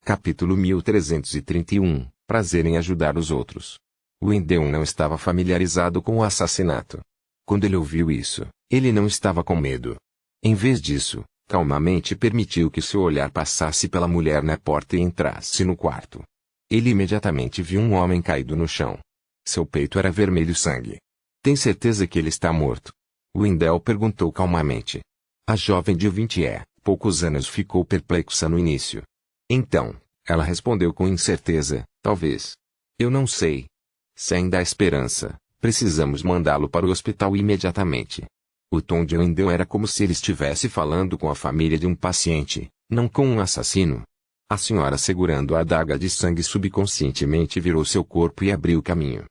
Capítulo 1331. Prazer em ajudar os outros. Wendell não estava familiarizado com o assassinato. Quando ele ouviu isso, ele não estava com medo. Em vez disso, calmamente permitiu que seu olhar passasse pela mulher na porta e entrasse no quarto. Ele imediatamente viu um homem caído no chão. Seu peito era vermelho sangue. Tem certeza que ele está morto? Wendell perguntou calmamente. A jovem de 20 poucos anos ficou perplexa no início. Então, ela respondeu com incerteza, talvez. Eu não sei. Se ainda há esperança, precisamos mandá-lo para o hospital imediatamente. O tom de Wendell era como se ele estivesse falando com a família de um paciente, não com um assassino. A senhora, segurando a adaga de sangue, subconscientemente virou seu corpo e abriu caminho.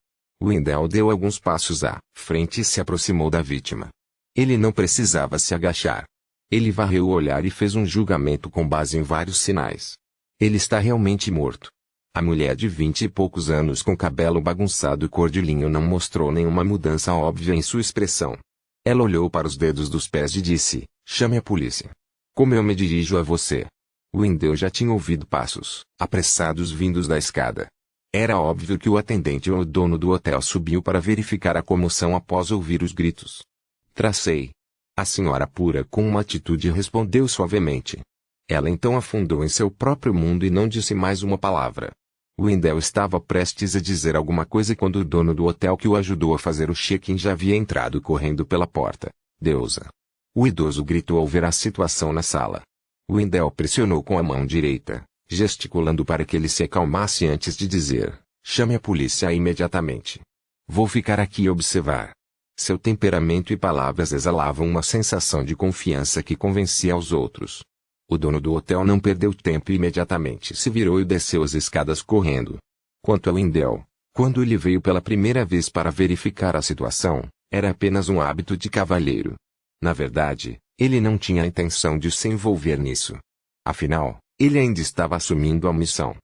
Wendell deu alguns passos à frente e se aproximou da vítima. Ele não precisava se agachar. Ele varreu o olhar e fez um julgamento com base em vários sinais. Ele está realmente morto. A mulher de 20 e poucos anos com cabelo bagunçado e cor de linho não mostrou nenhuma mudança óbvia em sua expressão. Ela olhou para os dedos dos pés e disse, chame a polícia. Como eu me dirijo a você? Wendell já tinha ouvido passos apressados vindos da escada. Era óbvio que o atendente ou o dono do hotel subiu para verificar a comoção após ouvir os gritos. Tracey. A senhora pura com uma atitude respondeu suavemente. Ela então afundou em seu próprio mundo e não disse mais uma palavra. Wendell estava prestes a dizer alguma coisa quando o dono do hotel que o ajudou a fazer o check-in já havia entrado correndo pela porta. Deusa! O idoso gritou ao ver a situação na sala. Wendell pressionou com a mão direita, gesticulando para que ele se acalmasse antes de dizer, chame a polícia imediatamente. Vou ficar aqui e observar. Seu temperamento e palavras exalavam uma sensação de confiança que convencia os outros. O dono do hotel não perdeu tempo e imediatamente se virou e desceu as escadas correndo. Quanto a Wendell, quando ele veio pela primeira vez para verificar a situação, era apenas um hábito de cavalheiro. Na verdade, ele não tinha a intenção de se envolver nisso. Afinal, ele ainda estava assumindo a missão.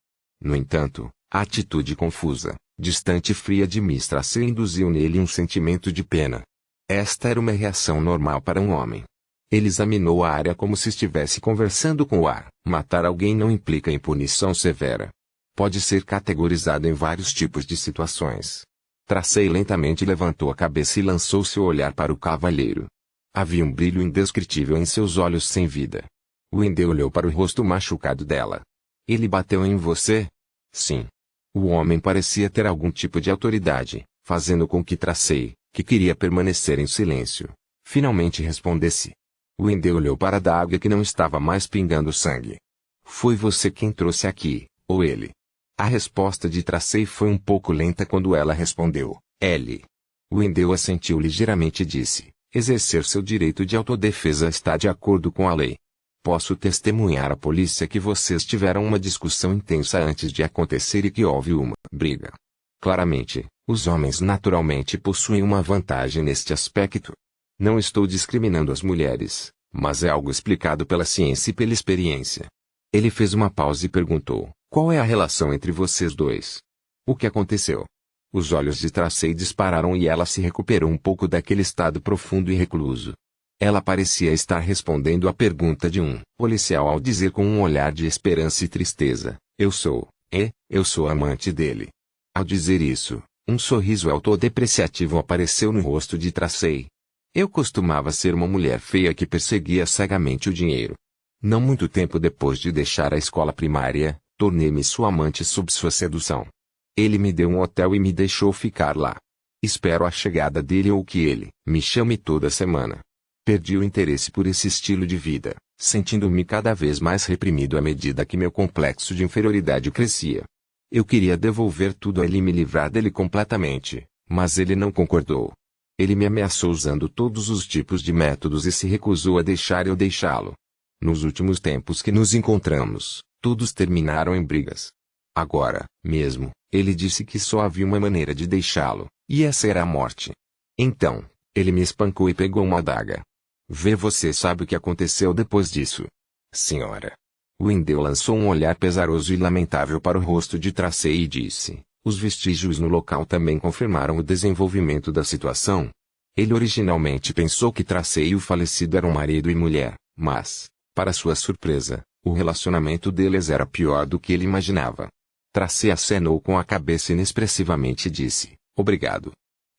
No entanto, a atitude confusa, distante e fria de Miss Tracey induziu nele um sentimento de pena. Esta era uma reação normal para um homem. Ele examinou a área como se estivesse conversando com o ar. Matar alguém não implica em punição severa. Pode ser categorizado em vários tipos de situações. Tracey lentamente levantou a cabeça e lançou seu olhar para o cavalheiro. Havia um brilho indescritível em seus olhos sem vida. Wendell olhou para o rosto machucado dela. Ele bateu em você? Sim. O homem parecia ter algum tipo de autoridade, fazendo com que Tracey, que queria permanecer em silêncio, finalmente respondesse. Wendell olhou para a adaga que não estava mais pingando sangue. Foi você quem trouxe aqui, ou ele? A resposta de Tracey foi um pouco lenta quando ela respondeu, ele. Wendell assentiu ligeiramente e disse, exercer seu direito de autodefesa está de acordo com a lei. Posso testemunhar à polícia que vocês tiveram uma discussão intensa antes de acontecer e que houve uma briga. Claramente, os homens naturalmente possuem uma vantagem neste aspecto. Não estou discriminando as mulheres, mas é algo explicado pela ciência e pela experiência. Ele fez uma pausa e perguntou, qual é a relação entre vocês dois? O que aconteceu? Os olhos de Tracey dispararam e ela se recuperou um pouco daquele estado profundo e recluso. Ela parecia estar respondendo à pergunta de um policial ao dizer com um olhar de esperança e tristeza, eu sou amante dele. Ao dizer isso, um sorriso autodepreciativo apareceu no rosto de Tracey. Eu costumava ser uma mulher feia que perseguia cegamente o dinheiro. Não muito tempo depois de deixar a escola primária, tornei-me sua amante sob sua sedução. Ele me deu um hotel e me deixou ficar lá. Espero a chegada dele ou que ele me chame toda semana. Perdi o interesse por esse estilo de vida, sentindo-me cada vez mais reprimido à medida que meu complexo de inferioridade crescia. Eu queria devolver tudo a ele e me livrar dele completamente, mas ele não concordou. Ele me ameaçou usando todos os tipos de métodos e se recusou a deixar eu deixá-lo. Nos últimos tempos que nos encontramos, todos terminaram em brigas. Agora, mesmo, ele disse que só havia uma maneira de deixá-lo, e essa era a morte. Então, ele me espancou e pegou uma adaga. Você sabe o que aconteceu depois disso? Senhora. Wendell lançou um olhar pesaroso e lamentável para o rosto de Tracey e disse, os vestígios no local também confirmaram o desenvolvimento da situação. Ele originalmente pensou que Tracey e o falecido eram marido e mulher, mas, para sua surpresa, O relacionamento deles era pior do que ele imaginava. Tracy acenou com a cabeça inexpressivamente e disse, obrigado.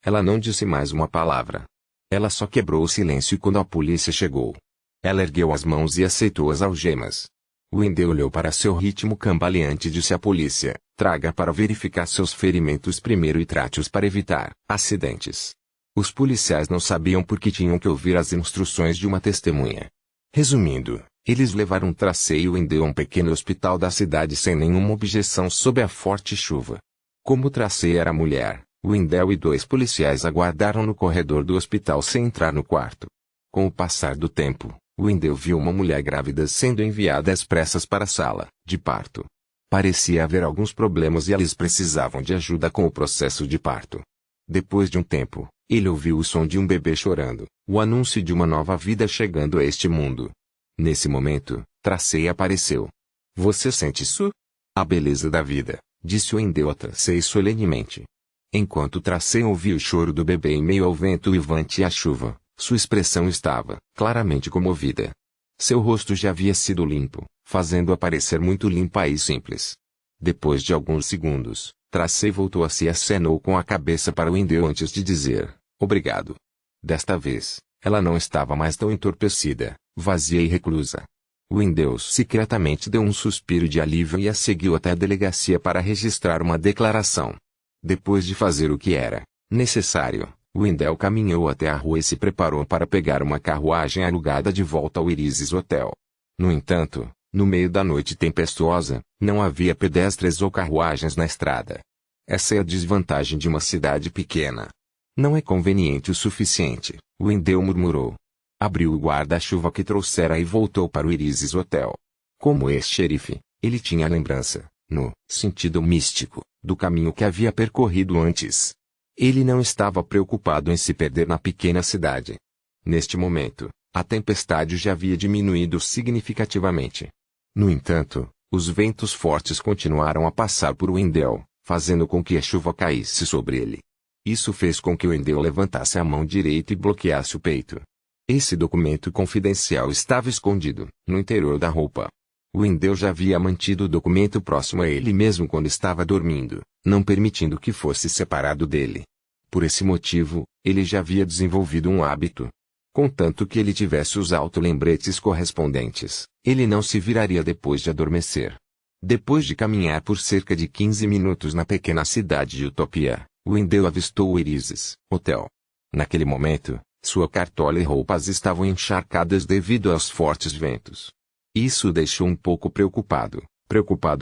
Ela não disse mais uma palavra. Ela só quebrou o silêncio quando a polícia chegou. Ela ergueu as mãos e aceitou as algemas. Wendell olhou para seu ritmo cambaleante e disse à polícia, traga para verificar seus ferimentos primeiro e trate-os para evitar acidentes. Os policiais não sabiam por que tinham que ouvir as instruções de uma testemunha. Resumindo, eles levaram Tracy e Wendell a um pequeno hospital da cidade sem nenhuma objeção sob a forte chuva. Como Tracy era mulher, Wendell e 2 policiais aguardaram no corredor do hospital sem entrar no quarto. Com o passar do tempo, Wendell viu uma mulher grávida sendo enviada às pressas para a sala de parto. Parecia haver alguns problemas e eles precisavam de ajuda com o processo de parto. Depois de um tempo, ele ouviu o som de um bebê chorando, o anúncio de uma nova vida chegando a este mundo. Nesse momento, Tracy apareceu. Você sente isso? A beleza da vida, disse Wendell a Tracy solenemente. Enquanto Tracy ouvia o choro do bebê em meio ao vento uivante e à chuva, sua expressão estava, claramente comovida. Seu rosto já havia sido limpo, fazendo-a parecer muito limpa e simples. Depois de alguns segundos, Tracy voltou a se acenou com a cabeça para Wendell antes de dizer, obrigado. Desta vez, ela não estava mais tão entorpecida, vazia e reclusa. Wendell secretamente deu um suspiro de alívio e a seguiu até a delegacia para registrar uma declaração. Depois de fazer o que era necessário, Wendell caminhou até a rua e se preparou para pegar uma carruagem alugada de volta ao Irizes Hotel. No entanto, no meio da noite tempestuosa, não havia pedestres ou carruagens na estrada. Essa é a desvantagem de uma cidade pequena. Não é conveniente o suficiente, Wendell murmurou. Abriu o guarda-chuva que trouxera e voltou para o Irizes Hotel. Como ex-xerife, ele tinha a lembrança, no sentido místico, do caminho que havia percorrido antes. Ele não estava preocupado em se perder na pequena cidade. Neste momento, a tempestade já havia diminuído significativamente. No entanto, os ventos fortes continuaram a passar por Wendell, fazendo com que a chuva caísse sobre ele. Isso fez com que Wendell levantasse a mão direita e bloqueasse o peito. Esse documento confidencial estava escondido, no interior da roupa. Wendell já havia mantido o documento próximo a ele mesmo quando estava dormindo, não permitindo que fosse separado dele. Por esse motivo, ele já havia desenvolvido um hábito. Contanto que ele tivesse os autolembretes correspondentes, ele não se viraria depois de adormecer. Depois de caminhar por cerca de 15 minutos na pequena cidade de Utopia, Wendell avistou o Irizes Hotel. Naquele momento, sua cartola e roupas estavam encharcadas devido aos fortes ventos. Isso o deixou um pouco preocupado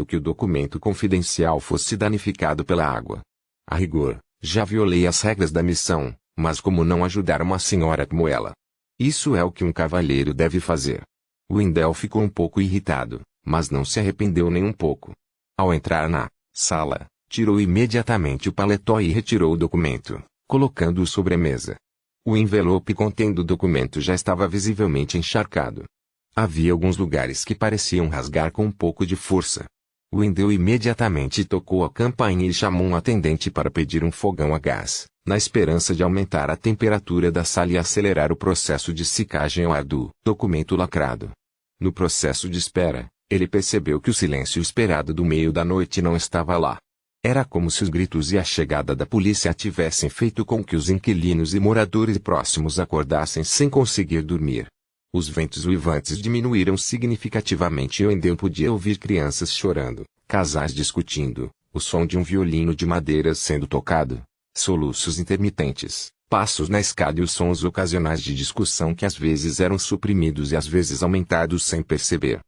que o documento confidencial fosse danificado pela água. A rigor, já violei as regras da missão, mas como não ajudar uma senhora como ela? Isso é o que um cavalheiro deve fazer. Wendell ficou um pouco irritado, mas não se arrependeu nem um pouco. Ao entrar na sala, tirou imediatamente o paletó e retirou o documento, colocando-o sobre a mesa. O envelope contendo o documento já estava visivelmente encharcado. Havia alguns lugares que pareciam rasgar com um pouco de força. Wendell imediatamente tocou a campainha e chamou um atendente para pedir um fogão a gás, na esperança de aumentar a temperatura da sala e acelerar o processo de secagem ao ar do documento lacrado. No processo de espera, ele percebeu que o silêncio esperado do meio da noite não estava lá. Era como se os gritos e a chegada da polícia tivessem feito com que os inquilinos e moradores próximos acordassem sem conseguir dormir. Os ventos uivantes diminuíram significativamente e Wendell podia ouvir crianças chorando, casais discutindo, o som de um violino de madeira sendo tocado, soluços intermitentes, passos na escada e os sons ocasionais de discussão que às vezes eram suprimidos e às vezes aumentados sem perceber.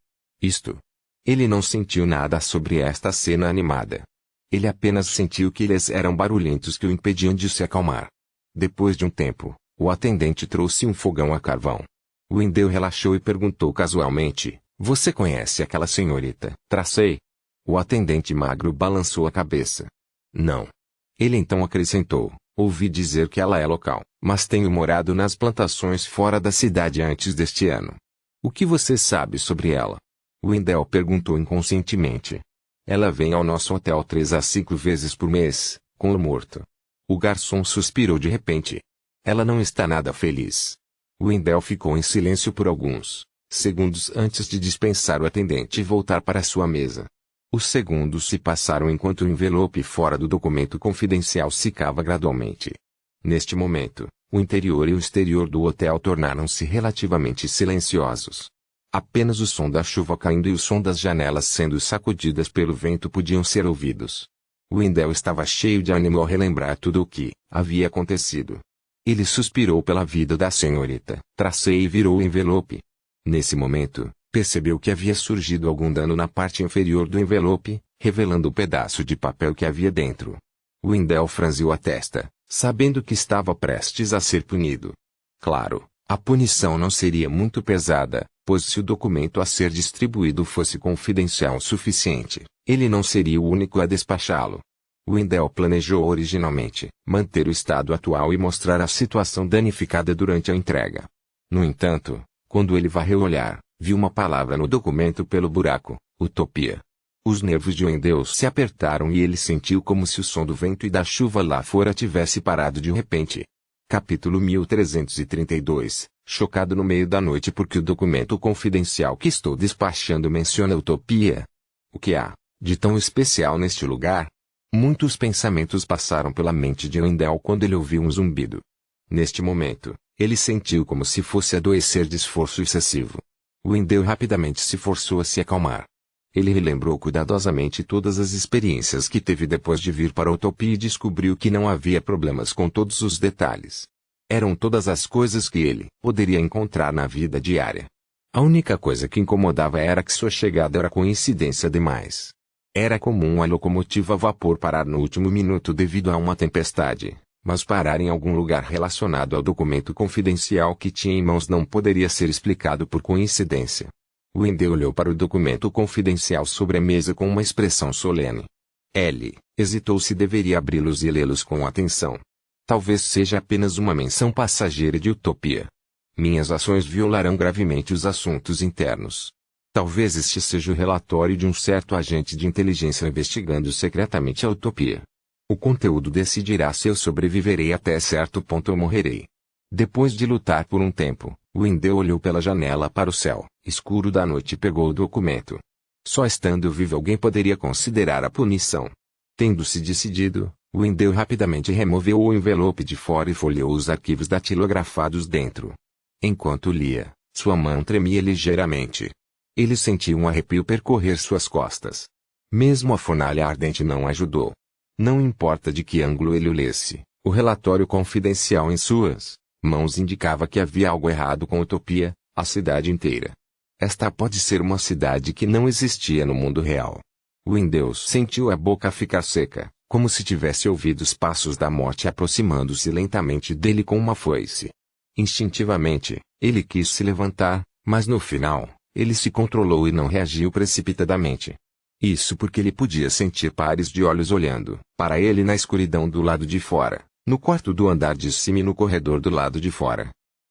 Ele não sentiu nada sobre esta cena animada. Ele apenas sentiu que eles eram barulhentos que o impediam de se acalmar. Depois de um tempo, o atendente trouxe um fogão a carvão. Wendell relaxou e perguntou casualmente, você conhece aquela senhorita, Tracy? O atendente magro balançou a cabeça. Não. Ele então acrescentou, ouvi dizer que ela é local, mas tenho morado nas plantações fora da cidade antes deste ano. O que você sabe sobre ela? Wendell perguntou inconscientemente. Ela vem ao nosso hotel 3 a 5 vezes por mês, com o morto. O garçom suspirou de repente. Ela não está nada feliz. Wendell ficou em silêncio por alguns segundos antes de dispensar o atendente e voltar para sua mesa. Os segundos se passaram enquanto o envelope fora do documento confidencial secava gradualmente. Neste momento, o interior e o exterior do hotel tornaram-se relativamente silenciosos. Apenas o som da chuva caindo e o som das janelas sendo sacudidas pelo vento podiam ser ouvidos. Wendell estava cheio de ânimo ao relembrar tudo o que havia acontecido. Ele suspirou pela vida da senhorita Tracy e virou o envelope. Nesse momento, percebeu que havia surgido algum dano na parte inferior do envelope, revelando o pedaço de papel que havia dentro. Wendell franziu a testa, sabendo que estava prestes a ser punido. Claro, a punição não seria muito pesada, pois se o documento a ser distribuído fosse confidencial o suficiente, ele não seria o único a despachá-lo. Wendell planejou originalmente manter o estado atual e mostrar a situação danificada durante a entrega. No entanto, quando ele varreu o olhar, viu uma palavra no documento pelo buraco: utopia. Os nervos de Wendell se apertaram e ele sentiu como se o som do vento e da chuva lá fora tivesse parado de repente. Capítulo 1332. Chocado no meio da noite porque o documento confidencial que estou despachando menciona utopia. O que há de tão especial neste lugar? Muitos pensamentos passaram pela mente de Wendell quando ele ouviu um zumbido. Neste momento, ele sentiu como se fosse adoecer de esforço excessivo. Wendell rapidamente se forçou a se acalmar. Ele relembrou cuidadosamente todas as experiências que teve depois de vir para a utopia e descobriu que não havia problemas com todos os detalhes. Eram todas as coisas que ele poderia encontrar na vida diária. A única coisa que incomodava era que sua chegada era coincidência demais. Era comum a locomotiva a vapor parar no último minuto devido a uma tempestade, mas parar em algum lugar relacionado ao documento confidencial que tinha em mãos não poderia ser explicado por coincidência. Wendell olhou para o documento confidencial sobre a mesa com uma expressão solene. Ele hesitou se deveria abri-los e lê-los com atenção. Talvez seja apenas uma menção passageira de utopia. Minhas ações violarão gravemente os assuntos internos. Talvez este seja o relatório de um certo agente de inteligência investigando secretamente a utopia. O conteúdo decidirá se eu sobreviverei até certo ponto ou morrerei. Depois de lutar por um tempo, Wendell olhou pela janela para o céu escuro da noite e pegou o documento. Só estando vivo alguém poderia considerar a punição. Tendo-se decidido, Wendell rapidamente removeu o envelope de fora e folheou os arquivos datilografados dentro. Enquanto lia, sua mão tremia ligeiramente. Ele sentiu um arrepio percorrer suas costas. Mesmo a fornalha ardente não ajudou. Não importa de que ângulo ele o lesse, o relatório confidencial em suas mãos indicava que havia algo errado com Utopia, a cidade inteira. Esta pode ser uma cidade que não existia no mundo real. Wendell sentiu a boca ficar seca, como se tivesse ouvido os passos da morte aproximando-se lentamente dele com uma foice. Instintivamente, ele quis se levantar, mas no final, ele se controlou e não reagiu precipitadamente. Isso porque ele podia sentir pares de olhos olhando para ele na escuridão do lado de fora, no quarto do andar de cima e no corredor do lado de fora.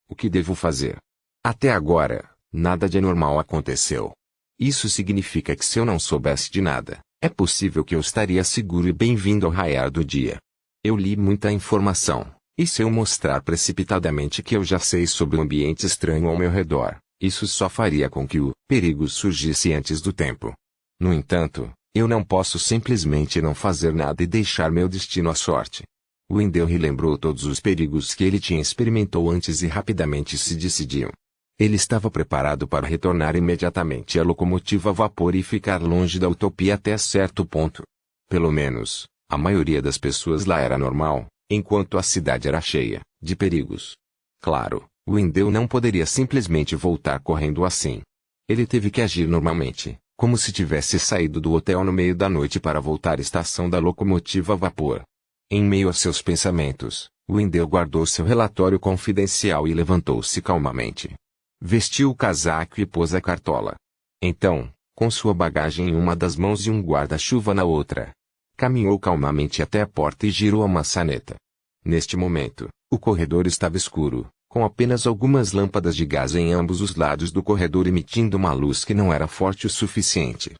O que devo fazer? Até agora, nada de anormal aconteceu. Isso significa que se eu não soubesse de nada, é possível que eu estaria seguro e bem-vindo ao raiar do dia. Eu li muita informação, e se eu mostrar precipitadamente que eu já sei sobre o ambiente estranho ao meu redor, isso só faria com que o perigo surgisse antes do tempo. No entanto, eu não posso simplesmente não fazer nada e deixar meu destino à sorte. Wendell relembrou todos os perigos que ele tinha experimentado antes e rapidamente se decidiu. Ele estava preparado para retornar imediatamente à locomotiva a vapor e ficar longe da utopia até certo ponto. Pelo menos, a maioria das pessoas lá era normal, enquanto a cidade era cheia de perigos. Claro, Wendell não poderia simplesmente voltar correndo assim. Ele teve que agir normalmente, como se tivesse saído do hotel no meio da noite para voltar à estação da locomotiva a vapor. Em meio a seus pensamentos, Wendell guardou seu relatório confidencial e levantou-se calmamente. Vestiu o casaco e pôs a cartola. Então, com sua bagagem em uma das mãos e um guarda-chuva na outra, caminhou calmamente até a porta e girou a maçaneta. Neste momento, o corredor estava escuro, com apenas algumas lâmpadas de gás em ambos os lados do corredor emitindo uma luz que não era forte o suficiente.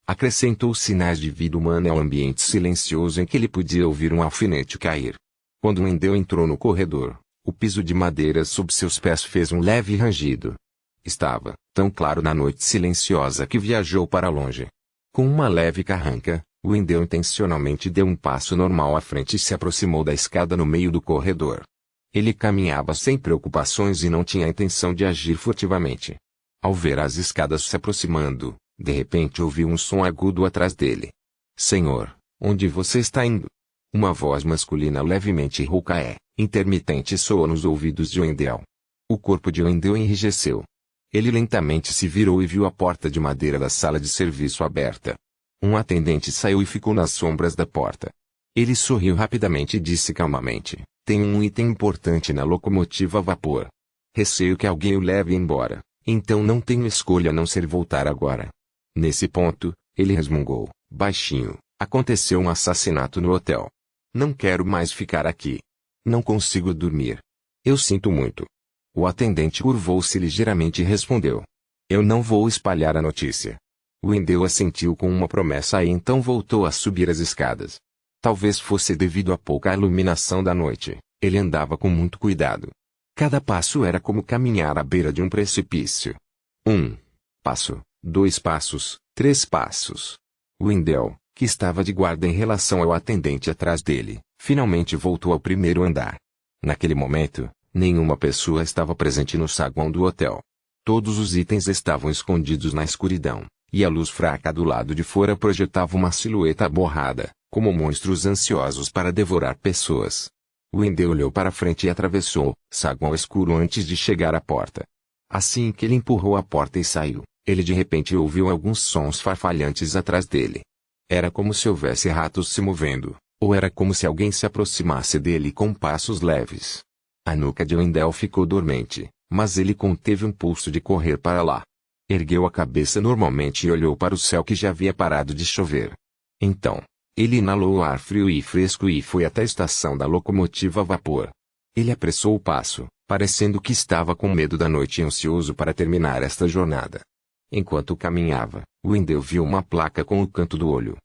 Acrescentou sinais de vida humana ao ambiente silencioso em que ele podia ouvir um alfinete cair. Quando Wendell entrou no corredor, o piso de madeira sob seus pés fez um leve rangido. Estava tão claro na noite silenciosa que viajou para longe. Com uma leve carranca, Wendell intencionalmente deu um passo normal à frente e se aproximou da escada no meio do corredor. Ele caminhava sem preocupações e não tinha a intenção de agir furtivamente. Ao ver as escadas se aproximando, de repente ouviu um som agudo atrás dele. Senhor, onde você está indo? Uma voz masculina levemente rouca intermitente soou nos ouvidos de Wendell. O corpo de Wendell enrijeceu. Ele lentamente se virou e viu a porta de madeira da sala de serviço aberta. Um atendente saiu e ficou nas sombras da porta. Ele sorriu rapidamente e disse calmamente: tenho um item importante na locomotiva a vapor. Receio que alguém o leve embora, então não tenho escolha a não ser voltar agora. Nesse ponto, ele resmungou, baixinho: aconteceu um assassinato no hotel. Não quero mais ficar aqui. Não consigo dormir. Eu sinto muito. O atendente curvou-se ligeiramente e respondeu: eu não vou espalhar a notícia. Wendell assentiu com uma promessa e então voltou a subir as escadas. Talvez fosse devido à pouca iluminação da noite, ele andava com muito cuidado. Cada passo era como caminhar à beira de um precipício. 1 passo, 2 passos, 3 passos. Wendell, que estava de guarda em relação ao atendente atrás dele, finalmente voltou ao primeiro andar. Naquele momento, nenhuma pessoa estava presente no saguão do hotel. Todos os itens estavam escondidos na escuridão, e a luz fraca do lado de fora projetava uma silhueta borrada, como monstros ansiosos para devorar pessoas. Wendell olhou para frente e atravessou o saguão escuro antes de chegar à porta. Assim que ele empurrou a porta e saiu, ele de repente ouviu alguns sons farfalhantes atrás dele. Era como se houvesse ratos se movendo, ou era como se alguém se aproximasse dele com passos leves. A nuca de Wendell ficou dormente, mas ele conteve um pulso de correr para lá. Ergueu a cabeça normalmente e olhou para o céu que já havia parado de chover. Então, ele inalou o ar frio e fresco e foi até a estação da locomotiva a vapor. Ele apressou o passo, parecendo que estava com medo da noite e ansioso para terminar esta jornada. Enquanto caminhava, Wendell viu uma placa com o canto do olho.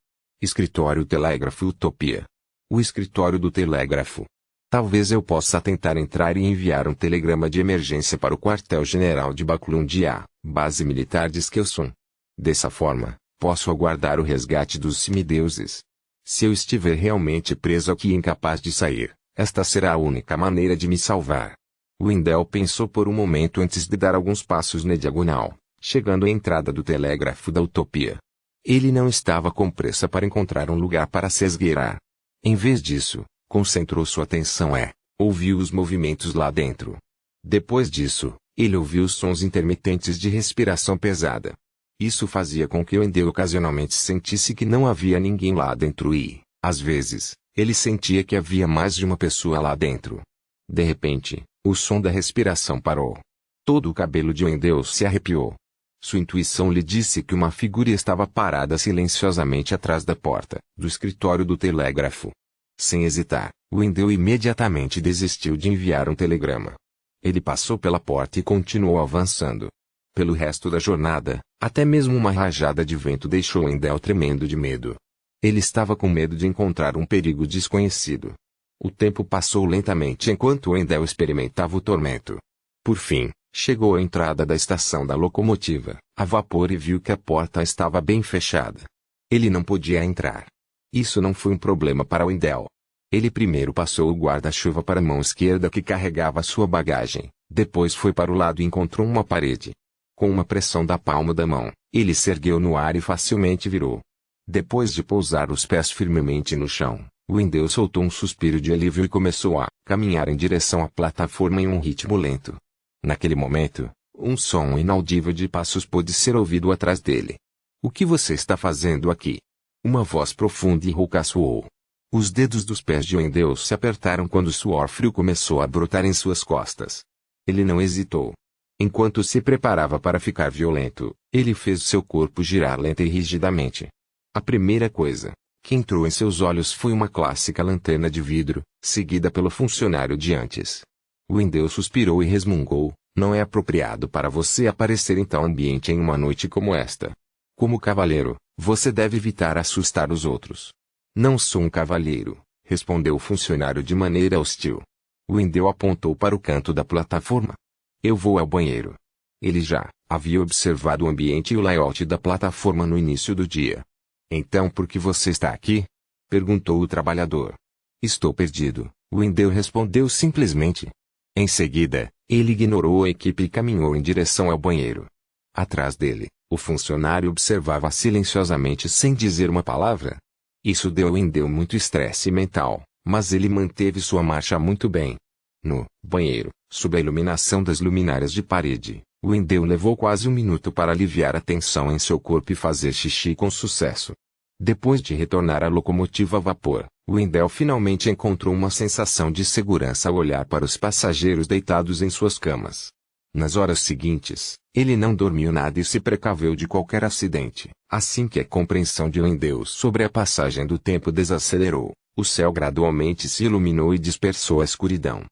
Escritório Telégrafo Utopia. O escritório do telégrafo. Talvez eu possa tentar entrar e enviar um telegrama de emergência para o quartel-general de Baklundia, base militar de Skelsson. Dessa forma, posso aguardar o resgate dos semideuses. Se eu estiver realmente preso aqui e incapaz de sair, esta será a única maneira de me salvar. Wendell pensou por um momento antes de dar alguns passos na diagonal, chegando à entrada do telégrafo da Utopia. Ele não estava com pressa para encontrar um lugar para se esgueirar. Em vez disso, concentrou sua atenção ouviu os movimentos lá dentro. Depois disso, ele ouviu os sons intermitentes de respiração pesada. Isso fazia com que Wendell ocasionalmente sentisse que não havia ninguém lá dentro e, às vezes, ele sentia que havia mais de uma pessoa lá dentro. De repente, o som da respiração parou. Todo o cabelo de Wendell se arrepiou. Sua intuição lhe disse que uma figura estava parada silenciosamente atrás da porta do escritório do telégrafo. Sem hesitar, Wendell imediatamente desistiu de enviar um telegrama. Ele passou pela porta e continuou avançando. Pelo resto da jornada, até mesmo uma rajada de vento deixou Wendell tremendo de medo. Ele estava com medo de encontrar um perigo desconhecido. O tempo passou lentamente enquanto Wendell experimentava o tormento. Por fim, chegou à entrada da estação da locomotiva, a vapor, e viu que a porta estava bem fechada. Ele não podia entrar. Isso não foi um problema para Wendell. Ele primeiro passou o guarda-chuva para a mão esquerda que carregava sua bagagem, depois foi para o lado e encontrou uma parede. Com uma pressão da palma da mão, ele se ergueu no ar e facilmente virou. Depois de pousar os pés firmemente no chão, Wendell soltou um suspiro de alívio e começou a caminhar em direção à plataforma em um ritmo lento. Naquele momento, um som inaudível de passos pôde ser ouvido atrás dele. O que você está fazendo aqui? Uma voz profunda e rouca soou. Os dedos dos pés de Wendell se apertaram quando o suor frio começou a brotar em suas costas. Ele não hesitou. Enquanto se preparava para ficar violento, ele fez seu corpo girar lenta e rigidamente. A primeira coisa que entrou em seus olhos foi uma clássica lanterna de vidro, seguida pelo funcionário de antes. Wendell suspirou e resmungou: não é apropriado para você aparecer em tal ambiente em uma noite como esta. Como cavalheiro, você deve evitar assustar os outros. Não sou um cavalheiro, respondeu o funcionário de maneira hostil. Wendell apontou para o canto da plataforma. Eu vou ao banheiro. Ele já Havia observado o ambiente e o layout da plataforma no início do dia. Então por que você está aqui? Perguntou o trabalhador. Estou perdido, Wendell respondeu simplesmente. Em seguida, ele ignorou a equipe e caminhou em direção ao banheiro. Atrás dele, o funcionário observava silenciosamente sem dizer uma palavra. Isso deu a Wendell muito estresse mental, mas ele manteve sua marcha muito bem. No banheiro, sob a iluminação das luminárias de parede, Wendell levou quase um minuto para aliviar a tensão em seu corpo e fazer xixi com sucesso. Depois de retornar à locomotiva a vapor, Wendell finalmente encontrou uma sensação de segurança ao olhar para os passageiros deitados em suas camas. Nas horas seguintes, ele não dormiu nada e se precaveu de qualquer acidente. Assim que a compreensão de Wendell sobre a passagem do tempo desacelerou, o céu gradualmente se iluminou e dispersou a escuridão.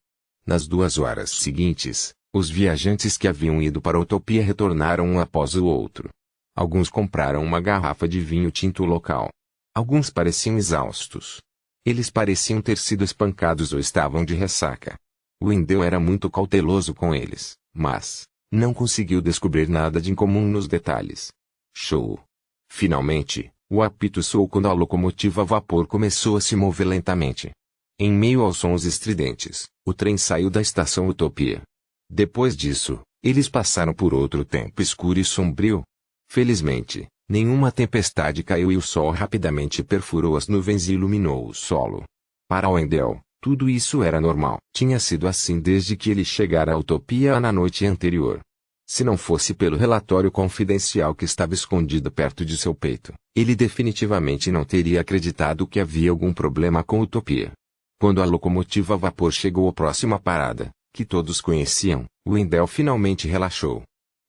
Nas 2 horas seguintes, os viajantes que haviam ido para a Utopia retornaram um após o outro. Alguns compraram uma garrafa de vinho tinto local. Alguns pareciam exaustos. Eles pareciam ter sido espancados ou estavam de ressaca. Wendell era muito cauteloso com eles, mas não conseguiu descobrir nada de incomum nos detalhes. Show! Finalmente, o apito soou quando a locomotiva a vapor começou a se mover lentamente. Em meio aos sons estridentes, o trem saiu da estação Utopia. Depois disso, eles passaram por outro tempo escuro e sombrio. Felizmente, nenhuma tempestade caiu e o sol rapidamente perfurou as nuvens e iluminou o solo. Para Wendell, tudo isso era normal. Tinha sido assim desde que ele chegara à Utopia na noite anterior. Se não fosse pelo relatório confidencial que estava escondido perto de seu peito, ele definitivamente não teria acreditado que havia algum problema com a Utopia. Quando a locomotiva a vapor chegou à próxima parada, que todos conheciam, Wendell finalmente relaxou.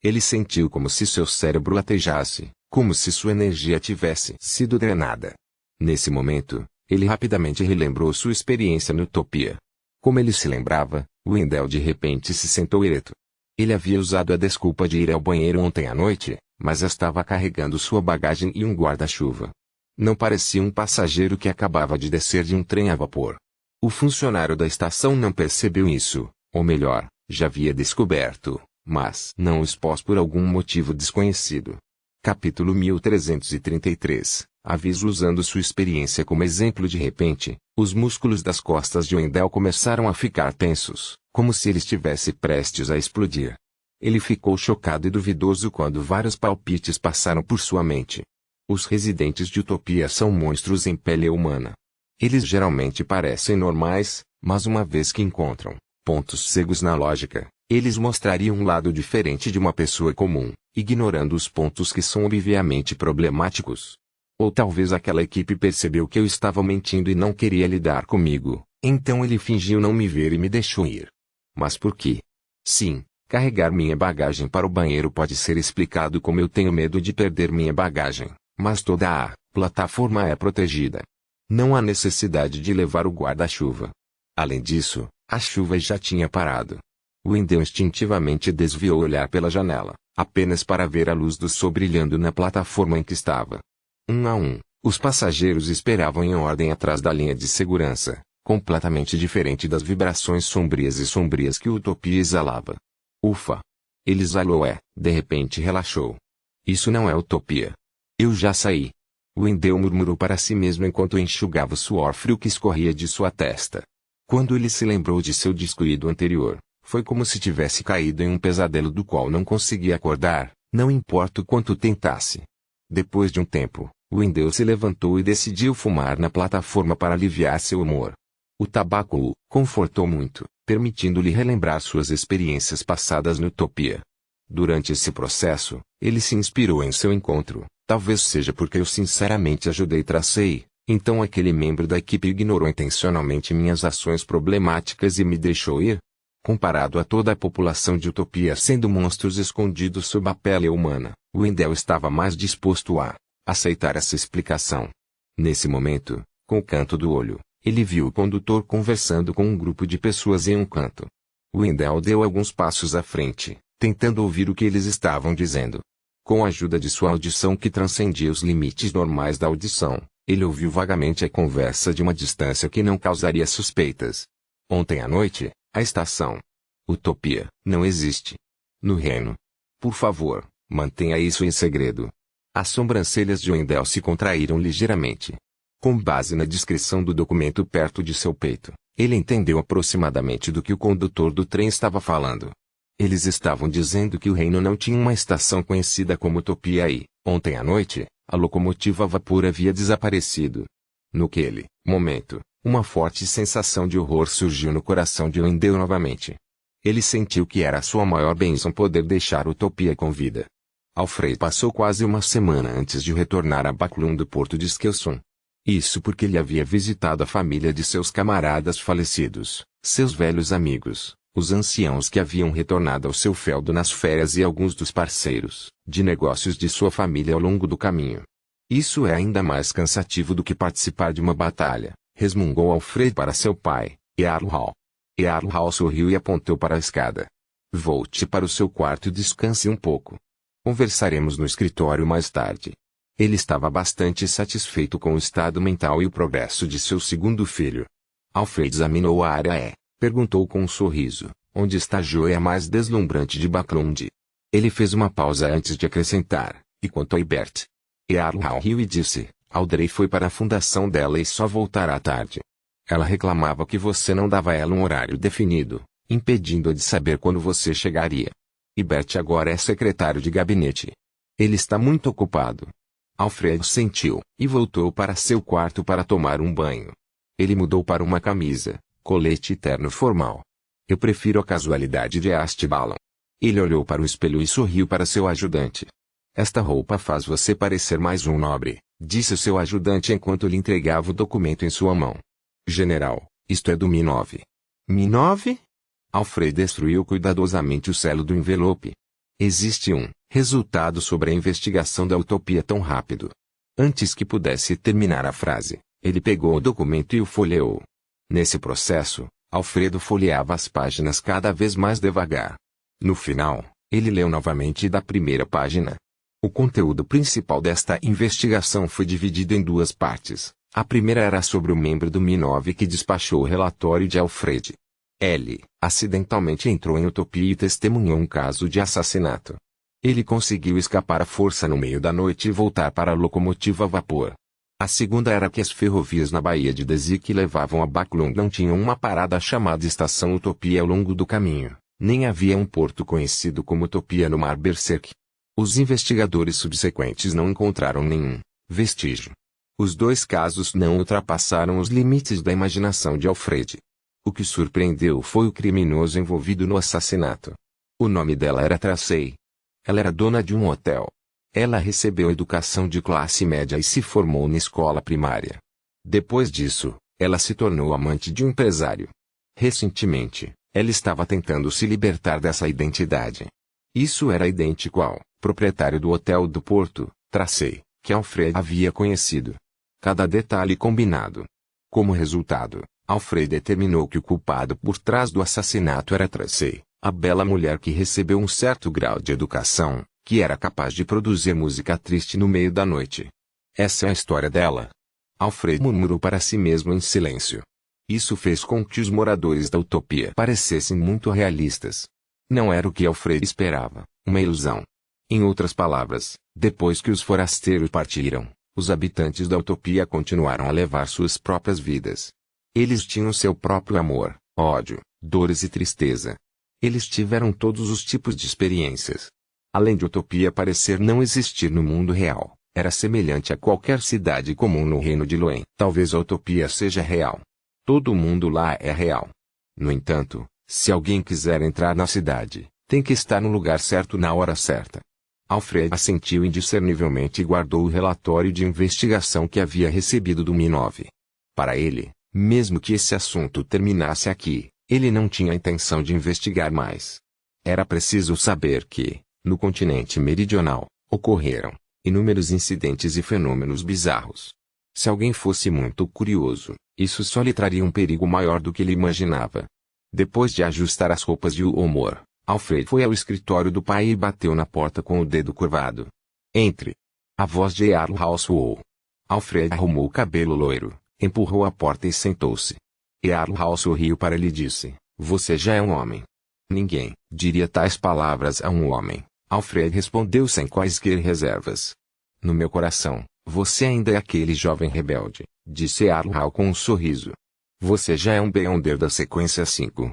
Ele sentiu como se seu cérebro latejasse, como se sua energia tivesse sido drenada. Nesse momento, ele rapidamente relembrou sua experiência na Utopia. Como ele se lembrava, Wendell de repente se sentou ereto. Ele havia usado a desculpa de ir ao banheiro ontem à noite, mas estava carregando sua bagagem e um guarda-chuva. Não parecia um passageiro que acabava de descer de um trem a vapor. O funcionário da estação não percebeu isso, ou melhor, já havia descoberto, mas não o expôs por algum motivo desconhecido. Capítulo 1333. Aviso. Usando sua experiência como exemplo. De repente, os músculos das costas de Wendell começaram a ficar tensos, como se ele estivesse prestes a explodir. Ele ficou chocado e duvidoso quando vários palpites passaram por sua mente. Os residentes de Utopia são monstros em pele humana. Eles geralmente parecem normais, mas uma vez que encontram pontos cegos na lógica, eles mostrariam um lado diferente de uma pessoa comum, ignorando os pontos que são obviamente problemáticos. Ou talvez aquela equipe percebeu que eu estava mentindo e não queria lidar comigo, então ele fingiu não me ver e me deixou ir. Mas por quê? Sim, carregar minha bagagem para o banheiro pode ser explicado como eu tenho medo de perder minha bagagem, mas toda a plataforma é protegida. Não há necessidade de levar o guarda-chuva. Além disso, a chuva já tinha parado. Wendell instintivamente desviou o olhar pela janela, apenas para ver a luz do sol brilhando na plataforma em que estava. Um a um, os passageiros esperavam em ordem atrás da linha de segurança, completamente diferente das vibrações sombrias que o Utopia exalava. Ufa! Ele exalou de repente relaxou. Isso não é Utopia. Eu já saí. Wendell murmurou para si mesmo enquanto enxugava o suor frio que escorria de sua testa. Quando ele se lembrou de seu descuido anterior, foi como se tivesse caído em um pesadelo do qual não conseguia acordar, não importa o quanto tentasse. Depois de um tempo, Wendell se levantou e decidiu fumar na plataforma para aliviar seu humor. O tabaco o confortou muito, permitindo-lhe relembrar suas experiências passadas no Utopia. Durante esse processo, ele se inspirou em seu encontro, talvez seja porque eu sinceramente ajudei Tracey, então aquele membro da equipe ignorou intencionalmente minhas ações problemáticas e me deixou ir. Comparado a toda a população de Utopia sendo monstros escondidos sob a pele humana, Wendell estava mais disposto a aceitar essa explicação. Nesse momento, com o canto do olho, ele viu o condutor conversando com um grupo de pessoas em um canto. Wendell deu alguns passos à frente, tentando ouvir o que eles estavam dizendo. Com a ajuda de sua audição que transcendia os limites normais da audição, ele ouviu vagamente a conversa de uma distância que não causaria suspeitas. Ontem à noite, a estação Utopia não existe. No reino Por favor, mantenha isso em segredo. As sobrancelhas de Wendell se contraíram ligeiramente. Com base na descrição do documento perto de seu peito, ele entendeu aproximadamente do que o condutor do trem estava falando. Eles estavam dizendo que o reino não tinha uma estação conhecida como Utopia e, ontem à noite, a locomotiva a vapor havia desaparecido. Naquele momento, uma forte sensação de horror surgiu no coração de Wendell novamente. Ele sentiu que era a sua maior bênção poder deixar Utopia com vida. Alfred passou quase uma semana antes de retornar a Backlund do porto de Skelsund. Isso porque ele havia visitado a família de seus camaradas falecidos, seus velhos amigos, os anciãos que haviam retornado ao seu feudo nas férias e alguns dos parceiros de negócios de sua família ao longo do caminho. Isso é ainda mais cansativo do que participar de uma batalha, resmungou Alfred para seu pai, Jarl Hall. Jarl Hall sorriu e apontou para a escada. Volte para o seu quarto e descanse um pouco. Conversaremos no escritório mais tarde. Ele estava bastante satisfeito com o estado mental e o progresso de seu segundo filho. Alfred examinou a área E. Perguntou com um sorriso, onde está a joia mais deslumbrante de Backlund? Ele fez uma pausa antes de acrescentar, e quanto a Ibert? Jarl Hall riu e disse, Audrey foi para a fundação dela e só voltará à tarde. Ela reclamava que você não dava a ela um horário definido, impedindo-a de saber quando você chegaria. Ibert agora é secretário de gabinete. Ele está muito ocupado. Alfred sentiu, e voltou para seu quarto para tomar um banho. Ele mudou para uma camisa, colete e terno formal. Eu prefiro a casualidade de Astbalon. Ele olhou para o espelho e sorriu para seu ajudante. Esta roupa faz você parecer mais um nobre, disse seu ajudante enquanto lhe entregava o documento em sua mão. General, isto é do Mi-9. Mi-9? Alfred destruiu cuidadosamente o selo do envelope. Existe um resultado sobre a investigação da Utopia tão rápido. Antes que pudesse terminar a frase, ele pegou o documento e o folheou. Nesse processo, Alfredo folheava as páginas cada vez mais devagar. No final, ele leu novamente da primeira página. O conteúdo principal desta investigação foi dividido em duas partes. A primeira era sobre o membro do Mi-9 que despachou o relatório de Alfred. Ele, acidentalmente entrou em Utopia e testemunhou um caso de assassinato. Ele conseguiu escapar à força no meio da noite e voltar para a locomotiva a vapor. A segunda era que as ferrovias na Baía de Desig que levavam a Backlund não tinham uma parada chamada Estação Utopia ao longo do caminho, nem havia um porto conhecido como Utopia no Mar Berserk. Os investigadores subsequentes não encontraram nenhum vestígio. Os dois casos não ultrapassaram os limites da imaginação de Alfred. O que surpreendeu foi o criminoso envolvido no assassinato. O nome dela era Tracy. Ela era dona de um hotel. Ela recebeu educação de classe média e se formou na escola primária. Depois disso, ela se tornou amante de um empresário. Recentemente, ela estava tentando se libertar dessa identidade. Isso era idêntico ao proprietário do hotel do Porto, Tracy, que Alfred havia conhecido. Cada detalhe combinado. Como resultado, Alfred determinou que o culpado por trás do assassinato era Tracy, a bela mulher que recebeu um certo grau de educação, que era capaz de produzir música triste no meio da noite. Essa é a história dela. Alfred murmurou para si mesmo em silêncio. Isso fez com que os moradores da Utopia parecessem muito realistas. Não era o que Alfred esperava, uma ilusão. Em outras palavras, depois que os forasteiros partiram, os habitantes da Utopia continuaram a levar suas próprias vidas. Eles tinham seu próprio amor, ódio, dores e tristeza. Eles tiveram todos os tipos de experiências. Além de Utopia parecer não existir no mundo real, era semelhante a qualquer cidade comum no reino de Luen. Talvez a Utopia seja real. Todo mundo lá é real. No entanto, se alguém quiser entrar na cidade, tem que estar no lugar certo na hora certa. Alfred assentiu indiscernivelmente e guardou o relatório de investigação que havia recebido do Mi-9. Para ele, mesmo que esse assunto terminasse aqui, ele não tinha a intenção de investigar mais. Era preciso saber que, no continente meridional, ocorreram inúmeros incidentes e fenômenos bizarros. Se alguém fosse muito curioso, isso só lhe traria um perigo maior do que ele imaginava. Depois de ajustar as roupas de humor, Alfred foi ao escritório do pai e bateu na porta com o dedo curvado. Entre. A voz de Jarl Hall soou. Alfred arrumou o cabelo loiro, empurrou a porta e sentou-se. Jarl Hall sorriu para ele e disse, você já é um homem. Ninguém diria tais palavras a um homem, Alfred respondeu sem quaisquer reservas. No meu coração, você ainda é aquele jovem rebelde, disse Earl com um sorriso. Você já é um Beyonder da sequência 5.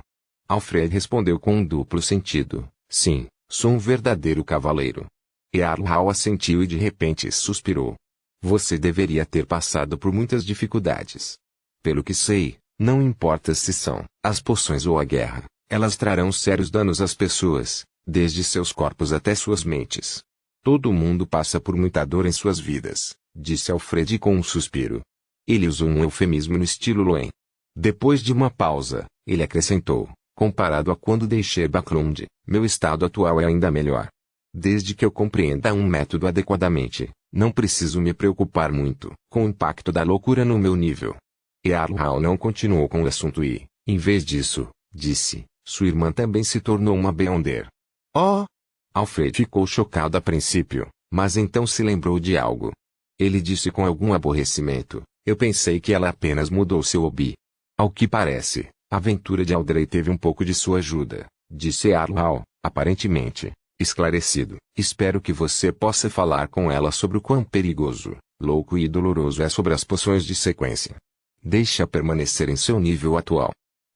Alfred respondeu com um duplo sentido. Sim, sou um verdadeiro cavaleiro. Earl assentiu e de repente suspirou. Você deveria ter passado por muitas dificuldades. Pelo que sei, não importa se são as poções ou a guerra, elas trarão sérios danos às pessoas, desde seus corpos até suas mentes. Todo mundo passa por muita dor em suas vidas, disse Alfred com um suspiro. Ele usou um eufemismo no estilo Loen. Depois de uma pausa, ele acrescentou, comparado a quando deixei Backlund, meu estado atual é ainda melhor. Desde que eu compreenda um método adequadamente, não preciso me preocupar muito com o impacto da loucura no meu nível. Earl não continuou com o assunto e, em vez disso, disse, sua irmã também se tornou uma Beyonder. Oh! Alfred ficou chocado a princípio, mas então se lembrou de algo. Ele disse com algum aborrecimento, eu pensei que ela apenas mudou seu hobby. Ao que parece, a aventura de Audrey teve um pouco de sua ajuda, disse Earl, aparentemente esclarecido. Espero que você possa falar com ela sobre o quão perigoso, louco e doloroso é sobre as poções de sequência. Deixe-a permanecer em seu nível atual.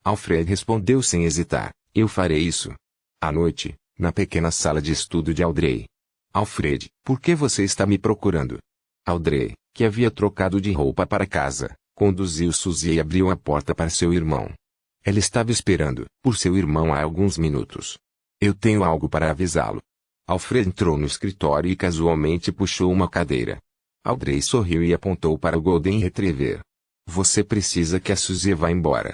Alfred respondeu sem hesitar, eu farei isso. À noite, na pequena sala de estudo de Audrey. Alfred, por que você está me procurando? Audrey, que havia trocado de roupa para casa, conduziu Suzy e abriu a porta para seu irmão. Ela estava esperando por seu irmão há alguns minutos. Eu tenho algo para avisá-lo. Alfred entrou no escritório e casualmente puxou uma cadeira. Audrey sorriu e apontou para o Golden Retriever. Você precisa que a Suzy vá embora.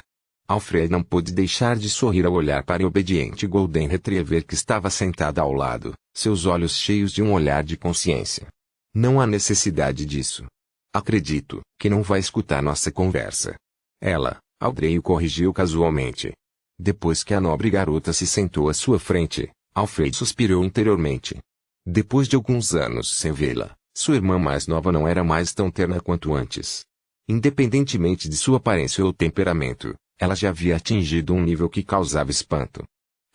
Alfred não pôde deixar de sorrir ao olhar para o obediente Golden Retriever que estava sentada ao lado, seus olhos cheios de um olhar de consciência. Não há necessidade disso. Acredito que não vai escutar nossa conversa. Ela, Audrey o corrigiu casualmente. Depois que a nobre garota se sentou à sua frente, Alfred suspirou interiormente. Depois de alguns anos sem vê-la, sua irmã mais nova não era mais tão terna quanto antes. Independentemente de sua aparência ou temperamento, ela já havia atingido um nível que causava espanto.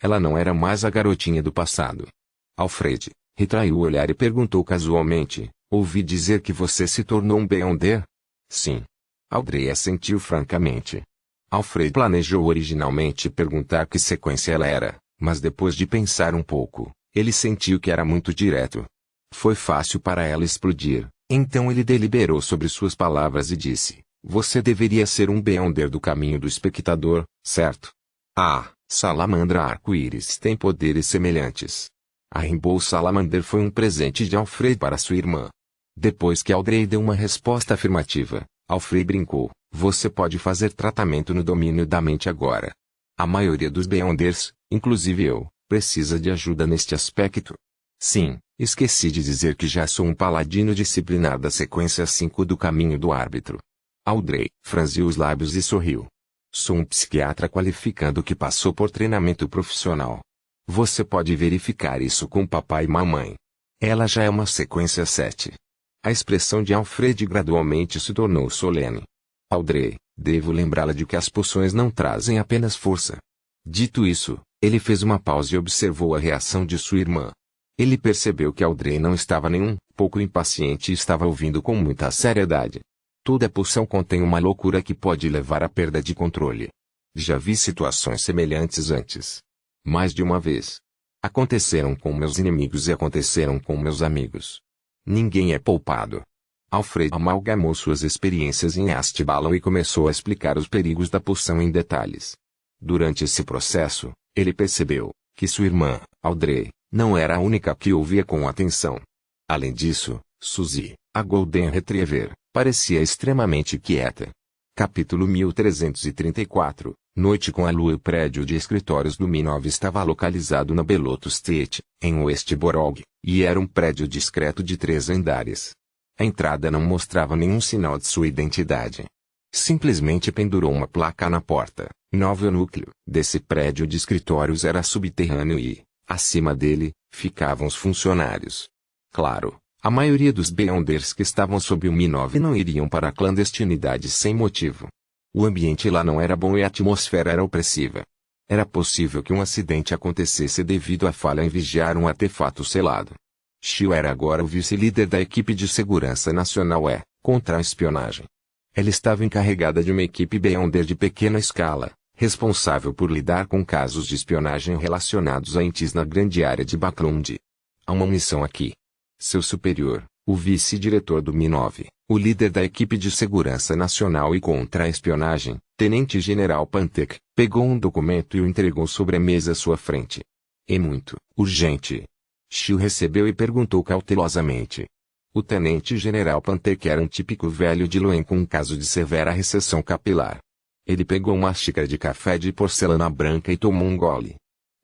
Ela não era mais a garotinha do passado. Alfred retraiu o olhar e perguntou casualmente, ouvi dizer que você se tornou um Beyonder? Sim. Audrey assentiu francamente. Alfred planejou originalmente perguntar que sequência ela era, mas depois de pensar um pouco, ele sentiu que era muito direto. Foi fácil para ela explodir, então ele deliberou sobre suas palavras e disse, você deveria ser um Beyonder do caminho do espectador, certo? Ah, Salamandra Arco-Íris tem poderes semelhantes. A Rainbow Salamander foi um presente de Alfred para sua irmã. Depois que Audrey deu uma resposta afirmativa, Alfred brincou, você pode fazer tratamento no domínio da mente agora. A maioria dos Beyonders, inclusive eu, precisa de ajuda neste aspecto. Sim, esqueci de dizer que já sou um paladino disciplinar da sequência 5 do caminho do árbitro. Audrey franziu os lábios e sorriu. Sou um psiquiatra qualificado que passou por treinamento profissional. Você pode verificar isso com papai e mamãe. Ela já é uma sequência 7. A expressão de Alfred gradualmente se tornou solene. Audrey, devo lembrá-la de que as poções não trazem apenas força. Dito isso, ele fez uma pausa e observou a reação de sua irmã. Ele percebeu que Audrey não estava nem um pouco impaciente e estava ouvindo com muita seriedade. Toda poção contém uma loucura que pode levar à perda de controle. Já vi situações semelhantes antes. Mais de uma vez. Aconteceram com meus inimigos e aconteceram com meus amigos. Ninguém é poupado. Alfred amalgamou suas experiências em Astbalon e começou a explicar os perigos da poção em detalhes. Durante esse processo, ele percebeu que sua irmã, Audrey, não era a única que ouvia com atenção. Além disso, Suzy, a Golden Retriever, parecia extremamente quieta. Capítulo 1334, Noite com a Lua. O prédio de escritórios do Minov estava localizado na Beloto Street, em West Borough, e era um prédio discreto de 3 andares. A entrada não mostrava nenhum sinal de sua identidade. Simplesmente pendurou uma placa na porta. Novo núcleo desse prédio de escritórios era subterrâneo e, acima dele, ficavam os funcionários. Claro, a maioria dos Beyonders que estavam sob o Minov não iriam para a clandestinidade sem motivo. O ambiente lá não era bom e a atmosfera era opressiva. Era possível que um acidente acontecesse devido à falha em vigiar um artefato selado. Xiu era agora o vice-líder da equipe de segurança nacional contra a espionagem. Ela estava encarregada de uma equipe Beyonder de pequena escala, responsável por lidar com casos de espionagem relacionados a entes na grande área de Backlund. Há uma missão aqui. Seu superior, o vice-diretor do Mi-9, o líder da equipe de segurança nacional e contra a espionagem, tenente-general Pantek, pegou um documento e o entregou sobre a mesa à sua frente. É muito urgente. Xiu recebeu e perguntou cautelosamente. O tenente-general Pantek era um típico velho de Luen com um caso de severa recessão capilar. Ele pegou uma xícara de café de porcelana branca e tomou um gole.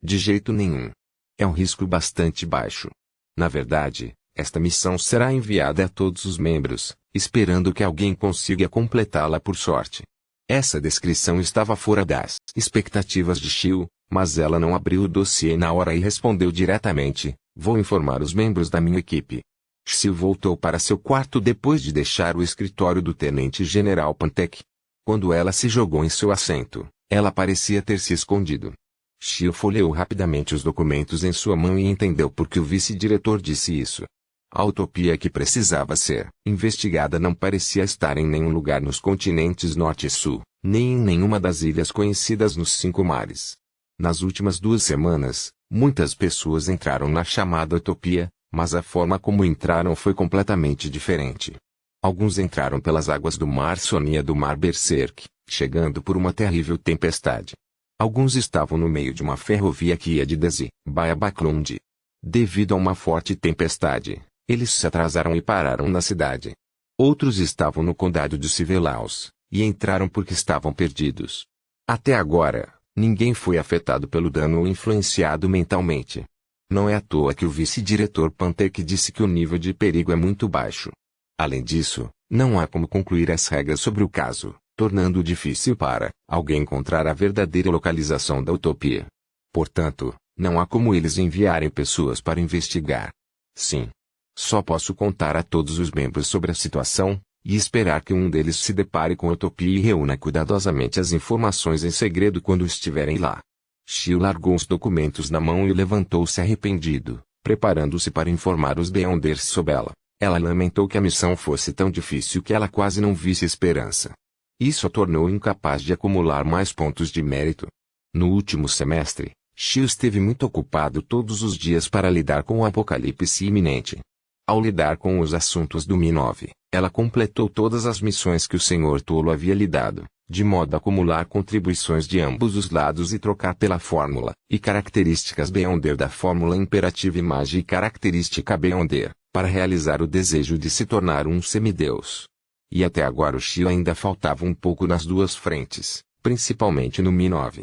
De jeito nenhum. É um risco bastante baixo. Na verdade, esta missão será enviada a todos os membros, esperando que alguém consiga completá-la por sorte. Essa descrição estava fora das expectativas de Xiu, mas ela não abriu o dossiê na hora e respondeu diretamente: vou informar os membros da minha equipe. Xiu voltou para seu quarto depois de deixar o escritório do tenente-general Pantek. Quando ela se jogou em seu assento, ela parecia ter se escondido. Xiu folheou rapidamente os documentos em sua mão e entendeu por que o vice-diretor disse isso. A utopia que precisava ser investigada não parecia estar em nenhum lugar nos continentes Norte e Sul, nem em nenhuma das ilhas conhecidas nos 5 mares. Nas últimas 2 semanas, muitas pessoas entraram na chamada utopia, mas a forma como entraram foi completamente diferente. Alguns entraram pelas águas do Mar Sonia do Mar Berserk, chegando por uma terrível tempestade. Alguns estavam no meio de uma ferrovia que ia de Desi, Baia Backlund. Devido a uma forte tempestade, eles se atrasaram e pararam na cidade. Outros estavam no condado de Sivelaus, e entraram porque estavam perdidos. Até agora, ninguém foi afetado pelo dano ou influenciado mentalmente. Não é à toa que o vice-diretor Pantek disse que o nível de perigo é muito baixo. Além disso, não há como concluir as regras sobre o caso, tornando difícil para alguém encontrar a verdadeira localização da utopia. Portanto, não há como eles enviarem pessoas para investigar. Sim. Só posso contar a todos os membros sobre a situação, e esperar que um deles se depare com a utopia e reúna cuidadosamente as informações em segredo quando estiverem lá. Xiu largou os documentos na mão e levantou-se arrependido, preparando-se para informar os Beyonders sobre ela. Ela lamentou que a missão fosse tão difícil que ela quase não visse esperança. Isso a tornou incapaz de acumular mais pontos de mérito. No último semestre, Xiu esteve muito ocupado todos os dias para lidar com o apocalipse iminente. Ao lidar com os assuntos do Mi-9, ela completou todas as missões que o Senhor Tolo havia lhe dado, de modo a acumular contribuições de ambos os lados e trocar pela fórmula e características Beyonder da fórmula imperativa imagem e característica Beyonder, para realizar o desejo de se tornar um semideus. E até agora o Xiu ainda faltava um pouco nas 2 frentes, principalmente no Mi-9.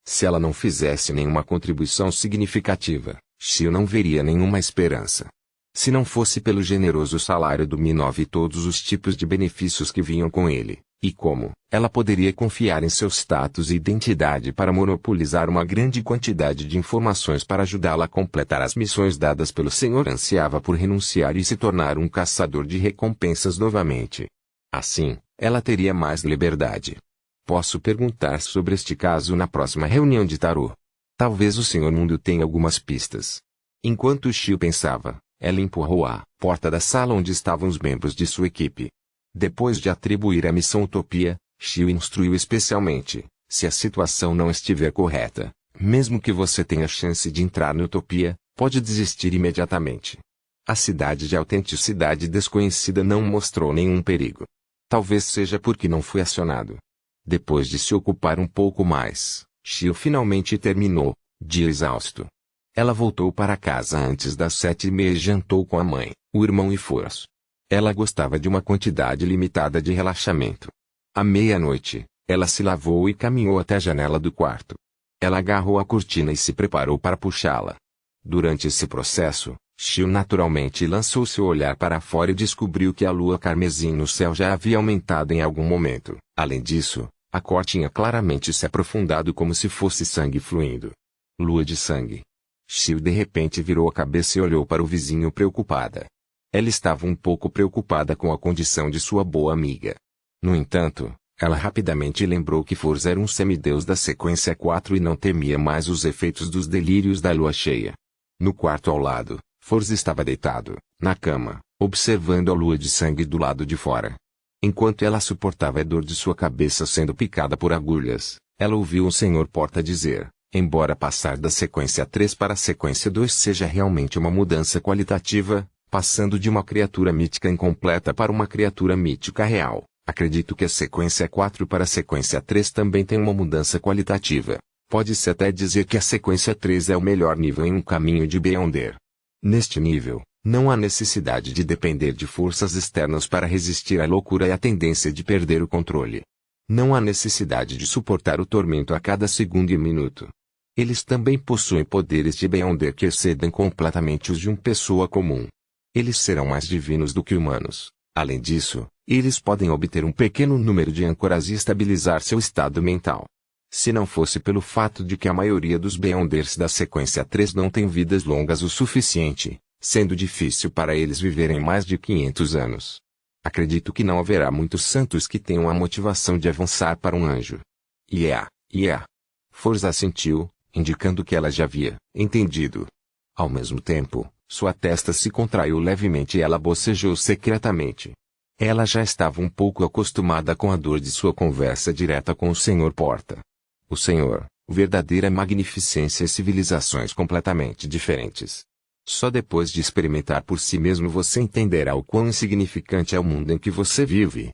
Se ela não fizesse nenhuma contribuição significativa, Xiu não veria nenhuma esperança. Se não fosse pelo generoso salário do Mi-9 e todos os tipos de benefícios que vinham com ele, e como ela poderia confiar em seu status e identidade para monopolizar uma grande quantidade de informações para ajudá-la a completar as missões dadas pelo Senhor, ansiava por renunciar e se tornar um caçador de recompensas novamente. Assim, ela teria mais liberdade. Posso perguntar sobre este caso na próxima reunião de tarô. Talvez o Senhor Mundo tenha algumas pistas. Enquanto Xiu pensava, ela empurrou a porta da sala onde estavam os membros de sua equipe. Depois de atribuir a missão Utopia, Xiu instruiu especialmente: se a situação não estiver correta, mesmo que você tenha chance de entrar na Utopia, pode desistir imediatamente. A cidade de autenticidade desconhecida não mostrou nenhum perigo. Talvez seja porque não foi acionado. Depois de se ocupar um pouco mais, Xiu finalmente terminou, dia exausto. Ela voltou para casa antes das 7h30 e jantou com a mãe, o irmão e Foras. Ela gostava de uma quantidade limitada de relaxamento. À meia-noite, ela se lavou e caminhou até a janela do quarto. Ela agarrou a cortina e se preparou para puxá-la. Durante esse processo, Xiu naturalmente lançou seu olhar para fora e descobriu que a lua carmesim no céu já havia aumentado em algum momento. Além disso, a cor tinha claramente se aprofundado como se fosse sangue fluindo. Lua de sangue. Xiu de repente virou a cabeça e olhou para o vizinho preocupada. Ela estava um pouco preocupada com a condição de sua boa amiga. No entanto, Ela rapidamente lembrou que Forza era um semideus da sequência 4 e não temia mais os efeitos dos delírios da lua cheia. No quarto ao lado, Forza estava deitado, na cama, observando a lua de sangue do lado de fora. Enquanto ela suportava a dor de sua cabeça sendo picada por agulhas, ela ouviu o Sr. Porta dizer: embora passar da sequência 3 para a sequência 2 seja realmente uma mudança qualitativa, passando de uma criatura mítica incompleta para uma criatura mítica real, acredito que a sequência 4 para a sequência 3 também tem uma mudança qualitativa. Pode-se até dizer que a sequência 3 é o melhor nível em um caminho de Beyonder. Neste nível, não há necessidade de depender de forças externas para resistir à loucura e à tendência de perder o controle. Não há necessidade de suportar o tormento a cada segundo e minuto. Eles também possuem poderes de Beyonder que excedem completamente os de uma pessoa comum. Eles serão mais divinos do que humanos. Além disso, eles podem obter um pequeno número de âncoras e estabilizar seu estado mental. Se não fosse pelo fato de que a maioria dos Beyonders da sequência 3 não tem vidas longas o suficiente, sendo difícil para eles viverem mais de 500 anos. Acredito que não haverá muitos santos que tenham a motivação de avançar para um anjo. Forza assentiu, indicando que ela já havia entendido. Ao mesmo tempo, sua testa se contraiu levemente e ela bocejou secretamente. Ela já estava um pouco acostumada com a dor de sua conversa direta com o Sr. Porta. O Senhor, verdadeira magnificência e civilizações completamente diferentes. Só depois de experimentar por si mesmo você entenderá o quão insignificante é o mundo em que você vive.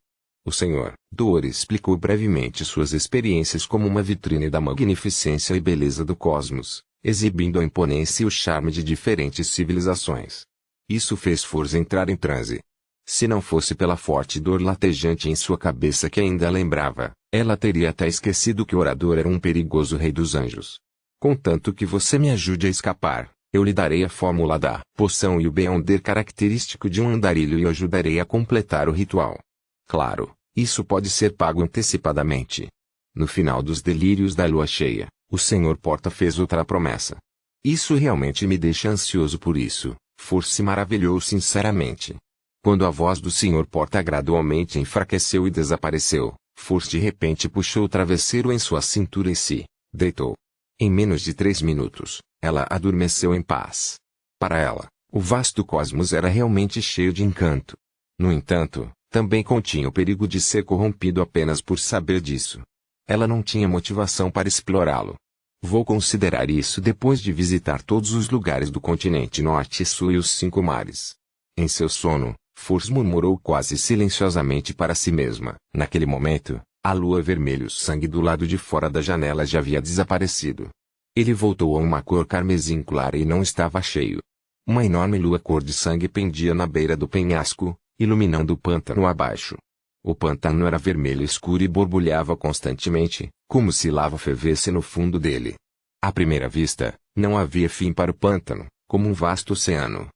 O Senhor, Dory explicou brevemente suas experiências como uma vitrine da magnificência e beleza do cosmos, exibindo a imponência e o charme de diferentes civilizações. Isso fez Forza entrar em transe. Se não fosse pela forte dor latejante em sua cabeça que ainda lembrava, ela teria até esquecido que o orador era um perigoso rei dos anjos. Contanto que você me ajude a escapar, eu lhe darei a fórmula da poção e o Beyonder característico de um andarilho e o ajudarei a completar o ritual. Claro, isso pode ser pago antecipadamente. No final dos delírios da lua cheia, o Sr. Porta fez outra promessa. Isso realmente me deixa ansioso por isso, Força se maravilhou sinceramente. Quando a voz do Sr. Porta gradualmente enfraqueceu e desapareceu, Força de repente puxou o travesseiro em sua cintura e se deitou. Em menos de 3 minutos, ela adormeceu em paz. Para ela, o vasto cosmos era realmente cheio de encanto. No entanto, também continha o perigo de ser corrompido apenas por saber disso. Ela não tinha motivação para explorá-lo. Vou considerar isso depois de visitar todos os lugares do continente norte e sul e os 5 mares. Em seu sono, Força murmurou quase silenciosamente para si mesma. Naquele momento, a lua vermelho sangue do lado de fora da janela já havia desaparecido. Ele voltou a uma cor carmesim clara e não estava cheio. Uma enorme lua cor de sangue pendia na beira do penhasco, iluminando o pântano abaixo. O pântano era vermelho escuro e borbulhava constantemente, como se lava fervesse no fundo dele. À primeira vista, não havia fim para o pântano, como um vasto oceano.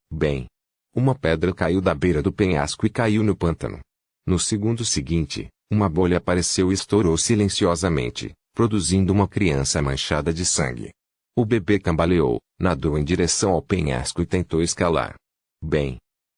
Uma pedra caiu da beira do penhasco e caiu no pântano. No segundo seguinte, uma bolha apareceu e estourou silenciosamente, produzindo uma criança manchada de sangue. O bebê cambaleou, nadou em direção ao penhasco e tentou escalar.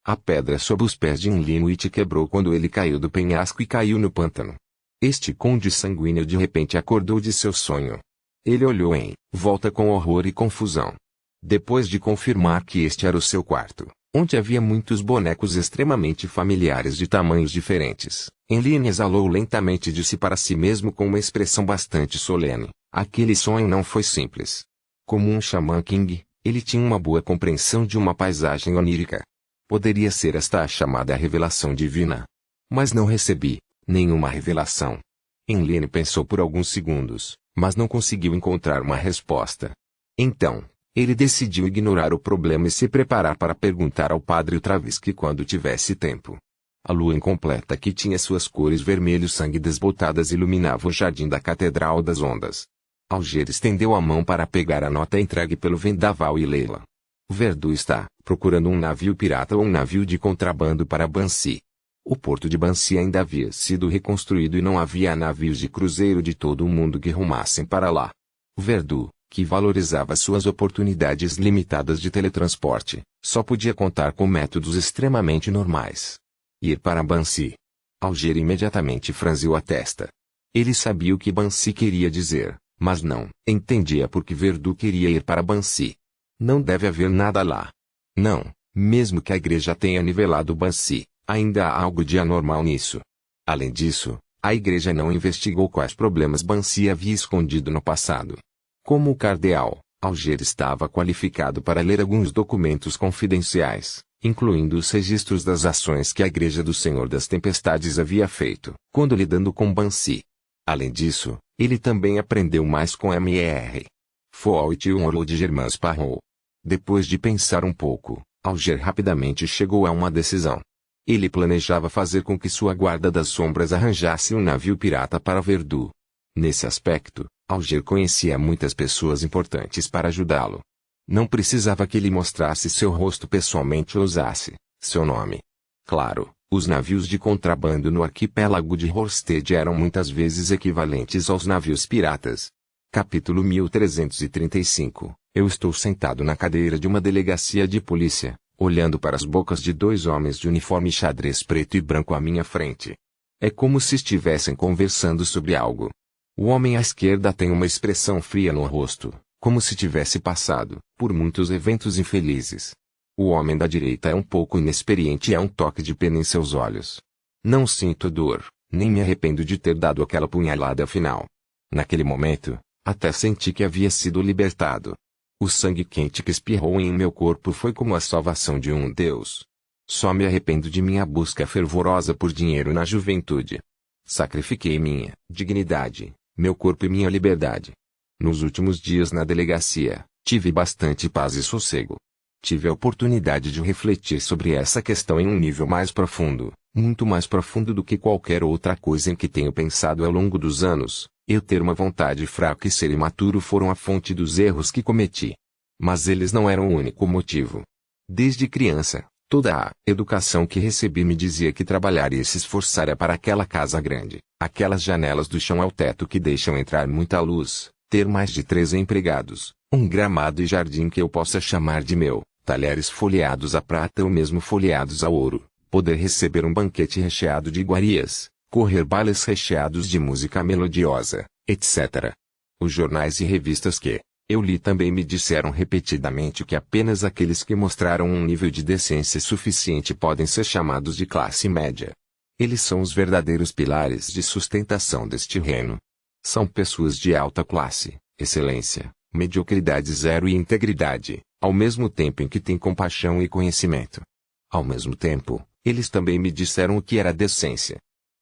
A pedra sob os pés de Inuit quebrou quando ele caiu do penhasco e caiu no pântano. Este conde sanguíneo de repente acordou de seu sonho. Ele olhou em volta com horror e confusão. Depois de confirmar que este era o seu quarto, onde havia muitos bonecos extremamente familiares de tamanhos diferentes, Enline exalou lentamente e disse para si mesmo com uma expressão bastante solene: aquele sonho não foi simples. Como um xamã King, ele tinha uma boa compreensão de uma paisagem onírica. Poderia ser esta a chamada revelação divina. Mas não recebi nenhuma revelação. Enline pensou por alguns segundos, mas não conseguiu encontrar uma resposta. Então, ele decidiu ignorar o problema e se preparar para perguntar ao padre Travisky quando tivesse tempo. A lua incompleta que tinha suas cores vermelho sangue desbotadas iluminava o jardim da Catedral das Ondas. Alger estendeu a mão para pegar a nota entregue pelo vendaval e lê-la. Verdu está procurando um navio pirata ou um navio de contrabando para Bansi. O porto de Bansi ainda havia sido reconstruído e não havia navios de cruzeiro de todo o mundo que rumassem para lá. Verdu, que valorizava suas oportunidades limitadas de teletransporte, só podia contar com métodos extremamente normais. Ir para Bansi. Alger imediatamente franziu a testa. Ele sabia o que Bansi queria dizer, mas não entendia por que Verdu queria ir para Bansi. Não deve haver nada lá. Não, mesmo que a igreja tenha nivelado Bansi, ainda há algo de anormal nisso. Além disso, a igreja não investigou quais problemas Bansi havia escondido no passado. Como o cardeal, Alger estava qualificado para ler alguns documentos confidenciais, incluindo os registros das ações que a Igreja do Senhor das Tempestades havia feito quando lidando com Bansi. Além disso, ele também aprendeu mais com Mr. Faut e o Orlo de Germain Sparrow. Depois de pensar um pouco, Alger rapidamente chegou a uma decisão. Ele planejava fazer com que sua guarda das sombras arranjasse um navio pirata para Verdu. Nesse aspecto, Alger conhecia muitas pessoas importantes para ajudá-lo. Não precisava que ele mostrasse seu rosto pessoalmente ou usasse seu nome. Claro, os navios de contrabando no arquipélago de Horsted eram muitas vezes equivalentes aos navios piratas. Capítulo 1335. Eu estou sentado na cadeira de uma delegacia de polícia, olhando para as bocas de dois homens de uniforme xadrez preto e branco à minha frente. É como se estivessem conversando sobre algo. O homem à esquerda tem uma expressão fria no rosto, como se tivesse passado por muitos eventos infelizes. O homem da direita é um pouco inexperiente e há um toque de pena em seus olhos. Não sinto dor, nem me arrependo de ter dado aquela punhalada final. Naquele momento, até senti que havia sido libertado. O sangue quente que espirrou em meu corpo foi como a salvação de um Deus. Só me arrependo de minha busca fervorosa por dinheiro na juventude. Sacrifiquei minha dignidade, meu corpo e minha liberdade. Nos últimos dias na delegacia, tive bastante paz e sossego. Tive a oportunidade de refletir sobre essa questão em um nível mais profundo, muito mais profundo do que qualquer outra coisa em que tenho pensado ao longo dos anos. Eu ter uma vontade fraca e ser imaturo foram a fonte dos erros que cometi. Mas eles não eram o único motivo. Desde criança, toda a educação que recebi me dizia que trabalhar e se esforçar é para aquela casa grande, aquelas janelas do chão ao teto que deixam entrar muita luz, ter mais de 3 empregados, um gramado e jardim que eu possa chamar de meu, talheres folheados a prata ou mesmo folheados a ouro, poder receber um banquete recheado de iguarias, correr bailes recheados de música melodiosa, etc. Os jornais e revistas que eu li também me disseram repetidamente que apenas aqueles que mostraram um nível de decência suficiente podem ser chamados de classe média. Eles são os verdadeiros pilares de sustentação deste reino. São pessoas de alta classe, excelência, mediocridade zero e integridade, ao mesmo tempo em que têm compaixão e conhecimento. Ao mesmo tempo, eles também me disseram o que era decência.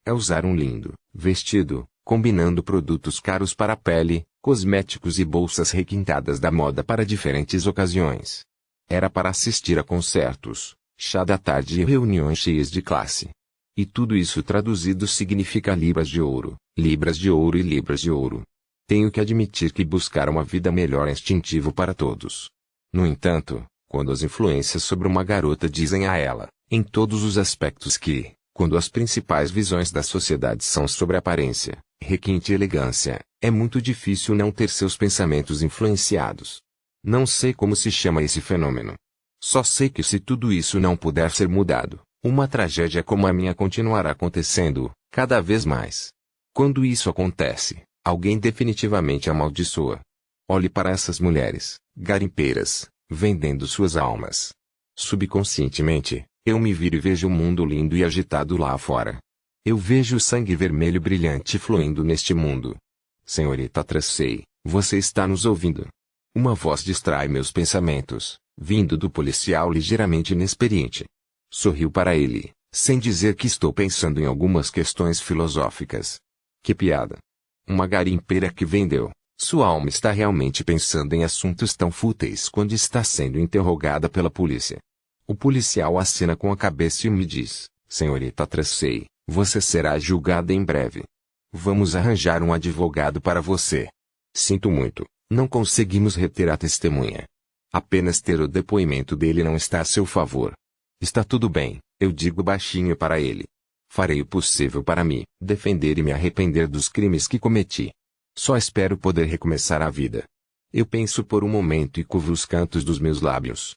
É usar um lindo vestido, combinando produtos caros para a pele, cosméticos e bolsas requintadas da moda para diferentes ocasiões. Era para assistir a concertos, chá da tarde e reuniões cheias de classe. E tudo isso traduzido significa libras de ouro e libras de ouro. Tenho que admitir que buscar uma vida melhor é instintivo para todos. No entanto, quando as influências sobre uma garota dizem a ela, em todos os aspectos que, quando as principais visões da sociedade são sobre aparência, requinte e elegância, é muito difícil não ter seus pensamentos influenciados. Não sei como se chama esse fenômeno. Só sei que se tudo isso não puder ser mudado, uma tragédia como a minha continuará acontecendo, cada vez mais. Quando isso acontece, alguém definitivamente amaldiçoa. Olhe para essas mulheres, garimpeiras, vendendo suas almas. Subconscientemente, eu me viro e vejo o mundo lindo e agitado lá fora. Eu vejo o sangue vermelho brilhante fluindo neste mundo. Senhorita Tracy, você está nos ouvindo? Uma voz distrai meus pensamentos, vindo do policial ligeiramente inexperiente. Sorriu para ele, sem dizer que estou pensando em algumas questões filosóficas. Que piada! Uma garimpeira que vendeu. Sua alma está realmente pensando em assuntos tão fúteis quando está sendo interrogada pela polícia. O policial acena com a cabeça e me diz, Senhorita Tracy, você será julgada em breve. Vamos arranjar um advogado para você. Sinto muito, não conseguimos reter a testemunha. Apenas ter o depoimento dele não está a seu favor. Está tudo bem, eu digo baixinho para ele. Farei o possível para me defender e me arrepender dos crimes que cometi. Só espero poder recomeçar a vida. Eu penso por um momento e curvo os cantos dos meus lábios.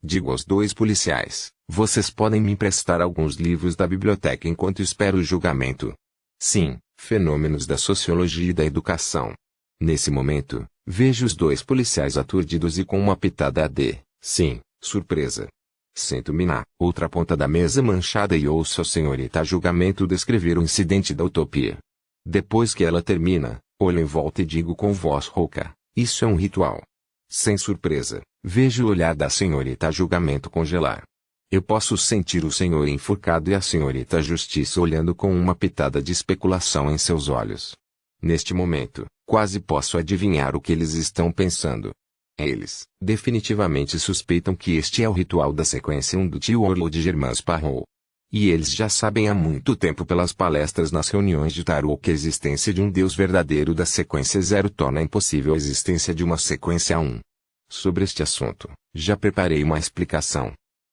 Digo aos dois policiais: vocês podem me emprestar alguns livros da biblioteca enquanto espero o julgamento. Sim, fenômenos da sociologia e da educação. Nesse momento, vejo os dois policiais aturdidos e com uma pitada de, sim, surpresa. Sento-me na outra ponta da mesa manchada e ouço a senhorita julgamento descrever o incidente da utopia. Depois que ela termina, olho em volta e digo com voz rouca: isso é um ritual. Sem surpresa, vejo o olhar da senhorita julgamento congelar. Eu posso sentir o senhor enforcado e a senhorita justiça olhando com uma pitada de especulação em seus olhos. Neste momento, quase posso adivinhar o que eles estão pensando. Eles, definitivamente suspeitam que este é o ritual da sequência 1 do tio Orlo de Germain Sparrow. E eles já sabem há muito tempo pelas palestras nas reuniões de tarô que a existência de um Deus verdadeiro da sequência 0 torna impossível a existência de uma sequência 1. Sobre este assunto, já preparei uma explicação.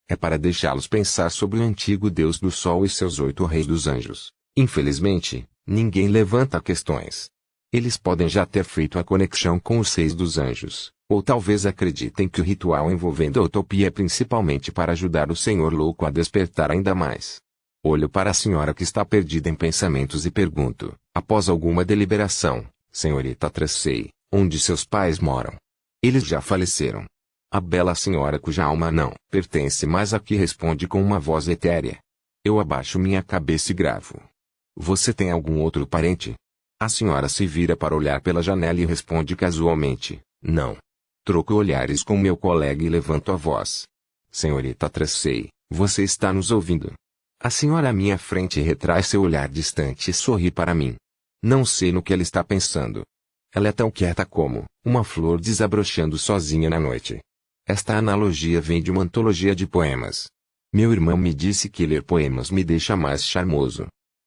É para deixá-los pensar sobre o antigo Deus do Sol e seus 8 reis dos anjos. Infelizmente, ninguém levanta questões. Eles podem já ter feito a conexão com os 6 dos anjos, ou talvez acreditem que o ritual envolvendo a utopia é principalmente para ajudar o senhor louco a despertar ainda mais. Olho para a senhora que está perdida em pensamentos e pergunto, após alguma deliberação: senhorita Tracy, onde seus pais moram? Eles já faleceram. A bela senhora cuja alma não pertence mais aqui responde com uma voz etérea. Eu abaixo minha cabeça e gravo: você tem algum outro parente? A senhora se vira para olhar pela janela e responde casualmente: não. Troco olhares com meu colega e levanto a voz: senhorita Tracy, você está nos ouvindo? A senhora à minha frente retrai seu olhar distante e sorri para mim. Não sei no que ela está pensando. Ela é tão quieta como uma flor desabrochando sozinha na noite. Esta analogia vem de uma antologia de poemas. Meu irmão me disse que ler poemas me deixa mais charmoso.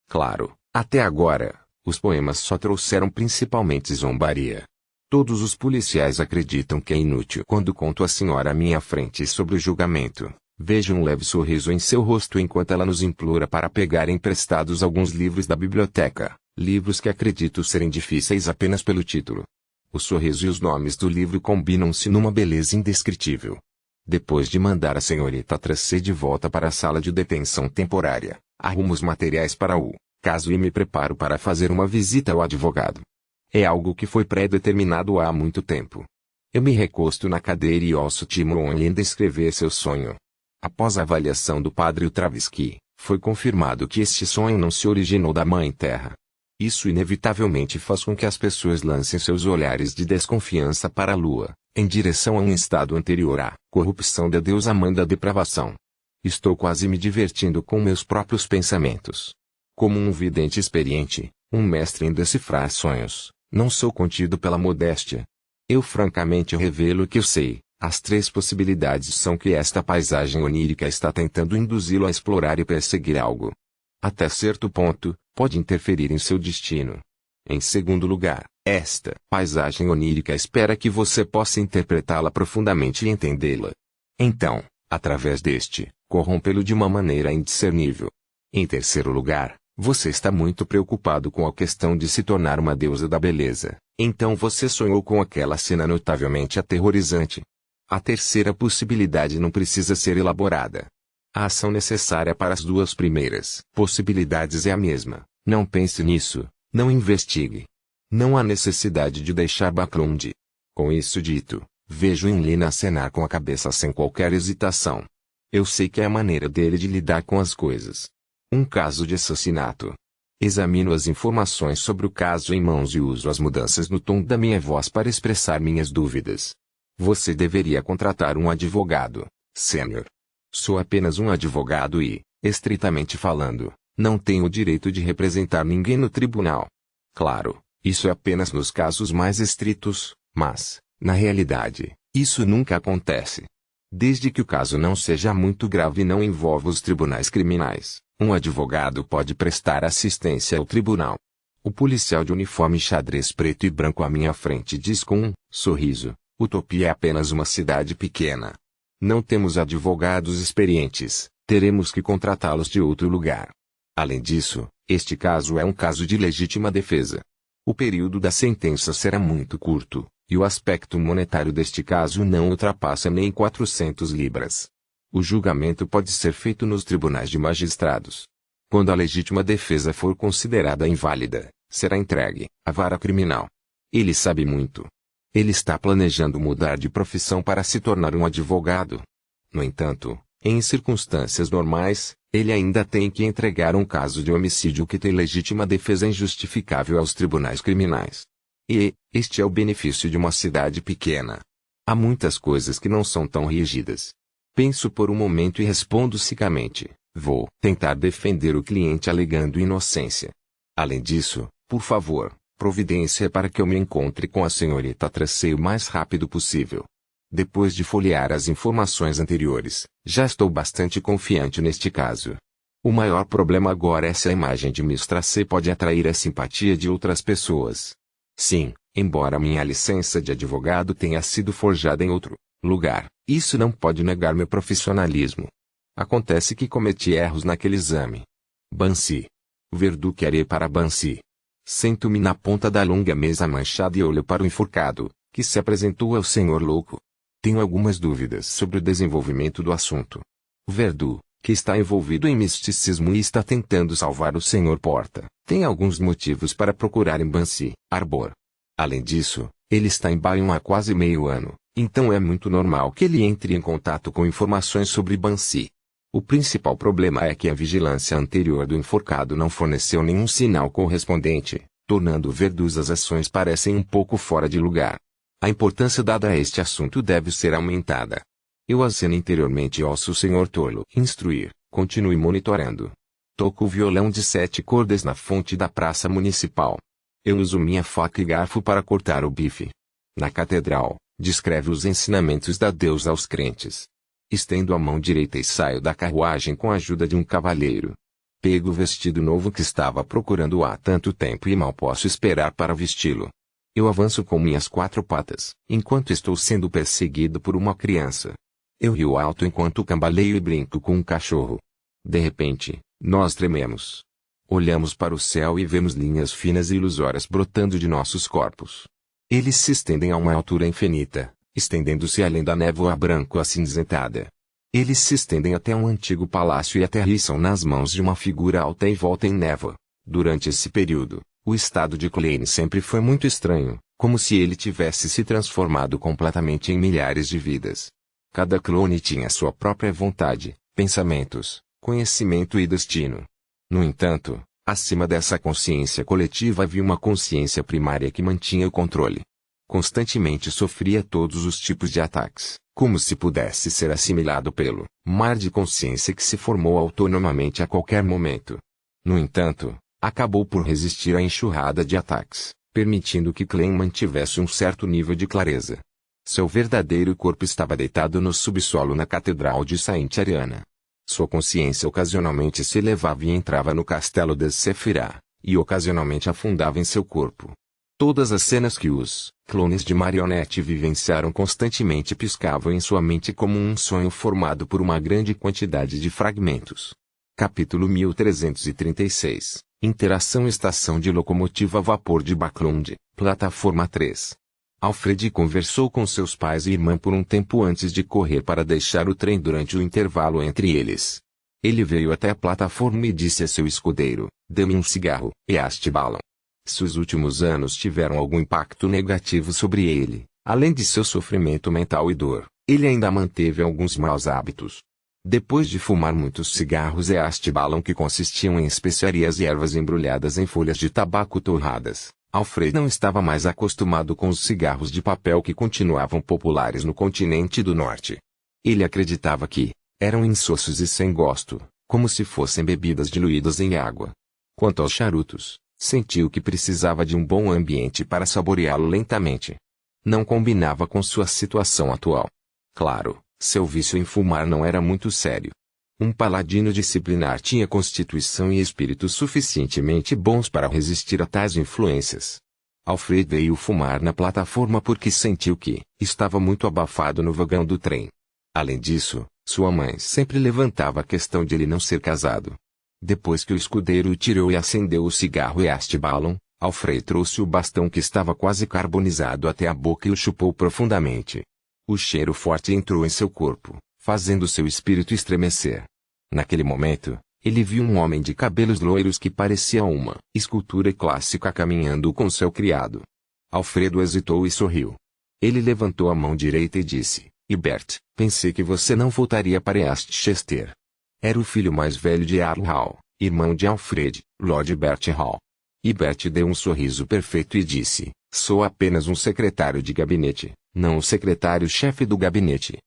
Claro, até agora, os poemas só trouxeram principalmente zombaria. Todos os policiais acreditam que é inútil quando conto à senhora à minha frente sobre o julgamento. Vejo um leve sorriso em seu rosto enquanto ela nos implora para pegar emprestados alguns livros da biblioteca, livros que acredito serem difíceis apenas pelo título. O sorriso e os nomes do livro combinam-se numa beleza indescritível. Depois de mandar a senhorita Tracy de volta para a sala de detenção temporária, arrumo os materiais para o caso e me preparo para fazer uma visita ao advogado. É algo que foi pré-determinado há muito tempo. Eu me recosto na cadeira e ouço Tim Onlin descrever seu sonho. Após a avaliação do padre Travesky, foi confirmado que este sonho não se originou da Mãe Terra. Isso inevitavelmente faz com que as pessoas lancem seus olhares de desconfiança para a Lua, em direção a um estado anterior à corrupção da deusa mãe da depravação. Estou quase me divertindo com meus próprios pensamentos. Como um vidente experiente, um mestre em decifrar sonhos, não sou contido pela modéstia. Eu francamente revelo que eu sei. As 3 possibilidades são que esta paisagem onírica está tentando induzi-lo a explorar e perseguir algo. Até certo ponto, pode interferir em seu destino. Em segundo lugar, esta paisagem onírica espera que você possa interpretá-la profundamente e entendê-la. Então, através deste, corrompê-lo de uma maneira indiscernível. Em terceiro lugar, você está muito preocupado com a questão de se tornar uma deusa da beleza, então você sonhou com aquela cena notavelmente aterrorizante. A terceira possibilidade não precisa ser elaborada. A ação necessária para as 2 primeiras possibilidades é a mesma. Não pense nisso, não investigue. Não há necessidade de deixar Backlund. Com isso dito, vejo Enlin acenar com a cabeça sem qualquer hesitação. Eu sei que é a maneira dele de lidar com as coisas. Um caso de assassinato. Examino as informações sobre o caso em mãos e uso as mudanças no tom da minha voz para expressar minhas dúvidas. Você deveria contratar um advogado, sênior. Sou apenas um advogado e, estritamente falando, não tenho o direito de representar ninguém no tribunal. Claro, isso é apenas nos casos mais estritos, mas, na realidade, isso nunca acontece. Desde que o caso não seja muito grave e não envolva os tribunais criminais, um advogado pode prestar assistência ao tribunal. O policial de uniforme xadrez preto e branco à minha frente diz com um sorriso: Utopia é apenas uma cidade pequena. Não temos advogados experientes, teremos que contratá-los de outro lugar. Além disso, este caso é um caso de legítima defesa. O período da sentença será muito curto, e o aspecto monetário deste caso não ultrapassa nem 400 libras. O julgamento pode ser feito nos tribunais de magistrados. Quando a legítima defesa for considerada inválida, será entregue à vara criminal. Ele sabe muito. Ele está planejando mudar de profissão para se tornar um advogado. No entanto, em circunstâncias normais, ele ainda tem que entregar um caso de homicídio que tem legítima defesa injustificável aos tribunais criminais. E, este é o benefício de uma cidade pequena. Há muitas coisas que não são tão rígidas. Penso por um momento e respondo secamente: vou tentar defender o cliente alegando inocência. Além disso, por favor, providência para que eu me encontre com a senhorita Tracy o mais rápido possível. Depois de folhear as informações anteriores, já estou bastante confiante neste caso. O maior problema agora é se a imagem de Miss Tracy pode atrair a simpatia de outras pessoas. Sim, embora minha licença de advogado tenha sido forjada em outro lugar, isso não pode negar meu profissionalismo. Acontece que cometi erros naquele exame. Bansi. Verdu quer ir para Bansi. Sento-me na ponta da longa mesa manchada e olho para o enforcado, que se apresentou ao senhor louco. Tenho algumas dúvidas sobre o desenvolvimento do assunto. Verdu, que está envolvido em misticismo e está tentando salvar o senhor Porta, tem alguns motivos para procurar em Bansi Arbor. Além disso, ele está em Bayonne há quase meio ano, então é muito normal que ele entre em contato com informações sobre Bansi. O principal problema é que a vigilância anterior do enforcado não forneceu nenhum sinal correspondente, tornando Verdus as ações parecem um pouco fora de lugar. A importância dada a este assunto deve ser aumentada. Eu aceno interiormente e ouço o senhor tolo instruir: continue monitorando. Toco o violão de 7 cordas na fonte da praça municipal. Eu uso minha faca e garfo para cortar o bife. Na catedral, descreve os ensinamentos da deusa aos crentes. Estendo a mão direita e saio da carruagem com a ajuda de um cavalheiro. Pego o vestido novo que estava procurando há tanto tempo e mal posso esperar para vesti-lo. Eu avanço com minhas 4 patas, enquanto estou sendo perseguido por uma criança. Eu rio alto enquanto cambaleio e brinco com um cachorro. De repente, nós trememos. Olhamos para o céu e vemos linhas finas e ilusórias brotando de nossos corpos. Eles se estendem a uma altura infinita, estendendo-se além da névoa branco-acinzentada. Eles se estendem até um antigo palácio e aterrissam nas mãos de uma figura alta envolta em névoa. Durante esse período, o estado de Klein sempre foi muito estranho, como se ele tivesse se transformado completamente em milhares de vidas. Cada clone tinha sua própria vontade, pensamentos, conhecimento e destino. No entanto, acima dessa consciência coletiva havia uma consciência primária que mantinha o controle. Constantemente sofria todos os tipos de ataques, como se pudesse ser assimilado pelo mar de consciência que se formou autonomamente a qualquer momento. No entanto, acabou por resistir à enxurrada de ataques, permitindo que Klein mantivesse um certo nível de clareza. Seu verdadeiro corpo estava deitado no subsolo na Catedral de Saint Ariana. Sua consciência ocasionalmente se elevava e entrava no castelo de Sephiroth, e ocasionalmente afundava em seu corpo. Todas as cenas que os clones de marionete vivenciaram constantemente piscavam em sua mente como um sonho formado por uma grande quantidade de fragmentos. Capítulo 1336 Interação Estação de Locomotiva a Vapor de Backlund, Plataforma 3. Alfred conversou com seus pais e irmã por um tempo antes de correr para deixar o trem durante o intervalo entre eles. Ele veio até a plataforma e disse a seu escudeiro: "Dê-me um cigarro, e Astbalon." Seus últimos anos tiveram algum impacto negativo sobre ele, além de seu sofrimento mental e dor. Ele ainda manteve alguns maus hábitos. Depois de fumar muitos cigarros e Astbalon que consistiam em especiarias e ervas embrulhadas em folhas de tabaco torradas, Alfred não estava mais acostumado com os cigarros de papel que continuavam populares no continente do norte. Ele acreditava que eram insossos e sem gosto, como se fossem bebidas diluídas em água. Quanto aos charutos, sentiu que precisava de um bom ambiente para saboreá-lo lentamente. Não combinava com sua situação atual. Claro, seu vício em fumar não era muito sério. Um paladino disciplinar tinha constituição e espírito suficientemente bons para resistir a tais influências. Alfred veio fumar na plataforma porque sentiu que estava muito abafado no vagão do trem. Além disso, sua mãe sempre levantava a questão de ele não ser casado. Depois que o escudeiro tirou e acendeu o cigarro e Astbalon, Alfred trouxe o bastão que estava quase carbonizado até a boca e o chupou profundamente. O cheiro forte entrou em seu corpo, fazendo seu espírito estremecer. Naquele momento, ele viu um homem de cabelos loiros que parecia uma escultura clássica caminhando com seu criado. Alfredo hesitou e sorriu. Ele levantou a mão direita e disse: Hubert, pensei que você não voltaria para Eastchester. Era o filho mais velho de Earl Hall, irmão de Alfred, Lord Hubert Hall. Hubert deu um sorriso perfeito e disse: sou apenas um secretário de gabinete, não o secretário-chefe do gabinete.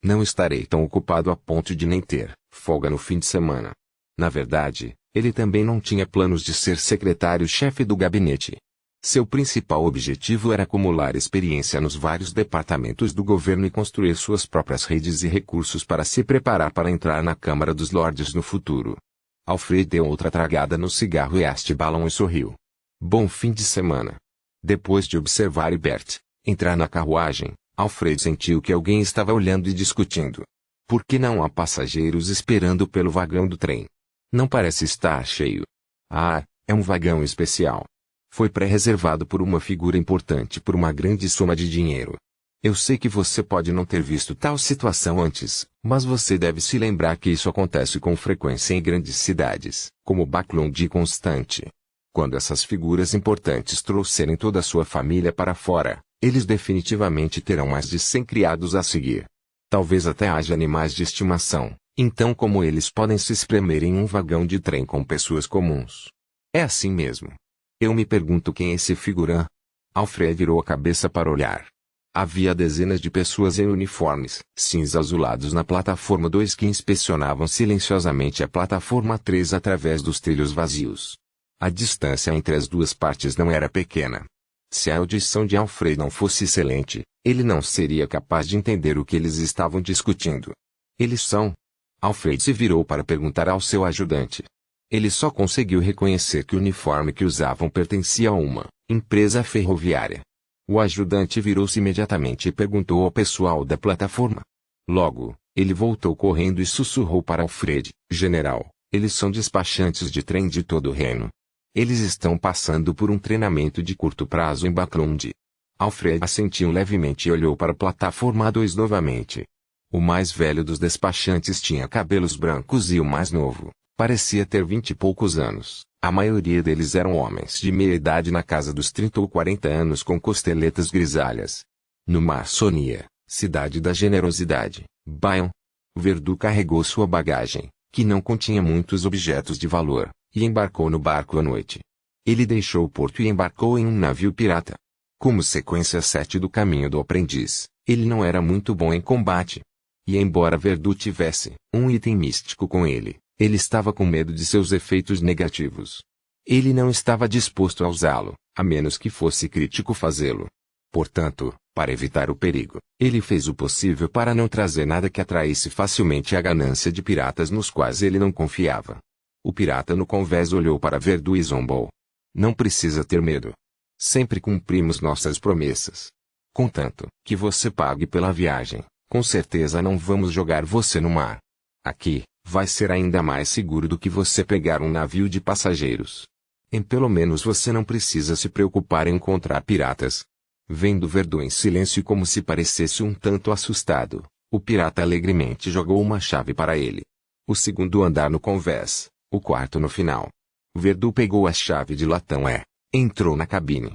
Não estarei tão ocupado a ponto de nem ter folga no fim de semana. Na verdade, ele também não tinha planos de ser secretário-chefe do gabinete. Seu principal objetivo era acumular experiência nos vários departamentos do governo e construir suas próprias redes e recursos para se preparar para entrar na Câmara dos Lordes no futuro. Alfred deu outra tragada no cigarro Estebalon e sorriu. Bom fim de semana. Depois de observar Hubert entrar na carruagem, Alfred sentiu que alguém estava olhando e discutindo. Por que não há passageiros esperando pelo vagão do trem? Não parece estar cheio. Ah, é um vagão especial. Foi pré-reservado por uma figura importante por uma grande soma de dinheiro. Eu sei que você pode não ter visto tal situação antes, mas você deve se lembrar que isso acontece com frequência em grandes cidades, como Backlund e Constante. Quando essas figuras importantes trouxerem toda a sua família para fora, eles definitivamente terão mais de 100 criados a seguir. Talvez até haja animais de estimação, então como eles podem se espremer em um vagão de trem com pessoas comuns? É assim mesmo. Eu me pergunto quem é esse figurã. Alfred virou a cabeça para olhar. Havia dezenas de pessoas em uniformes cinza-azulados na plataforma 2 que inspecionavam silenciosamente a plataforma 3 através dos trilhos vazios. A distância entre as duas partes não era pequena. Se a audição de Alfred não fosse excelente, ele não seria capaz de entender o que eles estavam discutindo. Eles são? Alfred se virou para perguntar ao seu ajudante. Ele só conseguiu reconhecer que o uniforme que usavam pertencia a uma empresa ferroviária. O ajudante virou-se imediatamente e perguntou ao pessoal da plataforma. Logo, ele voltou correndo e sussurrou para Alfred: General, eles são despachantes de trem de todo o reino. Eles estão passando por um treinamento de curto prazo em Backlund. Alfred assentiu levemente e olhou para a plataforma 2 novamente. O mais velho dos despachantes tinha cabelos brancos e o mais novo parecia ter 20 e poucos anos. A maioria deles eram homens de meia idade na casa dos 30 ou 40 anos com costeletas grisalhas. No Marsonia, cidade da generosidade, Bayon, Verdu carregou sua bagagem, que não continha muitos objetos de valor, e embarcou no barco à noite. Ele deixou o porto e embarcou em um navio pirata. Como sequência 7 do caminho do aprendiz, ele não era muito bom em combate. E embora Verdu tivesse um item místico com ele estava com medo de seus efeitos negativos. Ele não estava disposto a usá-lo, a menos que fosse crítico fazê-lo. Portanto, para evitar o perigo, ele fez o possível para não trazer nada que atraísse facilmente a ganância de piratas nos quais ele não confiava. O pirata no convés olhou para Verdu e zombou. Não precisa ter medo. Sempre cumprimos nossas promessas. Contanto que você pague pela viagem, com certeza não vamos jogar você no mar. Aqui, vai ser ainda mais seguro do que você pegar um navio de passageiros. Pelo menos você não precisa se preocupar em encontrar piratas. Vendo Verdu em silêncio como se parecesse um tanto assustado, o pirata alegremente jogou uma chave para ele. O segundo andar no convés, o quarto no final. Verdu pegou a chave de latão e entrou na cabine.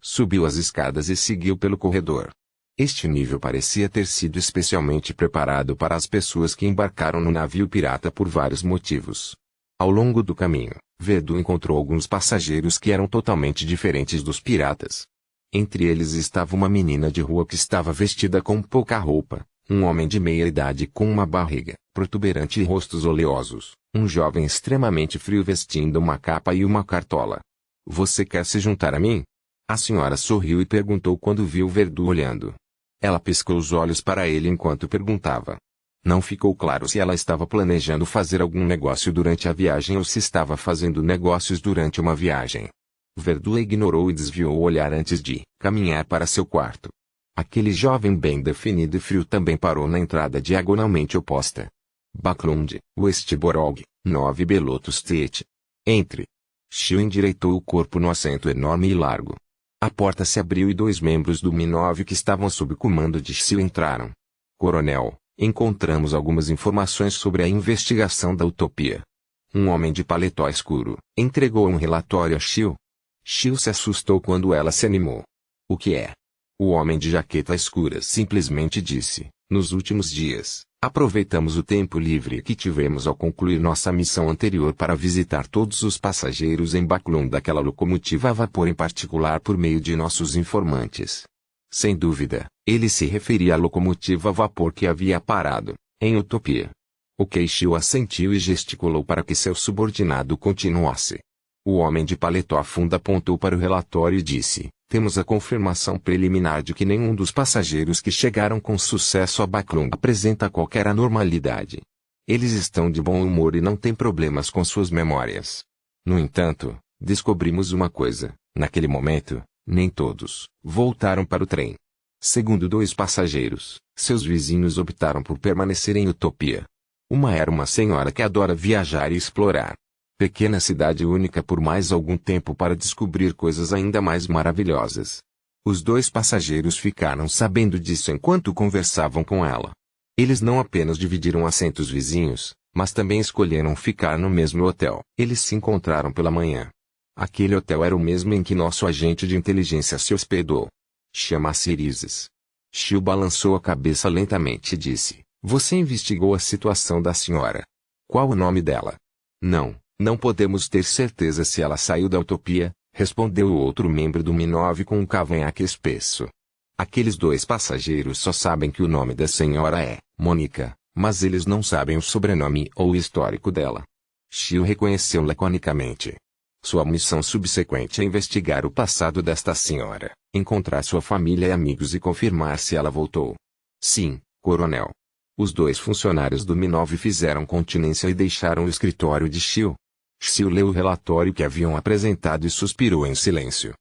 Subiu as escadas e seguiu pelo corredor. Este nível parecia ter sido especialmente preparado para as pessoas que embarcaram no navio pirata por vários motivos. Ao longo do caminho, Verdu encontrou alguns passageiros que eram totalmente diferentes dos piratas. Entre eles estava uma menina de rua que estava vestida com pouca roupa, um homem de meia idade com uma barriga protuberante e rostos oleosos, um jovem extremamente frio vestindo uma capa e uma cartola. Você quer se juntar a mim? A senhora sorriu e perguntou quando viu Verdu olhando. Ela piscou os olhos para ele enquanto perguntava. Não ficou claro se ela estava planejando fazer algum negócio durante a viagem ou se estava fazendo negócios durante uma viagem. Verdu ignorou e desviou o olhar antes de caminhar para seu quarto. Aquele jovem bem definido e frio também parou na entrada diagonalmente oposta. Backlund, Westborough, 9 Beloto Street. Entre. Shiu endireitou o corpo no assento enorme e largo. A porta se abriu e 2 membros do Mi-9 que estavam sob comando de Shiu entraram. Coronel, encontramos algumas informações sobre a investigação da utopia. Um homem de paletó escuro entregou um relatório a Xiu. Xiu se assustou quando ela se animou. O que é? O homem de jaqueta escura simplesmente disse: nos últimos dias, aproveitamos o tempo livre que tivemos ao concluir nossa missão anterior para visitar todos os passageiros em Baklum daquela locomotiva a vapor em particular por meio de nossos informantes. Sem dúvida, ele se referia à locomotiva a vapor que havia parado, em Utopia. O Xiu assentiu e gesticulou para que seu subordinado continuasse. O homem de paletó fundo apontou para o relatório e disse: temos a confirmação preliminar de que nenhum dos passageiros que chegaram com sucesso a Baklum apresenta qualquer anormalidade. Eles estão de bom humor e não têm problemas com suas memórias. No entanto, descobrimos uma coisa: naquele momento, nem todos voltaram para o trem. Segundo 2 passageiros, seus vizinhos optaram por permanecer em Utopia. Uma era uma senhora que adora viajar e explorar. Pequena cidade única por mais algum tempo para descobrir coisas ainda mais maravilhosas. Os 2 passageiros ficaram sabendo disso enquanto conversavam com ela. Eles não apenas dividiram assentos vizinhos, mas também escolheram ficar no mesmo hotel. Eles se encontraram pela manhã. Aquele hotel era o mesmo em que nosso agente de inteligência se hospedou. Chama-se Irizes. Xiu balançou a cabeça lentamente e disse: você investigou a situação da senhora? Qual o nome dela? Não podemos ter certeza se ela saiu da utopia, respondeu o outro membro do Mi-9 com um cavanhaque espesso. Aqueles 2 passageiros só sabem que o nome da senhora é Mônica, mas eles não sabem o sobrenome ou o histórico dela. Xiu reconheceu laconicamente. Sua missão subsequente é investigar o passado desta senhora, encontrar sua família e amigos e confirmar se ela voltou. Sim, coronel. Os 2 funcionários do Mi-9 fizeram continência e deixaram o escritório de Xiu. Xiu leu o relatório que haviam apresentado e suspirou em silêncio.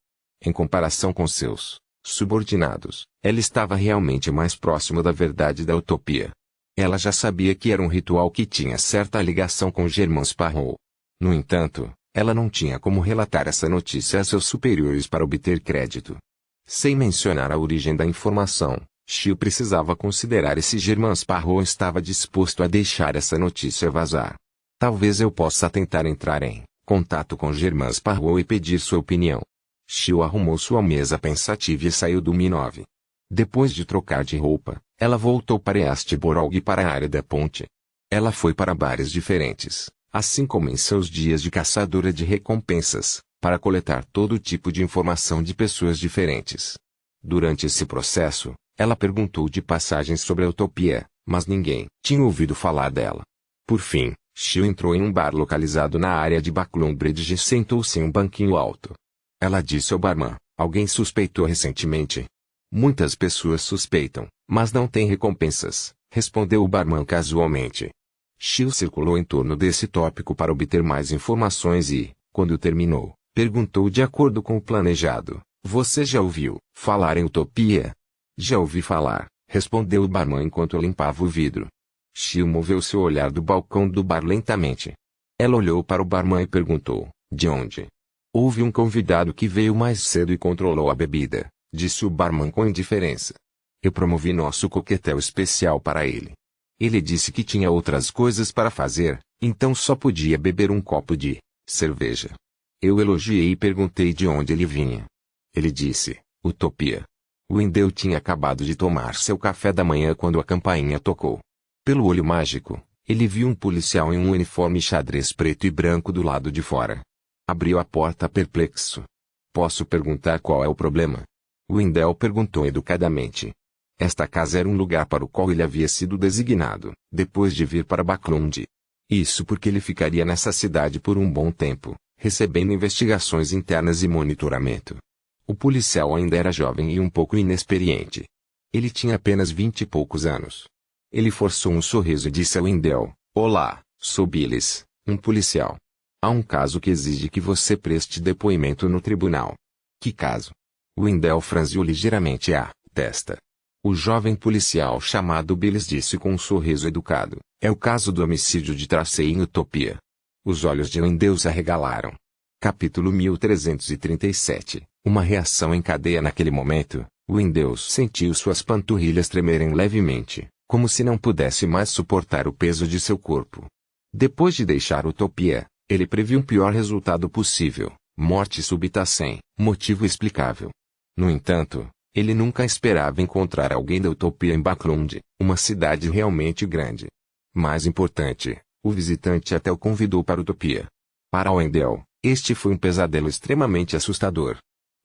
Em comparação com seus subordinados, ela estava realmente mais próxima da verdade da utopia. Ela já sabia que era um ritual que tinha certa ligação com Germain Sparrow. No entanto, ela não tinha como relatar essa notícia a seus superiores para obter crédito. Sem mencionar a origem da informação, Xiu precisava considerar se Germain Sparrow estava disposto a deixar essa notícia vazar. Talvez eu possa tentar entrar em contato com Germain Sparrow e pedir sua opinião. Xiu arrumou sua mesa pensativa e saiu do Mi-9. Depois de trocar de roupa, ela voltou para Eastborg e para a área da ponte. Ela foi para bares diferentes, assim como em seus dias de caçadora de recompensas, para coletar todo tipo de informação de pessoas diferentes. Durante esse processo, ela perguntou de passagens sobre a utopia, mas ninguém tinha ouvido falar dela. Por fim, Xiu entrou em um bar localizado na área de Baklum Bridge e sentou-se em um banquinho alto. Ela disse ao barman: alguém suspeitou recentemente? Muitas pessoas suspeitam, mas não têm recompensas, respondeu o barman casualmente. Xiu circulou em torno desse tópico para obter mais informações e, quando terminou, perguntou de acordo com o planejado: você já ouviu falar em utopia? Já ouvi falar, respondeu o barman enquanto limpava o vidro. Xiu moveu seu olhar do balcão do bar lentamente. Ela olhou para o barman e perguntou: de onde? Houve um convidado que veio mais cedo e controlou a bebida, disse o barman com indiferença. Eu promovi nosso coquetel especial para ele. Ele disse que tinha outras coisas para fazer, então só podia beber um copo de cerveja. Eu elogiei e perguntei de onde ele vinha. Ele disse: utopia. Wendell tinha acabado de tomar seu café da manhã quando a campainha tocou. Pelo olho mágico, ele viu um policial em um uniforme xadrez preto e branco do lado de fora. Abriu a porta perplexo. Posso perguntar qual é o problema? Wendell perguntou educadamente. Esta casa era um lugar para o qual ele havia sido designado, depois de vir para Baklund. Isso porque ele ficaria nessa cidade por um bom tempo, recebendo investigações internas e monitoramento. O policial ainda era jovem e um pouco inexperiente. Ele tinha apenas 20 e poucos anos. Ele forçou um sorriso e disse a Wendell: olá, sou Billis, um policial. Há um caso que exige que você preste depoimento no tribunal. Que caso? Wendell franziu ligeiramente a testa. O jovem policial chamado Billis disse com um sorriso educado: é o caso do homicídio de Tracy em Utopia. Os olhos de Wendell se arregalaram. Capítulo 1337. Uma reação em cadeia. Naquele momento, Wendell sentiu suas panturrilhas tremerem levemente, como se não pudesse mais suportar o peso de seu corpo. Depois de deixar Utopia, ele previu um pior resultado possível: morte súbita sem motivo explicável. No entanto, ele nunca esperava encontrar alguém da Utopia em Backlund, uma cidade realmente grande. Mais importante, o visitante até o convidou para Utopia. Para Wendell, este foi um pesadelo extremamente assustador.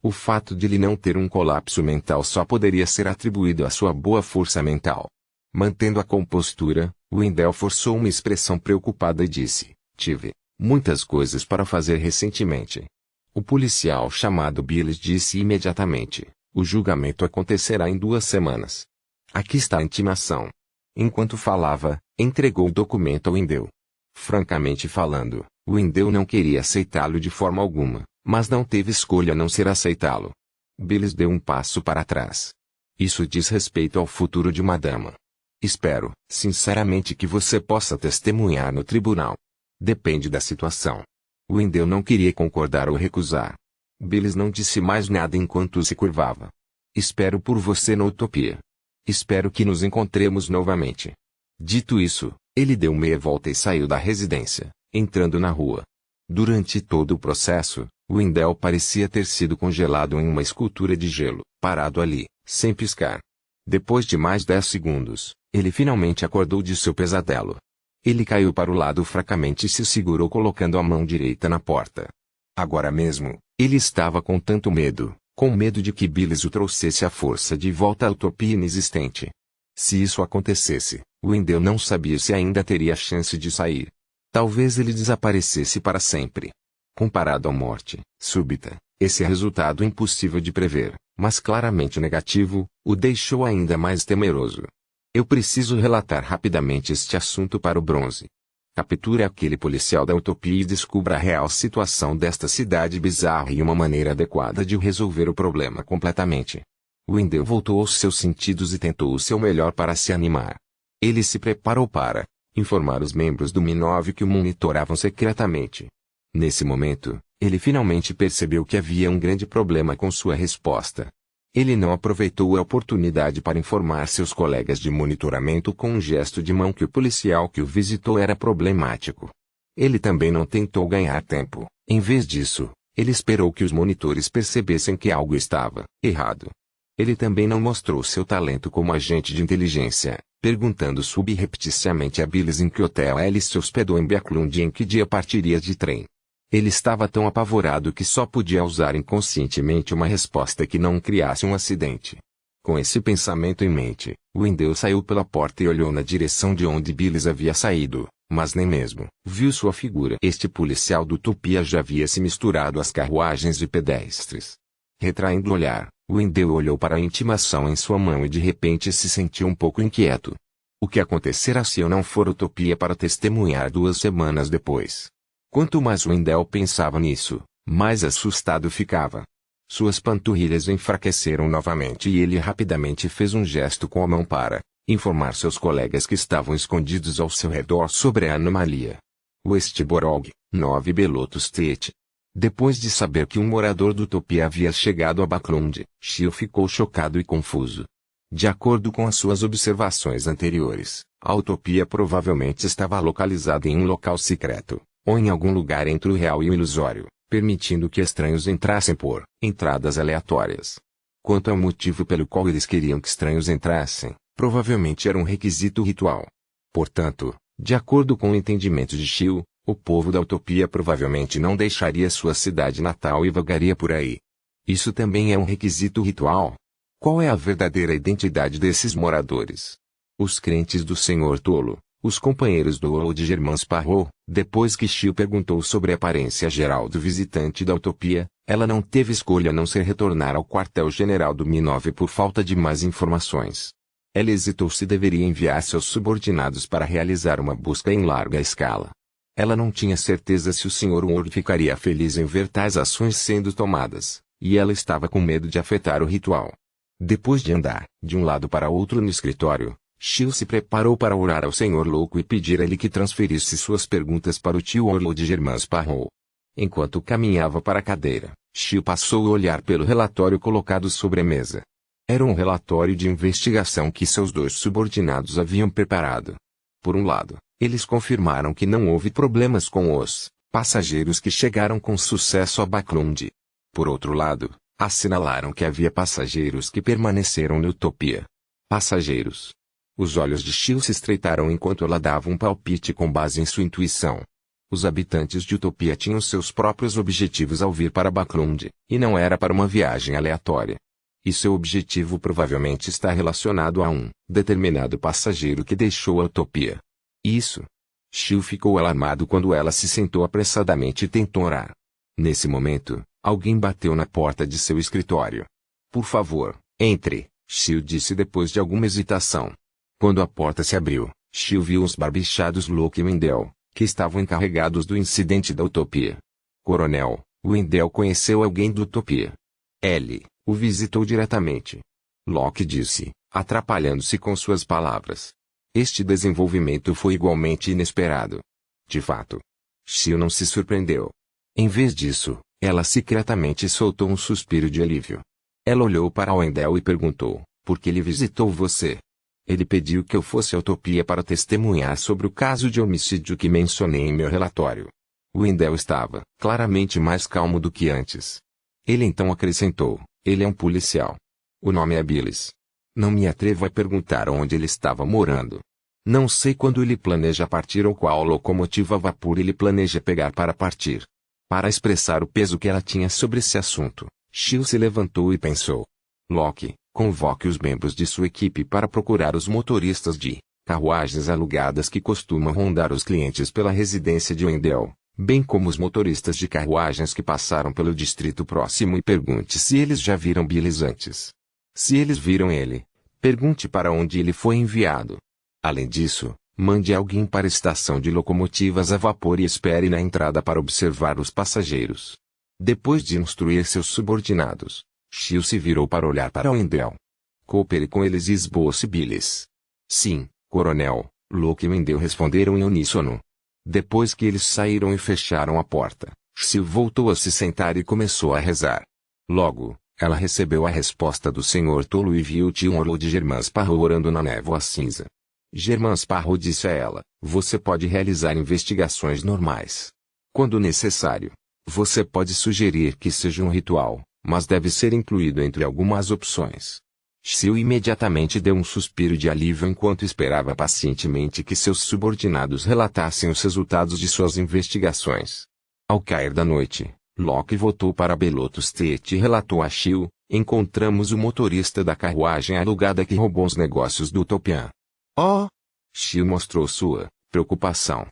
O fato de ele não ter um colapso mental só poderia ser atribuído à sua boa força mental. Mantendo a compostura, Wendell forçou uma expressão preocupada e disse: "Tive muitas coisas para fazer recentemente." O policial chamado Billis disse imediatamente: "O julgamento acontecerá em 2 semanas. Aqui está a intimação." Enquanto falava, entregou o documento a Wendell. Francamente falando, Wendell não queria aceitá-lo de forma alguma, mas não teve escolha a não ser aceitá-lo. Billis deu um passo para trás. "Isso diz respeito ao futuro de uma dama. Espero, sinceramente, que você possa testemunhar no tribunal. Depende da situação." Wendell não queria concordar ou recusar. Billis não disse mais nada enquanto se curvava. "Espero por você na Utopia. Espero que nos encontremos novamente." Dito isso, ele deu meia volta e saiu da residência, entrando na rua. Durante todo o processo, Wendell parecia ter sido congelado em uma escultura de gelo, parado ali, sem piscar. Depois de mais 10 segundos, ele finalmente acordou de seu pesadelo. Ele caiu para o lado fracamente e se segurou colocando a mão direita na porta. Agora mesmo, ele estava com tanto medo, com medo de que Billis o trouxesse à força de volta à Utopia inexistente. Se isso acontecesse, Wendell não sabia se ainda teria chance de sair. Talvez ele desaparecesse para sempre. Comparado à morte súbita, esse resultado impossível de prever, mas claramente negativo, o deixou ainda mais temeroso. "Eu preciso relatar rapidamente este assunto para o Bronze. Capture aquele policial da Utopia e descubra a real situação desta cidade bizarra e uma maneira adequada de resolver o problema completamente." Wendell voltou aos seus sentidos e tentou o seu melhor para se animar. Ele se preparou para informar os membros do Mi-9 que o monitoravam secretamente. Nesse momento, ele finalmente percebeu que havia um grande problema com sua resposta. Ele não aproveitou a oportunidade para informar seus colegas de monitoramento com um gesto de mão que o policial que o visitou era problemático. Ele também não tentou ganhar tempo. Em vez disso, ele esperou que os monitores percebessem que algo estava errado. Ele também não mostrou seu talento como agente de inteligência, perguntando subrepticiamente a Billis em que hotel ele se hospedou em Backlund e em que dia partiria de trem. Ele estava tão apavorado que só podia usar inconscientemente uma resposta que não criasse um acidente. Com esse pensamento em mente, Wendell saiu pela porta e olhou na direção de onde Billis havia saído, mas nem mesmo viu sua figura. Este policial do Utopia já havia se misturado às carruagens de pedestres. Retraindo o olhar, Wendell olhou para a intimação em sua mão e de repente se sentiu um pouco inquieto. O que acontecerá se eu não for Utopia para testemunhar 2 semanas depois? Quanto mais Wendell pensava nisso, mais assustado ficava. Suas panturrilhas enfraqueceram novamente e ele rapidamente fez um gesto com a mão para informar seus colegas que estavam escondidos ao seu redor sobre a anomalia. Westborough, 9 Beloto Street. Depois de saber que um morador do Utopia havia chegado a Backlund, Shield ficou chocado e confuso. De acordo com as suas observações anteriores, a Utopia provavelmente estava localizada em um local secreto, ou em algum lugar entre o real e o ilusório, permitindo que estranhos entrassem por entradas aleatórias. Quanto ao motivo pelo qual eles queriam que estranhos entrassem, provavelmente era um requisito ritual. Portanto, de acordo com o entendimento de Shield, o povo da Utopia provavelmente não deixaria sua cidade natal e vagaria por aí. Isso também é um requisito ritual? Qual é a verdadeira identidade desses moradores? Os crentes do Senhor Tolo, os companheiros do Old Germans Parrot. Depois que Shield perguntou sobre a aparência geral do visitante da Utopia, ela não teve escolha a não ser retornar ao quartel-general do Mi-9 por falta de mais informações. Ela hesitou se deveria enviar seus subordinados para realizar uma busca em larga escala. Ela não tinha certeza se o Sr. Ward ficaria feliz em ver tais ações sendo tomadas, e ela estava com medo de afetar o ritual. Depois de andar de um lado para outro no escritório, Shield se preparou para orar ao Senhor Louco e pedir a ele que transferisse suas perguntas para o tio Orlo de Germans Parrot. Enquanto caminhava para a cadeira, Shield passou a olhar pelo relatório colocado sobre a mesa. Era um relatório de investigação que seus dois subordinados haviam preparado. Por um lado, eles confirmaram que não houve problemas com os passageiros que chegaram com sucesso a Backlund. Por outro lado, assinalaram que havia passageiros que permaneceram na Utopia. Passageiros. Os olhos de Shield se estreitaram enquanto ela dava um palpite com base em sua intuição. Os habitantes de Utopia tinham seus próprios objetivos ao vir para Backlund, e não era para uma viagem aleatória. E seu objetivo provavelmente está relacionado a um determinado passageiro que deixou a Utopia. Isso. Shield ficou alarmado quando ela se sentou apressadamente e tentou orar. Nesse momento, alguém bateu na porta de seu escritório. Por favor, entre, Shield disse depois de alguma hesitação. Quando a porta se abriu, Shield viu os barbichados Locke e Wendell, que estavam encarregados do incidente da Utopia. Coronel, Wendell conheceu alguém da Utopia. Ele o visitou diretamente. Locke disse, atrapalhando-se com suas palavras. Este desenvolvimento foi igualmente inesperado. De fato, Shield não se surpreendeu. Em vez disso, ela secretamente soltou um suspiro de alívio. Ela olhou para Wendell e perguntou, por que ele visitou você? Ele pediu que eu fosse à Utopia para testemunhar sobre o caso de homicídio que mencionei em meu relatório. Wendell estava, claramente mais calmo do que antes. Ele então acrescentou, ele é um policial. O nome é Billis. Não me atrevo a perguntar onde ele estava morando. Não sei quando ele planeja partir ou qual locomotiva a vapor ele planeja pegar para partir. Para expressar o peso que ela tinha sobre esse assunto, Shield se levantou e pensou. Locke, convoque os membros de sua equipe para procurar os motoristas de carruagens alugadas que costumam rondar os clientes pela residência de Wendell, bem como os motoristas de carruagens que passaram pelo distrito próximo e pergunte se eles já viram Billis antes. Se eles viram ele, pergunte para onde ele foi enviado. Além disso, mande alguém para a estação de locomotivas a vapor e espere na entrada para observar os passageiros. Depois de instruir seus subordinados, Shield se virou para olhar para Wendell. Coopere com eles e esboce Billis. Sim, coronel, Locke e Wendell responderam em uníssono. Depois que eles saíram e fecharam a porta, Shield voltou a se sentar e começou a rezar. Logo, ela recebeu a resposta do Sr. Tolo e viu o tio Orlo de Germain Sparrow orando na névoa cinza. Germain Sparrow disse a ela, você pode realizar investigações normais. Quando necessário, você pode sugerir que seja um ritual, mas deve ser incluído entre algumas opções. Shield imediatamente deu um suspiro de alívio enquanto esperava pacientemente que seus subordinados relatassem os resultados de suas investigações. Ao cair da noite, Locke voltou para Beloto Street e relatou a Shield, encontramos o motorista da carruagem alugada que roubou os negócios do Utopian. Oh! Shield mostrou sua preocupação.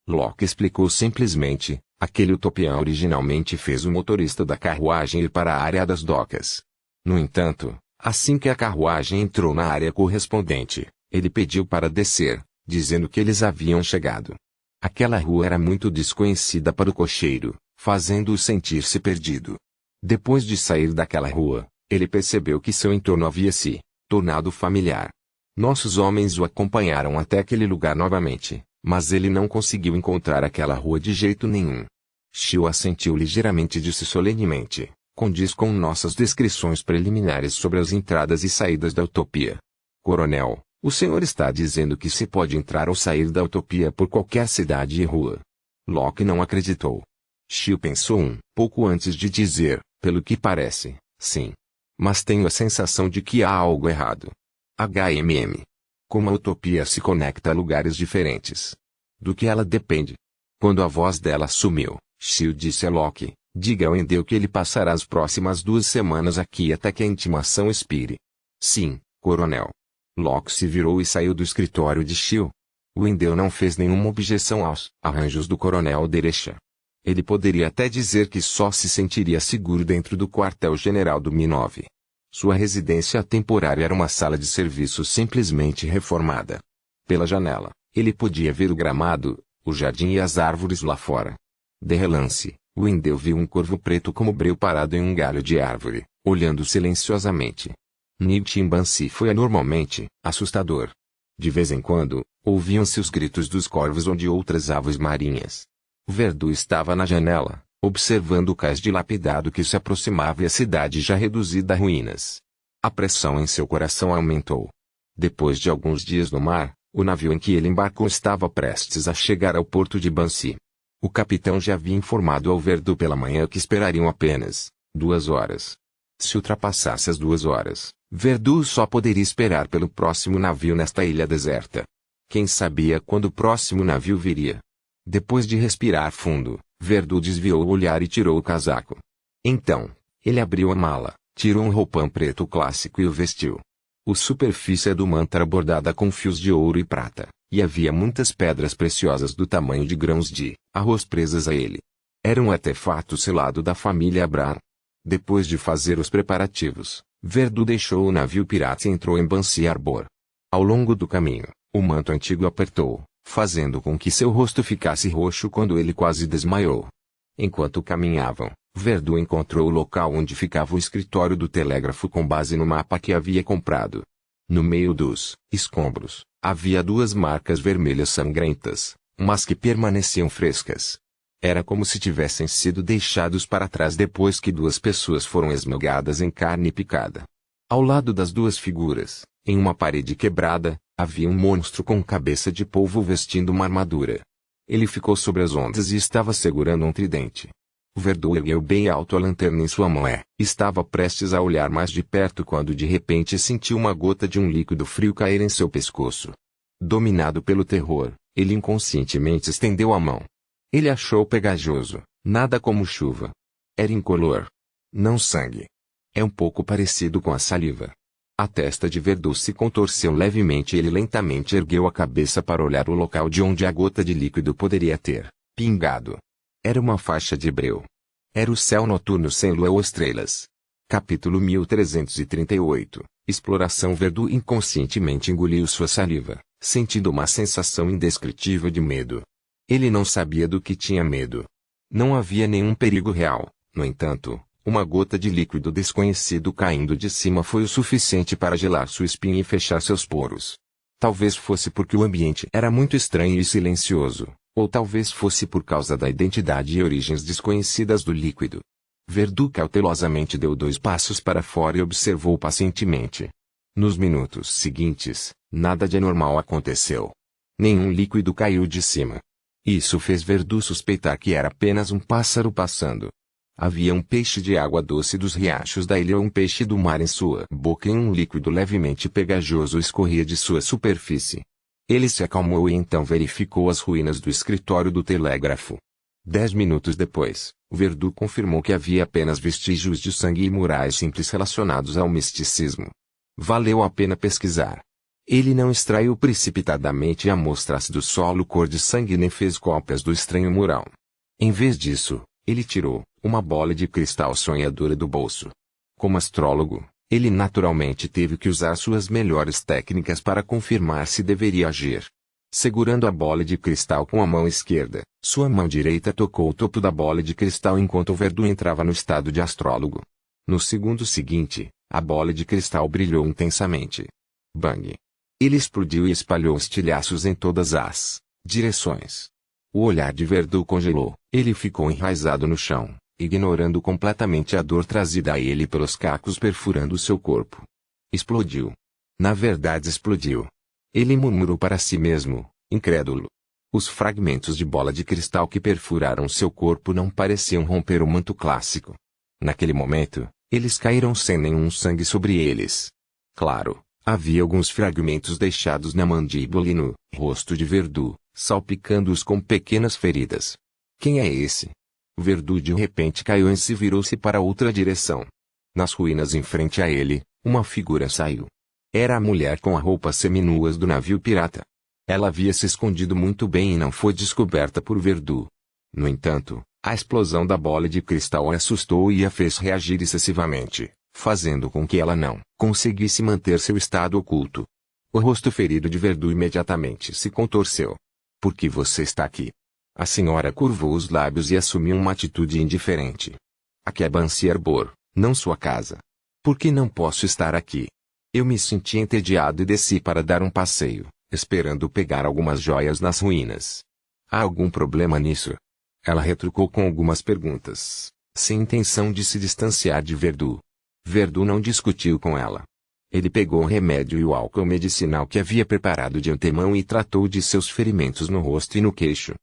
Locke explicou simplesmente, aquele Utopian originalmente fez o motorista da carruagem ir para a área das docas. No entanto, assim que a carruagem entrou na área correspondente, ele pediu para descer, dizendo que eles haviam chegado. Aquela rua era muito desconhecida para o cocheiro, fazendo-o sentir-se perdido. Depois de sair daquela rua, ele percebeu que seu entorno havia se tornado familiar. Nossos homens o acompanharam até aquele lugar novamente, mas ele não conseguiu encontrar aquela rua de jeito nenhum. Shield assentiu ligeiramente e disse solenemente, condiz com nossas descrições preliminares sobre as entradas e saídas da Utopia. Coronel, o senhor está dizendo que se pode entrar ou sair da Utopia por qualquer cidade e rua. Locke não acreditou. Shield pensou um pouco antes de dizer, pelo que parece, sim. Mas tenho a sensação de que há algo errado. Como a Utopia se conecta a lugares diferentes. Do que ela depende. Quando a voz dela sumiu, Shield disse a Locke, diga ao Wendell que ele passará as próximas 2 semanas aqui até que a intimação expire. Sim, coronel. Locke se virou e saiu do escritório de Shield. Wendell não fez nenhuma objeção aos arranjos do coronel Derecha. Ele poderia até dizer que só se sentiria seguro dentro do quartel-general do Mi-9. Sua residência temporária era uma sala de serviço simplesmente reformada. Pela janela, ele podia ver o gramado, o jardim e as árvores lá fora. De relance, Wendell viu um corvo preto como breu parado em um galho de árvore, olhando silenciosamente. Nibtimbansi foi anormalmente assustador. De vez em quando, ouviam-se os gritos dos corvos ou de outras aves marinhas. Verdu estava na janela, observando o cais dilapidado que se aproximava e a cidade já reduzida a ruínas. A pressão em seu coração aumentou. Depois de alguns dias no mar, o navio em que ele embarcou estava prestes a chegar ao porto de Bansi. O capitão já havia informado ao Verdu pela manhã que esperariam apenas 2 horas. Se ultrapassasse as 2 horas, Verdu só poderia esperar pelo próximo navio nesta ilha deserta. Quem sabia quando o próximo navio viria? Depois de respirar fundo, Verdu desviou o olhar e tirou o casaco. Então, ele abriu a mala, tirou um roupão preto clássico e o vestiu. A superfície do manto era bordada com fios de ouro e prata, e havia muitas pedras preciosas do tamanho de grãos de arroz presas a ele. Era um artefato selado da família Abraham. Depois de fazer os preparativos, Verdu deixou o navio pirata e entrou em Bansi Harbor. Ao longo do caminho, o manto antigo apertou, fazendo com que seu rosto ficasse roxo quando ele quase desmaiou. Enquanto caminhavam, Verdu encontrou o local onde ficava o escritório do telégrafo com base no mapa que havia comprado. No meio dos escombros, havia 2 marcas vermelhas sangrentas, mas que permaneciam frescas. Era como se tivessem sido deixados para trás depois que 2 pessoas foram esmagadas em carne picada. Ao lado das 2 figuras, em uma parede quebrada, havia um monstro com cabeça de polvo vestindo uma armadura. Ele ficou sobre as ondas e estava segurando um tridente. Verdu ergueu bem alto a lanterna em sua mão e estava prestes a olhar mais de perto quando de repente sentiu uma gota de um líquido frio cair em seu pescoço. Dominado pelo terror, ele inconscientemente estendeu a mão. Ele achou pegajoso, nada como chuva. Era incolor. Não sangue. É um pouco parecido com a saliva. A testa de Verdu se contorceu levemente e ele lentamente ergueu a cabeça para olhar o local de onde a gota de líquido poderia ter pingado. Era uma faixa de breu. Era o céu noturno sem lua ou estrelas. Capítulo 1338. Exploração. Verdu inconscientemente engoliu sua saliva, sentindo uma sensação indescritível de medo. Ele não sabia do que tinha medo. Não havia nenhum perigo real, no entanto. Uma gota de líquido desconhecido caindo de cima foi o suficiente para gelar sua espinha e fechar seus poros. Talvez fosse porque o ambiente era muito estranho e silencioso, ou talvez fosse por causa da identidade e origens desconhecidas do líquido. Verdu cautelosamente deu 2 passos para fora e observou pacientemente. Nos minutos seguintes, nada de anormal aconteceu. Nenhum líquido caiu de cima. Isso fez Verdu suspeitar que era apenas um pássaro passando. Havia um peixe de água doce dos riachos da ilha ou um peixe do mar em sua boca e um líquido levemente pegajoso escorria de sua superfície. Ele se acalmou e então verificou as ruínas do escritório do telégrafo. 10 minutos depois, Verdu confirmou que havia apenas vestígios de sangue e murais simples relacionados ao misticismo. Valeu a pena pesquisar. Ele não extraiu precipitadamente amostras do solo cor de sangue nem fez cópias do estranho mural. Em vez disso, ele tirou uma bola de cristal sonhadora do bolso. Como astrólogo, ele naturalmente teve que usar suas melhores técnicas para confirmar se deveria agir. Segurando a bola de cristal com a mão esquerda, sua mão direita tocou o topo da bola de cristal enquanto Verdu entrava no estado de astrólogo. No segundo seguinte, a bola de cristal brilhou intensamente. Bang! Ele explodiu e espalhou estilhaços em todas as direções. O olhar de Verdu congelou, ele ficou enraizado no chão, ignorando completamente a dor trazida a ele pelos cacos perfurando seu corpo. Explodiu. Na verdade explodiu. Ele murmurou para si mesmo, incrédulo. Os fragmentos de bola de cristal que perfuraram seu corpo não pareciam romper o manto clássico. Naquele momento, eles caíram sem nenhum sangue sobre eles. Claro, havia alguns fragmentos deixados na mandíbula e no rosto de Verdu, salpicando-os com pequenas feridas. Quem é esse? Verdu de repente caiu em si e virou-se para outra direção. Nas ruínas em frente a ele, uma figura saiu. Era a mulher com as roupas seminuas do navio pirata. Ela havia se escondido muito bem e não foi descoberta por Verdu. No entanto, a explosão da bola de cristal a assustou e a fez reagir excessivamente, fazendo com que ela não conseguisse manter seu estado oculto. O rosto ferido de Verdu imediatamente se contorceu. Por que você está aqui? A senhora curvou os lábios e assumiu uma atitude indiferente. Aqui é Bansi Harbor, não sua casa. Por que não posso estar aqui? Eu me senti entediado e desci para dar um passeio, esperando pegar algumas joias nas ruínas. Há algum problema nisso? Ela retrucou com algumas perguntas, sem intenção de se distanciar de Verdu. Verdu não discutiu com ela. Ele pegou o remédio e o álcool medicinal que havia preparado de antemão e tratou de seus ferimentos no rosto e no queixo.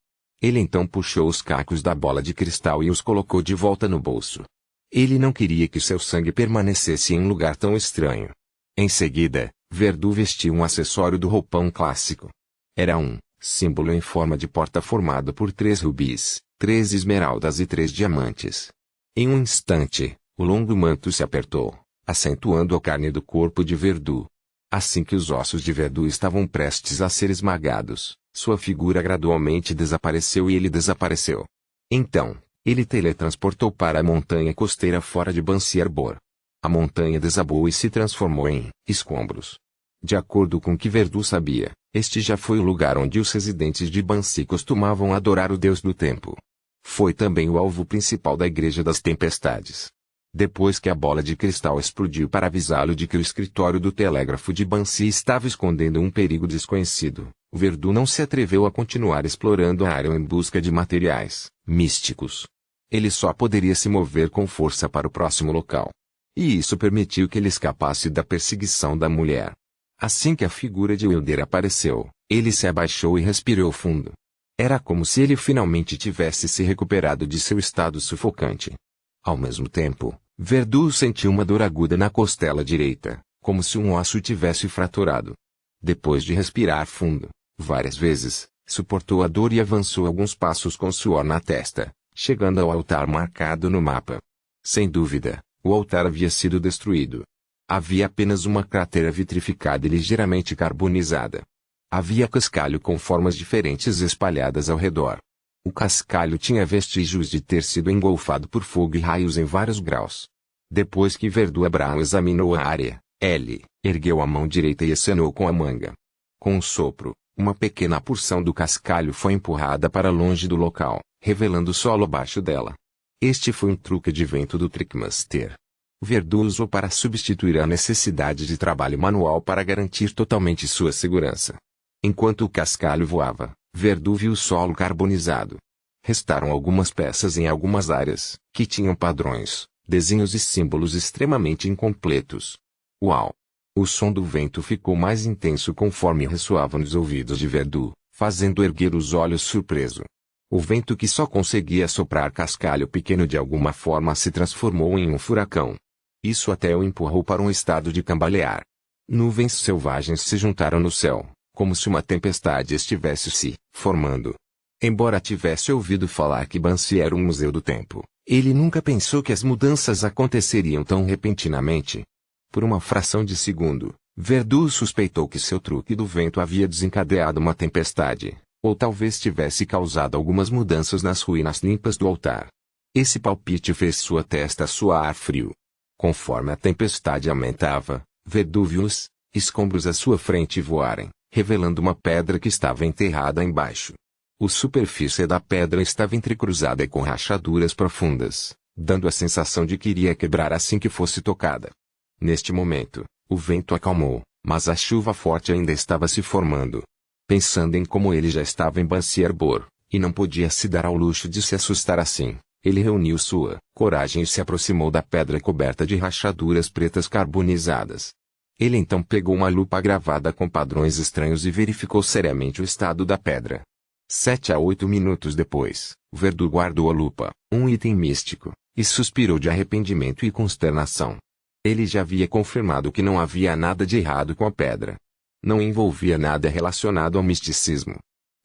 Ele então puxou os cacos da bola de cristal e os colocou de volta no bolso. Ele não queria que seu sangue permanecesse em um lugar tão estranho. Em seguida, Verdu vestiu um acessório do roupão clássico. Era um símbolo em forma de porta formado por 3 rubis, 3 esmeraldas e 3 diamantes. Em um instante, o longo manto se apertou, acentuando a carne do corpo de Verdu. Assim que os ossos de Verdu estavam prestes a ser esmagados, sua figura gradualmente desapareceu e ele desapareceu. Então, ele teletransportou para a montanha costeira fora de Bansi-Arbor. A montanha desabou e se transformou em escombros. De acordo com o que Verdu sabia, este já foi o lugar onde os residentes de Bansi costumavam adorar o deus do tempo. Foi também o alvo principal da Igreja das Tempestades. Depois que a bola de cristal explodiu para avisá-lo de que o escritório do telégrafo de Bansi estava escondendo um perigo desconhecido, Verdu não se atreveu a continuar explorando a área em busca de materiais místicos. Ele só poderia se mover com força para o próximo local. E isso permitiu que ele escapasse da perseguição da mulher. Assim que a figura de Wilder apareceu, ele se abaixou e respirou fundo. Era como se ele finalmente tivesse se recuperado de seu estado sufocante. Ao mesmo tempo, Verdu sentiu uma dor aguda na costela direita, como se um osso tivesse fraturado. Depois de respirar fundo, várias vezes, suportou a dor e avançou alguns passos com suor na testa, chegando ao altar marcado no mapa. Sem dúvida, o altar havia sido destruído. Havia apenas uma cratera vitrificada e ligeiramente carbonizada. Havia cascalho com formas diferentes espalhadas ao redor. O cascalho tinha vestígios de ter sido engolfado por fogo e raios em vários graus. Depois que Verdu Abrão examinou a área, ele ergueu a mão direita e acenou com a manga. Com um sopro, uma pequena porção do cascalho foi empurrada para longe do local, revelando o solo abaixo dela. Este foi um truque de vento do Trickmaster. Verdu usou para substituir a necessidade de trabalho manual para garantir totalmente sua segurança. Enquanto o cascalho voava, Verdu viu o solo carbonizado. Restaram algumas peças em algumas áreas, que tinham padrões, desenhos e símbolos extremamente incompletos. Uau! O som do vento ficou mais intenso conforme ressoava nos ouvidos de Verdu, fazendo erguer os olhos surpreso. O vento que só conseguia soprar cascalho pequeno de alguma forma se transformou em um furacão. Isso até o empurrou para um estado de cambalear. Nuvens selvagens se juntaram no céu, como se uma tempestade estivesse se formando. Embora tivesse ouvido falar que Bansi era um museu do tempo, ele nunca pensou que as mudanças aconteceriam tão repentinamente. Por uma fração de segundo, Verdu suspeitou que seu truque do vento havia desencadeado uma tempestade, ou talvez tivesse causado algumas mudanças nas ruínas limpas do altar. Esse palpite fez sua testa suar frio. Conforme a tempestade aumentava, Verdu viu os escombros à sua frente voarem, revelando uma pedra que estava enterrada embaixo. A superfície da pedra estava entrecruzada e com rachaduras profundas, dando a sensação de que iria quebrar assim que fosse tocada. Neste momento, o vento acalmou, mas a chuva forte ainda estava se formando. Pensando em como ele já estava em Bansi-Arbor, e não podia se dar ao luxo de se assustar assim, ele reuniu sua coragem e se aproximou da pedra coberta de rachaduras pretas carbonizadas. Ele então pegou uma lupa gravada com padrões estranhos e verificou seriamente o estado da pedra. 7 a 8 minutos depois, Verdu guardou a lupa, um item místico, e suspirou de arrependimento e consternação. Ele já havia confirmado que não havia nada de errado com a pedra. Não envolvia nada relacionado ao misticismo.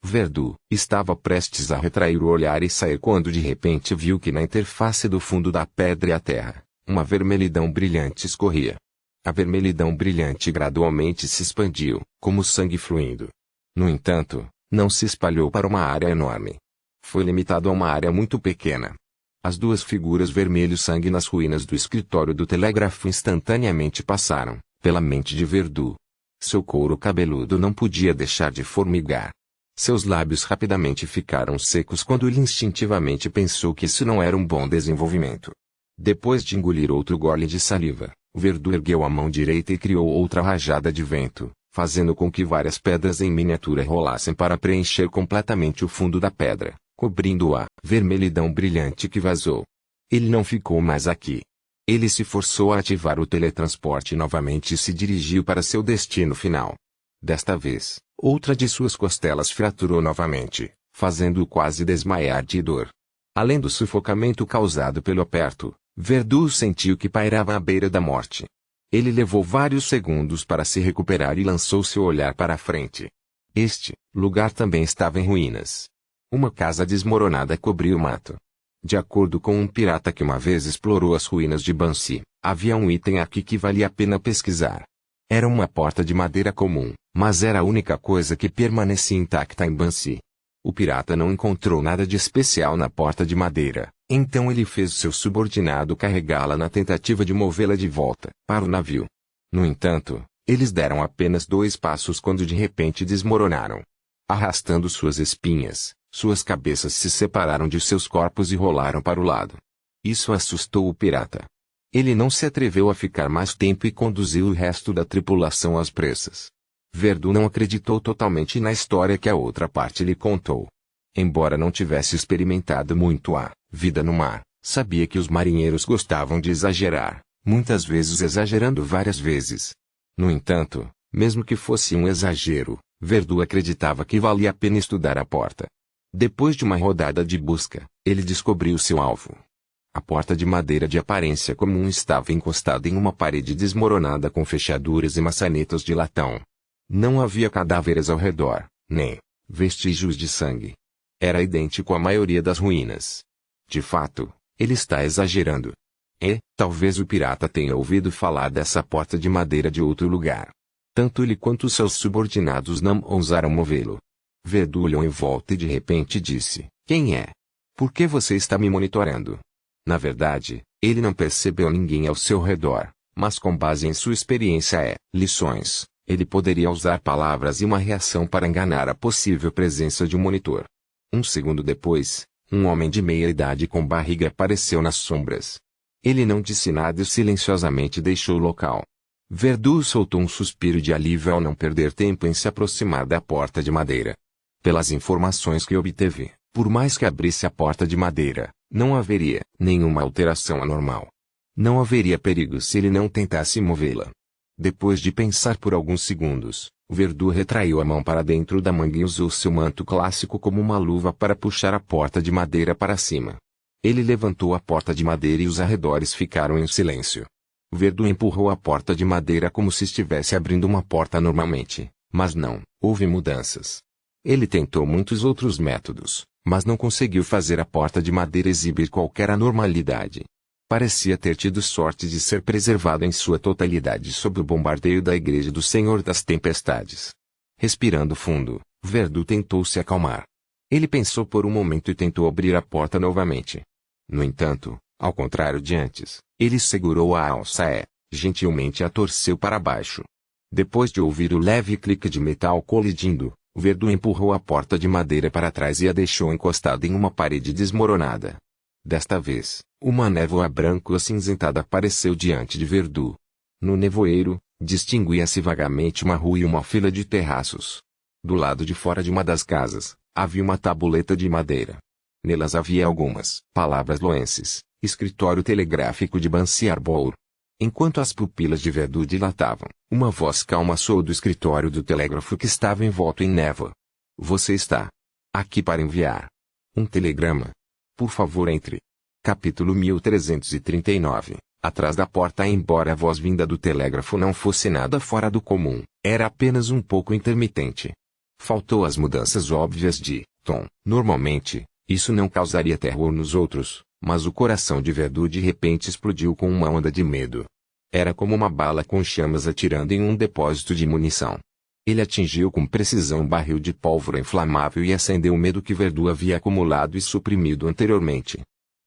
Verdu estava prestes a retrair o olhar e sair quando de repente viu que na interface do fundo da pedra e a terra, uma vermelhidão brilhante escorria. A vermelhidão brilhante gradualmente se expandiu, como sangue fluindo. No entanto, não se espalhou para uma área enorme. Foi limitado a uma área muito pequena. As duas figuras vermelho-sangue nas ruínas do escritório do telégrafo instantaneamente passaram pela mente de Verdu. Seu couro cabeludo não podia deixar de formigar. Seus lábios rapidamente ficaram secos quando ele instintivamente pensou que isso não era um bom desenvolvimento. Depois de engolir outro gole de saliva, Verdu ergueu a mão direita e criou outra rajada de vento, fazendo com que várias pedras em miniatura rolassem para preencher completamente o fundo da pedra, cobrindo a vermelhidão brilhante que vazou. Ele não ficou mais aqui. Ele se forçou a ativar o teletransporte novamente e se dirigiu para seu destino final. Desta vez, outra de suas costelas fraturou novamente, fazendo-o quase desmaiar de dor. Além do sufocamento causado pelo aperto, Verdun sentiu que pairava à beira da morte. Ele levou vários segundos para se recuperar e lançou seu olhar para a frente. Este lugar também estava em ruínas. Uma casa desmoronada cobria o mato. De acordo com um pirata que uma vez explorou as ruínas de Bansi, havia um item aqui que valia a pena pesquisar. Era uma porta de madeira comum, mas era a única coisa que permanecia intacta em Bansi. O pirata não encontrou nada de especial na porta de madeira, então ele fez seu subordinado carregá-la na tentativa de movê-la de volta para o navio. No entanto, eles deram apenas 2 passos quando de repente desmoronaram. Arrastando suas espinhas, suas cabeças se separaram de seus corpos e rolaram para o lado. Isso assustou o pirata. Ele não se atreveu a ficar mais tempo e conduziu o resto da tripulação às pressas. Verdun não acreditou totalmente na história que a outra parte lhe contou. Embora não tivesse experimentado muito a vida no mar, sabia que os marinheiros gostavam de exagerar, muitas vezes exagerando várias vezes. No entanto, mesmo que fosse um exagero, Verdun acreditava que valia a pena estudar a porta. Depois de uma rodada de busca, ele descobriu seu alvo. A porta de madeira de aparência comum estava encostada em uma parede desmoronada com fechaduras e maçanetas de latão. Não havia cadáveres ao redor, nem vestígios de sangue. Era idêntico à maioria das ruínas. De fato, ele está exagerando. E, talvez o pirata tenha ouvido falar dessa porta de madeira de outro lugar. Tanto ele quanto seus subordinados não ousaram movê-lo. Verdun olhou em volta e de repente disse: "Quem é? Por que você está me monitorando?" Na verdade, ele não percebeu ninguém ao seu redor, mas com base em sua experiência lições, ele poderia usar palavras e uma reação para enganar a possível presença de um monitor. Um segundo depois, um homem de meia idade com barriga apareceu nas sombras. Ele não disse nada e silenciosamente deixou o local. Verdun soltou um suspiro de alívio ao não perder tempo em se aproximar da porta de madeira. Pelas informações que obteve, por mais que abrisse a porta de madeira, não haveria nenhuma alteração anormal. Não haveria perigo se ele não tentasse movê-la. Depois de pensar por alguns segundos, Verdun retraiu a mão para dentro da manga e usou seu manto clássico como uma luva para puxar a porta de madeira para cima. Ele levantou a porta de madeira e os arredores ficaram em silêncio. Verdun empurrou a porta de madeira como se estivesse abrindo uma porta normalmente, mas não houve mudanças. Ele tentou muitos outros métodos, mas não conseguiu fazer a porta de madeira exibir qualquer anormalidade. Parecia ter tido sorte de ser preservado em sua totalidade sob o bombardeio da Igreja do Senhor das Tempestades. Respirando fundo, Verdun tentou se acalmar. Ele pensou por um momento e tentou abrir a porta novamente. No entanto, ao contrário de antes, ele segurou a alça e, gentilmente a torceu para baixo. Depois de ouvir o leve clique de metal colidindo, Verdun empurrou a porta de madeira para trás e a deixou encostada em uma parede desmoronada. Desta vez, uma névoa branco-acinzentada apareceu diante de Verdun. No nevoeiro, distinguia-se vagamente uma rua e uma fila de terraços. Do lado de fora de uma das casas, havia uma tabuleta de madeira. Nelas havia algumas palavras loenses, escritório telegráfico de Bansi Arbour. Enquanto as pupilas de Verdun dilatavam, uma voz calma soou do escritório do telégrafo que estava envolto em névoa. "Você está aqui para enviar um telegrama. Por favor, entre." Capítulo 1339. Atrás da porta. Embora a voz vinda do telégrafo não fosse nada fora do comum, era apenas um pouco intermitente. Faltou as mudanças óbvias de tom. Normalmente, isso não causaria terror nos outros, mas o coração de Verdun de repente explodiu com uma onda de medo. Era como uma bala com chamas atirando em um depósito de munição. Ele atingiu com precisão um barril de pólvora inflamável e acendeu o medo que Verdun havia acumulado e suprimido anteriormente.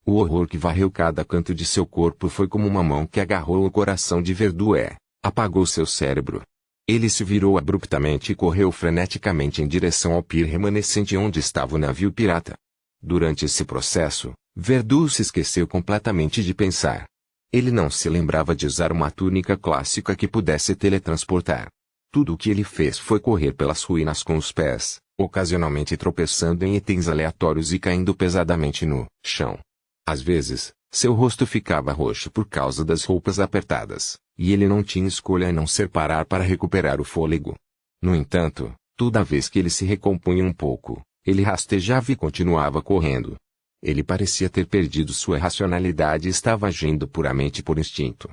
O horror que varreu cada canto de seu corpo foi como uma mão que agarrou o coração de Verdun e apagou seu cérebro. Ele se virou abruptamente e correu freneticamente em direção ao pier remanescente onde estava o navio pirata. Durante esse processo, Verdun se esqueceu completamente de pensar. Ele não se lembrava de usar uma túnica clássica que pudesse teletransportar. Tudo o que ele fez foi correr pelas ruínas com os pés, ocasionalmente tropeçando em itens aleatórios e caindo pesadamente no chão. Às vezes, seu rosto ficava roxo por causa das roupas apertadas, e ele não tinha escolha a não ser parar para recuperar o fôlego. No entanto, toda vez que ele se recompunha um pouco, ele rastejava e continuava correndo. Ele parecia ter perdido sua racionalidade e estava agindo puramente por instinto.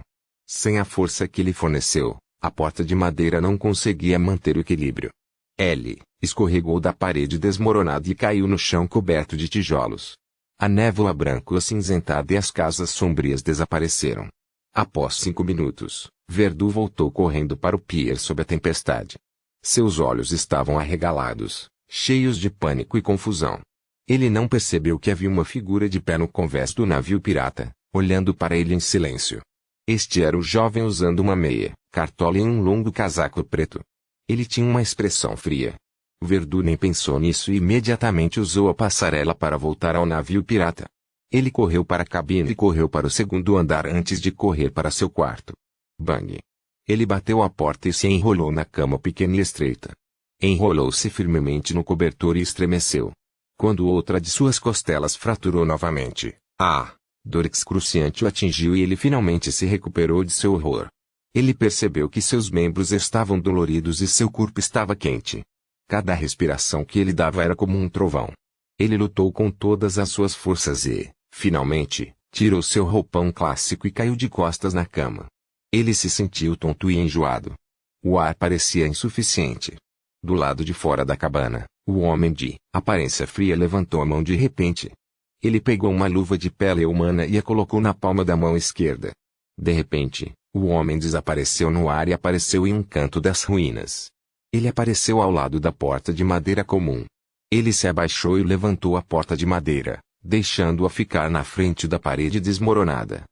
Sem a força que lhe forneceu, a porta de madeira não conseguia manter o equilíbrio. Ele escorregou da parede desmoronada e caiu no chão coberto de tijolos. A névoa branca acinzentada e as casas sombrias desapareceram. Após 5 minutos, Verdu voltou correndo para o pier sob a tempestade. Seus olhos estavam arregalados, cheios de pânico e confusão. Ele não percebeu que havia uma figura de pé no convés do navio pirata, olhando para ele em silêncio. Este era o jovem usando uma meia, cartola e um longo casaco preto. Ele tinha uma expressão fria. Verdu nem pensou nisso e imediatamente usou a passarela para voltar ao navio pirata. Ele correu para a cabine e correu para o segundo andar antes de correr para seu quarto. Bang! Ele bateu a porta e se enrolou na cama pequena e estreita. Enrolou-se firmemente no cobertor e estremeceu. Quando outra de suas costelas fraturou novamente, dor excruciante o atingiu e ele finalmente se recuperou de seu horror. Ele percebeu que seus membros estavam doloridos e seu corpo estava quente. Cada respiração que ele dava era como um trovão. Ele lutou com todas as suas forças e, finalmente, tirou seu roupão clássico e caiu de costas na cama. Ele se sentiu tonto e enjoado. O ar parecia insuficiente. Do lado de fora da cabana, o homem de aparência fria levantou a mão de repente. Ele pegou uma luva de pele humana e a colocou na palma da mão esquerda. De repente, o homem desapareceu no ar e apareceu em um canto das ruínas. Ele apareceu ao lado da porta de madeira comum. Ele se abaixou e levantou a porta de madeira, deixando-a ficar na frente da parede desmoronada.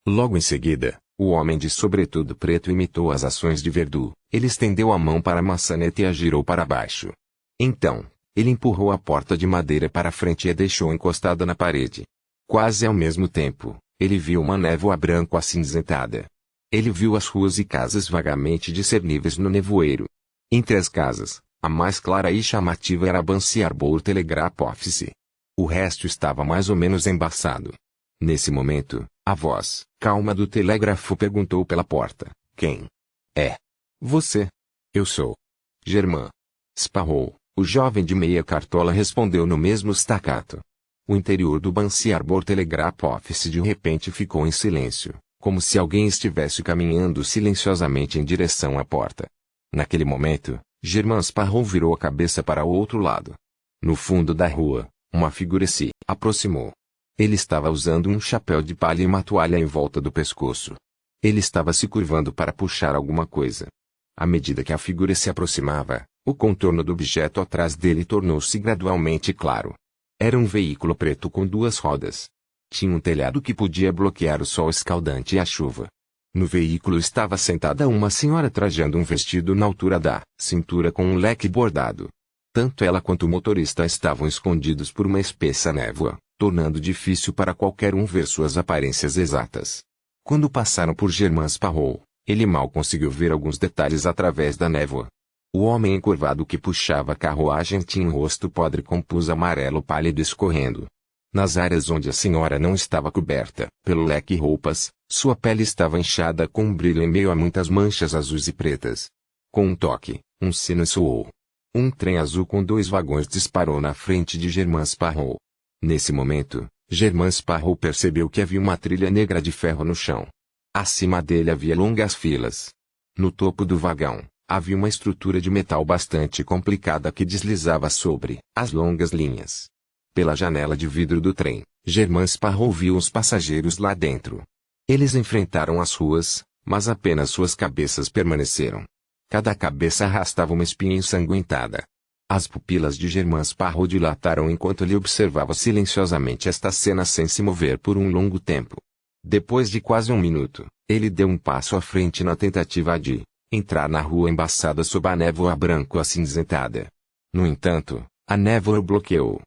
Logo em seguida, o homem de sobretudo preto imitou as ações de Verdu. Ele estendeu a mão para a maçaneta e a girou para baixo. Então, ele empurrou a porta de madeira para frente e a deixou encostada na parede. Quase ao mesmo tempo, ele viu uma névoa branco acinzentada. Ele viu as ruas e casas vagamente discerníveis no nevoeiro. Entre as casas, a mais clara e chamativa era a Bansi Arbor Telegraph Office. O resto estava mais ou menos embaçado. Nesse momento, a voz calma do telégrafo perguntou pela porta: "Quem é você?" "Eu sou Germain Sparrow." O jovem de meia cartola respondeu no mesmo staccato. O interior do Bansi Arbor Telegraph Office de repente ficou em silêncio, como se alguém estivesse caminhando silenciosamente em direção à porta. Naquele momento, Germain Sparrow virou a cabeça para o outro lado. No fundo da rua, uma figura se aproximou. Ele estava usando um chapéu de palha e uma toalha em volta do pescoço. Ele estava se curvando para puxar alguma coisa. À medida que a figura se aproximava, o contorno do objeto atrás dele tornou-se gradualmente claro. Era um veículo preto com 2 rodas. Tinha um telhado que podia bloquear o sol escaldante e a chuva. No veículo estava sentada uma senhora trajando um vestido na altura da cintura com um leque bordado. Tanto ela quanto o motorista estavam escondidos por uma espessa névoa, tornando difícil para qualquer um ver suas aparências exatas. Quando passaram por Germain Sparrow, ele mal conseguiu ver alguns detalhes através da névoa. O homem encurvado que puxava a carruagem tinha um rosto podre com pus amarelo pálido escorrendo. Nas áreas onde a senhora não estava coberta pelo leque e roupas, sua pele estava inchada com um brilho em meio a muitas manchas azuis e pretas. Com um toque, um sino soou. Um trem azul com 2 vagões disparou na frente de Germain Sparrow. Nesse momento, Germain Sparrow percebeu que havia uma trilha negra de ferro no chão. Acima dele havia longas filas. No topo do vagão, havia uma estrutura de metal bastante complicada que deslizava sobre as longas linhas. Pela janela de vidro do trem, Germain Sparrow viu os passageiros lá dentro. Eles enfrentaram as ruas, mas apenas suas cabeças permaneceram. Cada cabeça arrastava uma espinha ensanguentada. As pupilas de Germain Sparrow dilataram enquanto ele observava silenciosamente esta cena sem se mover por um longo tempo. Depois de quase 1 minuto, ele deu um passo à frente na tentativa de entrar na rua embaçada sob a névoa branco acinzentada. No entanto, a névoa o bloqueou.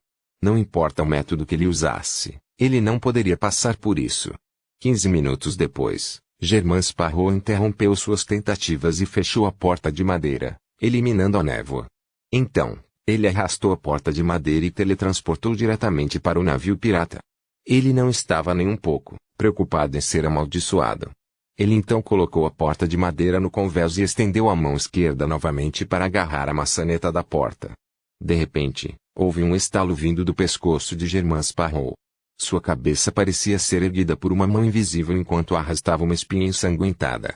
Não importa o método que ele usasse, ele não poderia passar por isso. 15 minutos depois, Germain Sparrow interrompeu suas tentativas e fechou a porta de madeira, eliminando a névoa. Então, ele arrastou a porta de madeira e teletransportou diretamente para o navio pirata. Ele não estava nem um pouco preocupado em ser amaldiçoado. Ele então colocou a porta de madeira no convés e estendeu a mão esquerda novamente para agarrar a maçaneta da porta. De repente, houve um estalo vindo do pescoço de Germain Sparrow. Sua cabeça parecia ser erguida por uma mão invisível enquanto arrastava uma espinha ensanguentada.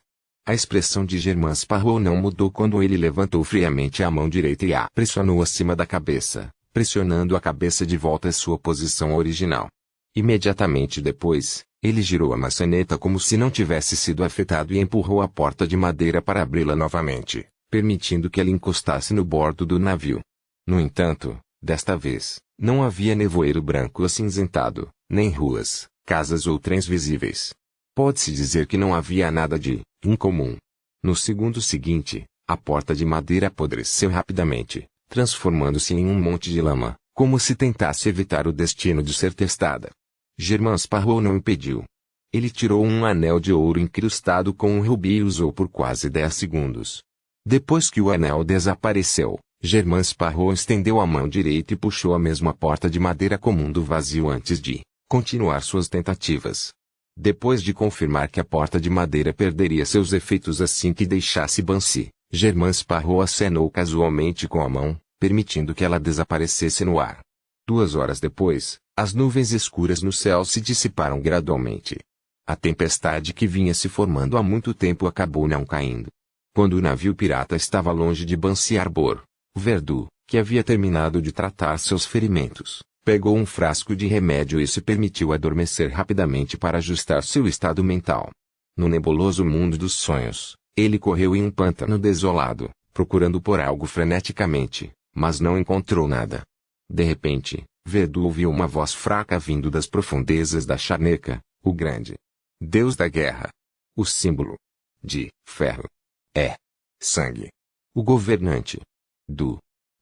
A expressão de Germain Sparrow não mudou quando ele levantou friamente a mão direita e a pressionou acima da cabeça, pressionando a cabeça de volta à sua posição original. Imediatamente depois, ele girou a maçaneta como se não tivesse sido afetado e empurrou a porta de madeira para abri-la novamente, permitindo que ela encostasse no bordo do navio. No entanto, desta vez, não havia nevoeiro branco acinzentado, nem ruas, casas ou trens visíveis. Pode-se dizer que não havia nada de incomum. No segundo seguinte, a porta de madeira apodreceu rapidamente, transformando-se em um monte de lama, como se tentasse evitar o destino de ser testada. Germain Sparrow não impediu. Ele tirou um anel de ouro incrustado com um rubi e usou por quase 10 segundos. Depois que o anel desapareceu, Germain Sparrow estendeu a mão direita e puxou a mesma porta de madeira comum do vazio antes de continuar suas tentativas. Depois de confirmar que a porta de madeira perderia seus efeitos assim que deixasse Bansi, Germain Sparrow acenou casualmente com a mão, permitindo que ela desaparecesse no ar. 2 horas depois, as nuvens escuras no céu se dissiparam gradualmente. A tempestade que vinha se formando há muito tempo acabou não caindo. Quando o navio pirata estava longe de Bansi Harbor, Verdu, que havia terminado de tratar seus ferimentos, pegou um frasco de remédio e se permitiu adormecer rapidamente para ajustar seu estado mental. No nebuloso mundo dos sonhos, ele correu em um pântano desolado, procurando por algo freneticamente, mas não encontrou nada. De repente, Verdu ouviu uma voz fraca vindo das profundezas da charneca, o grande Deus da guerra. O símbolo de ferro é sangue. O governante do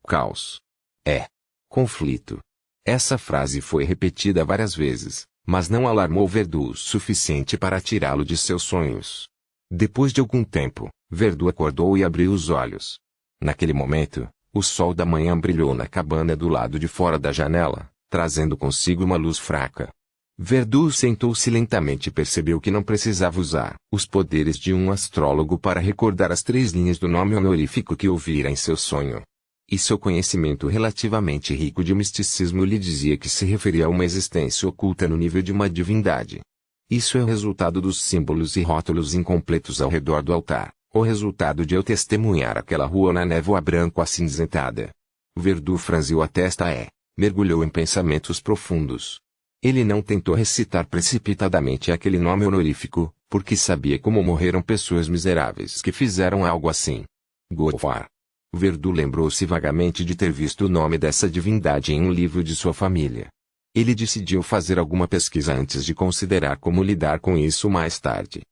caos é conflito. Essa frase foi repetida várias vezes, mas não alarmou Verdu o suficiente para tirá-lo de seus sonhos. Depois de algum tempo, Verdu acordou e abriu os olhos. Naquele momento, o sol da manhã brilhou na cabana do lado de fora da janela, trazendo consigo uma luz fraca. Verdu sentou-se lentamente e percebeu que não precisava usar os poderes de um astrólogo para recordar as 3 linhas do nome honorífico que ouvira em seu sonho. E seu conhecimento relativamente rico de misticismo lhe dizia que se referia a uma existência oculta no nível de uma divindade. Isso é o resultado dos símbolos e rótulos incompletos ao redor do altar, o resultado de eu testemunhar aquela rua na névoa branco acinzentada. Verdu franziu a testa e mergulhou em pensamentos profundos. Ele não tentou recitar precipitadamente aquele nome honorífico, porque sabia como morreram pessoas miseráveis que fizeram algo assim. Gofar. Verdu lembrou-se vagamente de ter visto o nome dessa divindade em um livro de sua família. Ele decidiu fazer alguma pesquisa antes de considerar como lidar com isso mais tarde.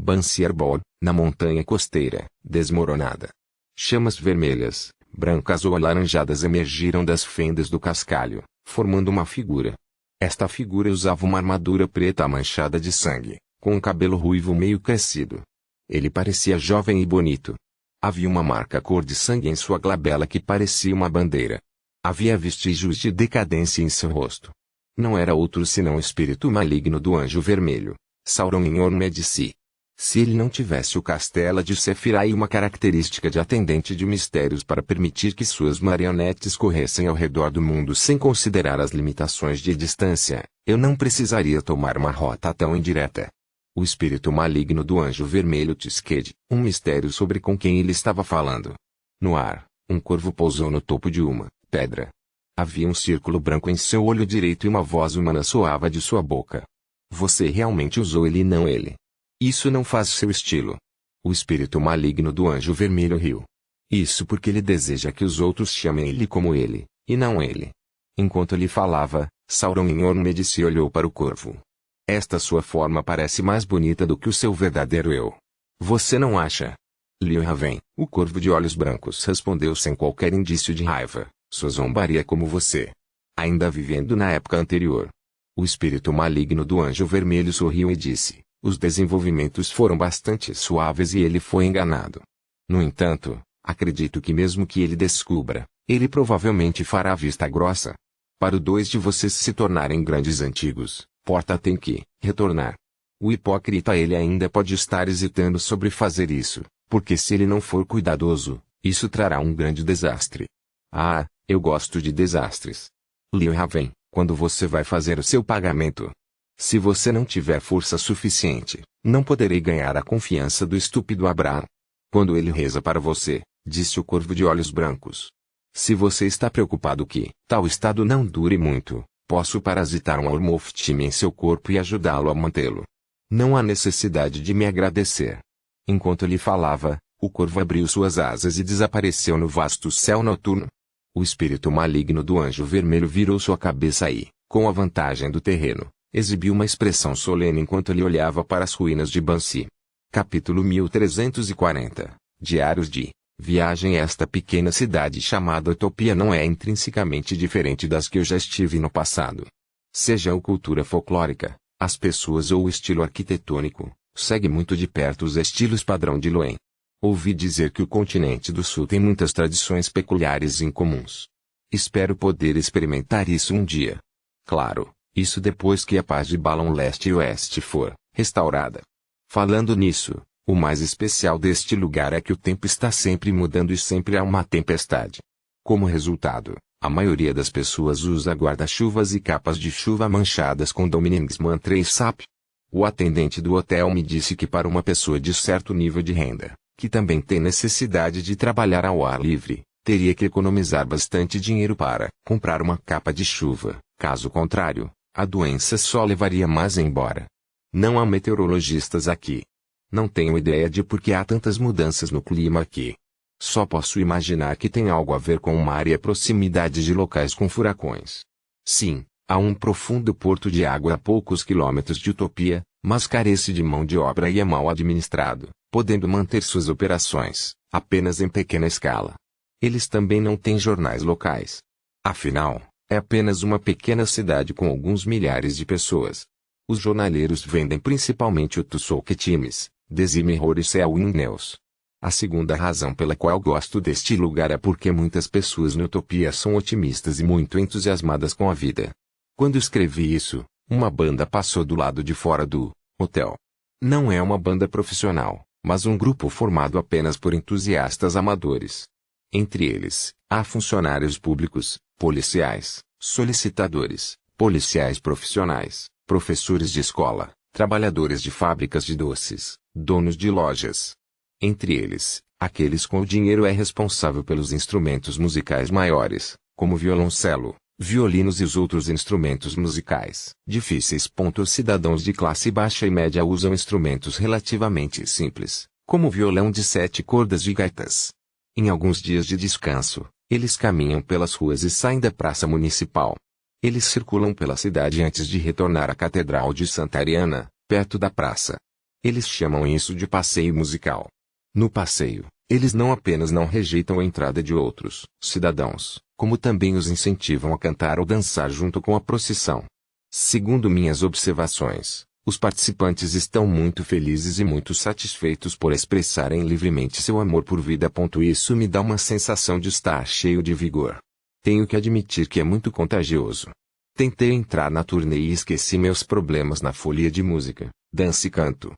Bansi Harbor, na montanha costeira, desmoronada. Chamas vermelhas, brancas ou alaranjadas emergiram das fendas do cascalho, formando uma figura. Esta figura usava uma armadura preta manchada de sangue, com um cabelo ruivo meio crescido. Ele parecia jovem e bonito. Havia uma marca cor de sangue em sua glabela que parecia uma bandeira. Havia vestígios de decadência em seu rosto. Não era outro senão o espírito maligno do Anjo Vermelho, Sauron Inhorn-Medici. Se ele não tivesse o castelo de Sephiroth e uma característica de atendente de mistérios para permitir que suas marionetes corressem ao redor do mundo sem considerar as limitações de distância, eu não precisaria tomar uma rota tão indireta. O espírito maligno do Anjo Vermelho Tisked, um mistério sobre com quem ele estava falando. No ar, um corvo pousou no topo de uma pedra. Havia um círculo branco em seu olho direito e uma voz humana soava de sua boca. Você realmente usou ele e não ele. Isso não faz seu estilo. O espírito maligno do Anjo Vermelho riu. Isso porque ele deseja que os outros chamem ele como ele, e não ele. Enquanto ele falava, Sauron Inhorn-Medici olhou para o corvo. Esta sua forma parece mais bonita do que o seu verdadeiro eu. Você não acha? Liu Raven, o corvo de olhos brancos respondeu sem qualquer indício de raiva. Sua zombaria como você. Ainda vivendo na época anterior. O espírito maligno do Anjo Vermelho sorriu e disse, os desenvolvimentos foram bastante suaves e ele foi enganado. No entanto, acredito que mesmo que ele descubra, ele provavelmente fará vista grossa. Para os 2 de vocês se tornarem grandes antigos, Porta tem que retornar. O hipócrita ele ainda pode estar hesitando sobre fazer isso, porque se ele não for cuidadoso, isso trará um grande desastre. Ah, eu gosto de desastres. Leo Raven, quando você vai fazer o seu pagamento? Se você não tiver força suficiente, não poderei ganhar a confiança do estúpido Abraão. Quando ele reza para você, disse o corvo de olhos brancos. Se você está preocupado que tal estado não dure muito, posso parasitar um Ormoftim em seu corpo e ajudá-lo a mantê-lo. Não há necessidade de me agradecer. Enquanto ele falava, o corvo abriu suas asas e desapareceu no vasto céu noturno. O espírito maligno do anjo vermelho virou sua cabeça e, com a vantagem do terreno, exibiu uma expressão solene enquanto ele olhava para as ruínas de Bansi. Capítulo 1340. Diários de viagem. Esta pequena cidade chamada Utopia não é intrinsecamente diferente das que eu já estive no passado. Seja a cultura folclórica, as pessoas ou o estilo arquitetônico, segue muito de perto os estilos padrão de Loen. Ouvi dizer que o continente do sul tem muitas tradições peculiares e incomuns. Espero poder experimentar isso um dia. Claro, isso depois que a paz de Balão Leste e Oeste for restaurada. Falando nisso, o mais especial deste lugar é que o tempo está sempre mudando e sempre há uma tempestade. Como resultado, a maioria das pessoas usa guarda-chuvas e capas de chuva manchadas com Dominings Mantra e Sap. O atendente do hotel me disse que para uma pessoa de certo nível de renda, que também tem necessidade de trabalhar ao ar livre, teria que economizar bastante dinheiro para comprar uma capa de chuva. Caso contrário, a doença só levaria mais embora. Não há meteorologistas aqui. Não tenho ideia de por que há tantas mudanças no clima aqui. Só posso imaginar que tem algo a ver com o mar e a proximidade de locais com furacões. Sim, há um profundo porto de água a poucos quilômetros de Utopia, mas carece de mão de obra e é mal administrado, podendo manter suas operações apenas em pequena escala. Eles também não têm jornais locais. Afinal, é apenas uma pequena cidade com alguns milhares de pessoas. Os jornaleiros vendem principalmente o Tussouk Times, Dezime Horus e a Win News. A segunda razão pela qual gosto deste lugar é porque muitas pessoas na Utopia são otimistas e muito entusiasmadas com a vida. Quando escrevi isso, uma banda passou do lado de fora do hotel. Não é uma banda profissional, mas um grupo formado apenas por entusiastas amadores. Entre eles, há funcionários públicos, policiais, solicitadores, policiais profissionais, professores de escola, trabalhadores de fábricas de doces, donos de lojas. Entre eles, aqueles com o dinheiro é responsável pelos instrumentos musicais maiores, como violoncelo, violinos e os outros instrumentos musicais difíceis. Os cidadãos de classe baixa e média usam instrumentos relativamente simples, como violão de 7 cordas e gaitas. Em alguns dias de descanso, eles caminham pelas ruas e saem da praça municipal. Eles circulam pela cidade antes de retornar à Catedral de Santa Ariana, perto da praça. Eles chamam isso de passeio musical. No passeio, eles não apenas não rejeitam a entrada de outros cidadãos, como também os incentivam a cantar ou dançar junto com a procissão. Segundo minhas observações, os participantes estão muito felizes e muito satisfeitos por expressarem livremente seu amor por vida. Isso me dá uma sensação de estar cheio de vigor. Tenho que admitir que é muito contagioso. Tentei entrar na turnê e esqueci meus problemas na folia de música, dança e canto.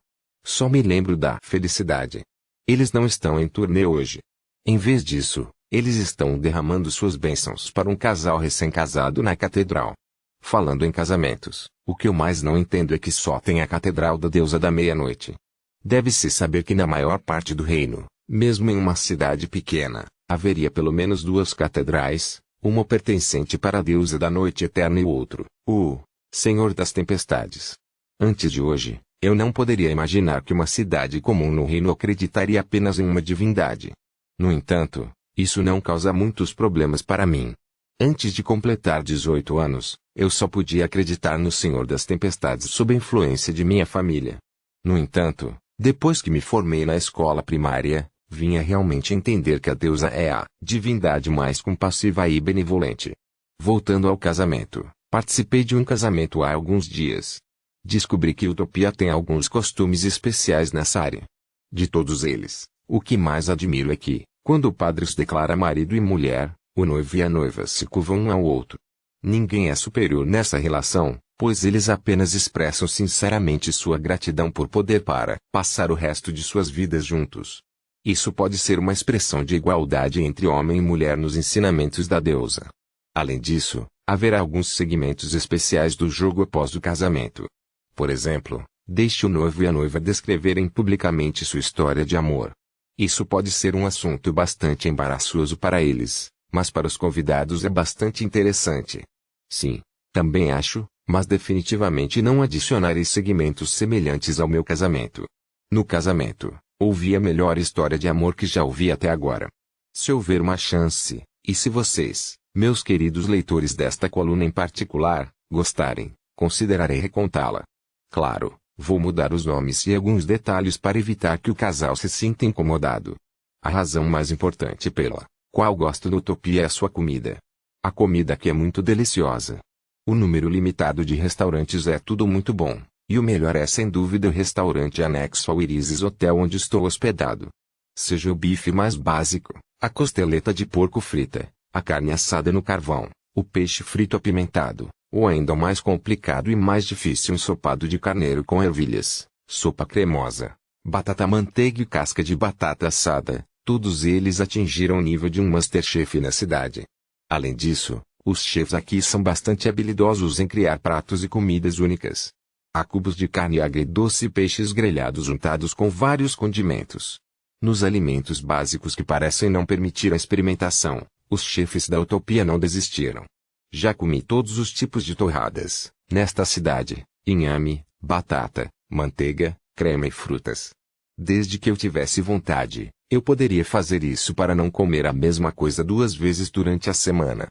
Só me lembro da felicidade. Eles não estão em turnê hoje. Em vez disso, eles estão derramando suas bênçãos para um casal recém-casado na catedral. Falando em casamentos, o que eu mais não entendo é que só tem a Catedral da Deusa da Meia-Noite. Deve-se saber que na maior parte do reino, mesmo em uma cidade pequena, haveria pelo menos 2 catedrais, uma pertencente para a Deusa da Noite Eterna e o outro, o Senhor das Tempestades. Antes de hoje, eu não poderia imaginar que uma cidade comum no reino acreditaria apenas em uma divindade. No entanto, isso não causa muitos problemas para mim. Antes de completar 18 anos, eu só podia acreditar no Senhor das Tempestades sob a influência de minha família. No entanto, depois que me formei na escola primária, vinha realmente entender que a deusa é a divindade mais compassiva e benevolente. Voltando ao casamento, participei de um casamento há alguns dias. Descobri que Utopia tem alguns costumes especiais nessa área. De todos eles, o que mais admiro é que, quando o padre os declara marido e mulher, o noivo e a noiva se curvam um ao outro. Ninguém é superior nessa relação, pois eles apenas expressam sinceramente sua gratidão por poder para passar o resto de suas vidas juntos. Isso pode ser uma expressão de igualdade entre homem e mulher nos ensinamentos da deusa. Além disso, haverá alguns segmentos especiais do jogo após o casamento. Por exemplo, deixe o noivo e a noiva descreverem publicamente sua história de amor. Isso pode ser um assunto bastante embaraçoso para eles, mas para os convidados é bastante interessante. Sim, também acho, mas definitivamente não adicionarei segmentos semelhantes ao meu casamento. No casamento, ouvi a melhor história de amor que já ouvi até agora. Se houver uma chance, e se vocês, meus queridos leitores desta coluna em particular, gostarem, considerarei recontá-la. Claro, vou mudar os nomes e alguns detalhes para evitar que o casal se sinta incomodado. A razão mais importante pela qual gosto do Utopia é a sua comida. A comida aqui é muito deliciosa. O número limitado de restaurantes é tudo muito bom, e o melhor é sem dúvida o restaurante anexo ao Irises Hotel onde estou hospedado. Seja o bife mais básico, a costeleta de porco frita, a carne assada no carvão, o peixe frito apimentado, ou ainda o mais complicado e mais difícil ensopado de carneiro com ervilhas, sopa cremosa, batata manteiga e casca de batata assada, todos eles atingiram o nível de um Masterchef na cidade. Além disso, os chefs aqui são bastante habilidosos em criar pratos e comidas únicas. Há cubos de carne agridoce e peixes grelhados untados com vários condimentos. Nos alimentos básicos que parecem não permitir a experimentação, os chefes da Utopia não desistiram. Já comi todos os tipos de torradas, nesta cidade: inhame, batata, manteiga, crema e frutas. Desde que eu tivesse vontade, eu poderia fazer isso para não comer a mesma coisa 2 vezes durante a semana.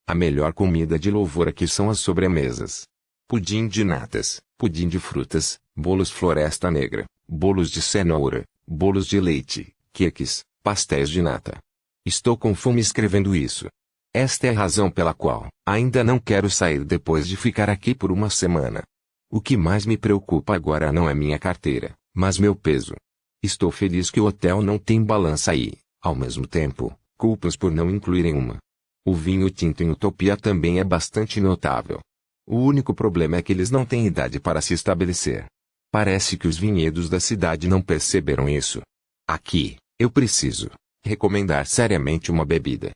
A melhor comida de louvor aqui são as sobremesas. Pudim de natas, pudim de frutas, bolos floresta negra, bolos de cenoura, bolos de leite, queques, pastéis de nata. Estou com fome escrevendo isso. Esta é a razão pela qual ainda não quero sair depois de ficar aqui por uma semana. O que mais me preocupa agora não é minha carteira, mas meu peso. Estou feliz que o hotel não tem balança e, ao mesmo tempo, culpas por não incluírem uma. O vinho tinto em Utopia também é bastante notável. O único problema é que eles não têm idade para se estabelecer. Parece que os vinhedos da cidade não perceberam isso. Aqui, eu preciso recomendar seriamente uma bebida.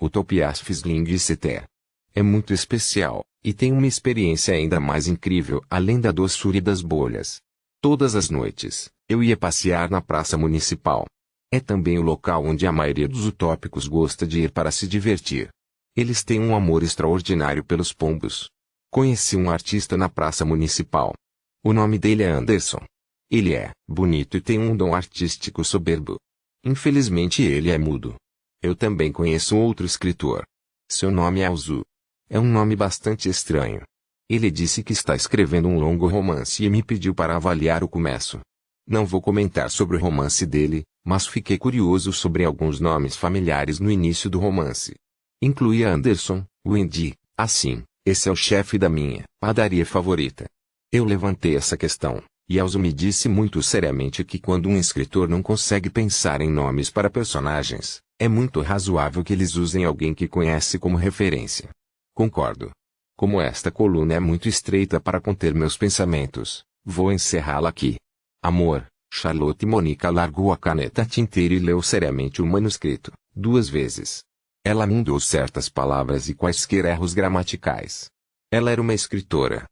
Utopia Fizzling Cité. É muito especial, e tem uma experiência ainda mais incrível além da doçura e das bolhas. Todas as noites, eu ia passear na praça municipal. É também o local onde a maioria dos utópicos gosta de ir para se divertir. Eles têm um amor extraordinário pelos pombos. Conheci um artista na praça municipal. O nome dele é Anderson. Ele é bonito e tem um dom artístico soberbo. Infelizmente ele é mudo. Eu também conheço outro escritor. Seu nome é Alzu. É um nome bastante estranho. Ele disse que está escrevendo um longo romance e me pediu para avaliar o começo. Não vou comentar sobre o romance dele, mas fiquei curioso sobre alguns nomes familiares no início do romance. Incluía Anderson, Wendy, assim, esse é o chefe da minha padaria favorita. Eu levantei essa questão, e Alzu me disse muito seriamente que quando um escritor não consegue pensar em nomes para personagens, é muito razoável que eles usem alguém que conhece como referência. Concordo. Como esta coluna é muito estreita para conter meus pensamentos, vou encerrá-la aqui. Amor, Charlotte Monica largou a caneta tinteira e leu seriamente o manuscrito, 2 vezes. Ela mudou certas palavras e quaisquer erros gramaticais. Ela era uma escritora.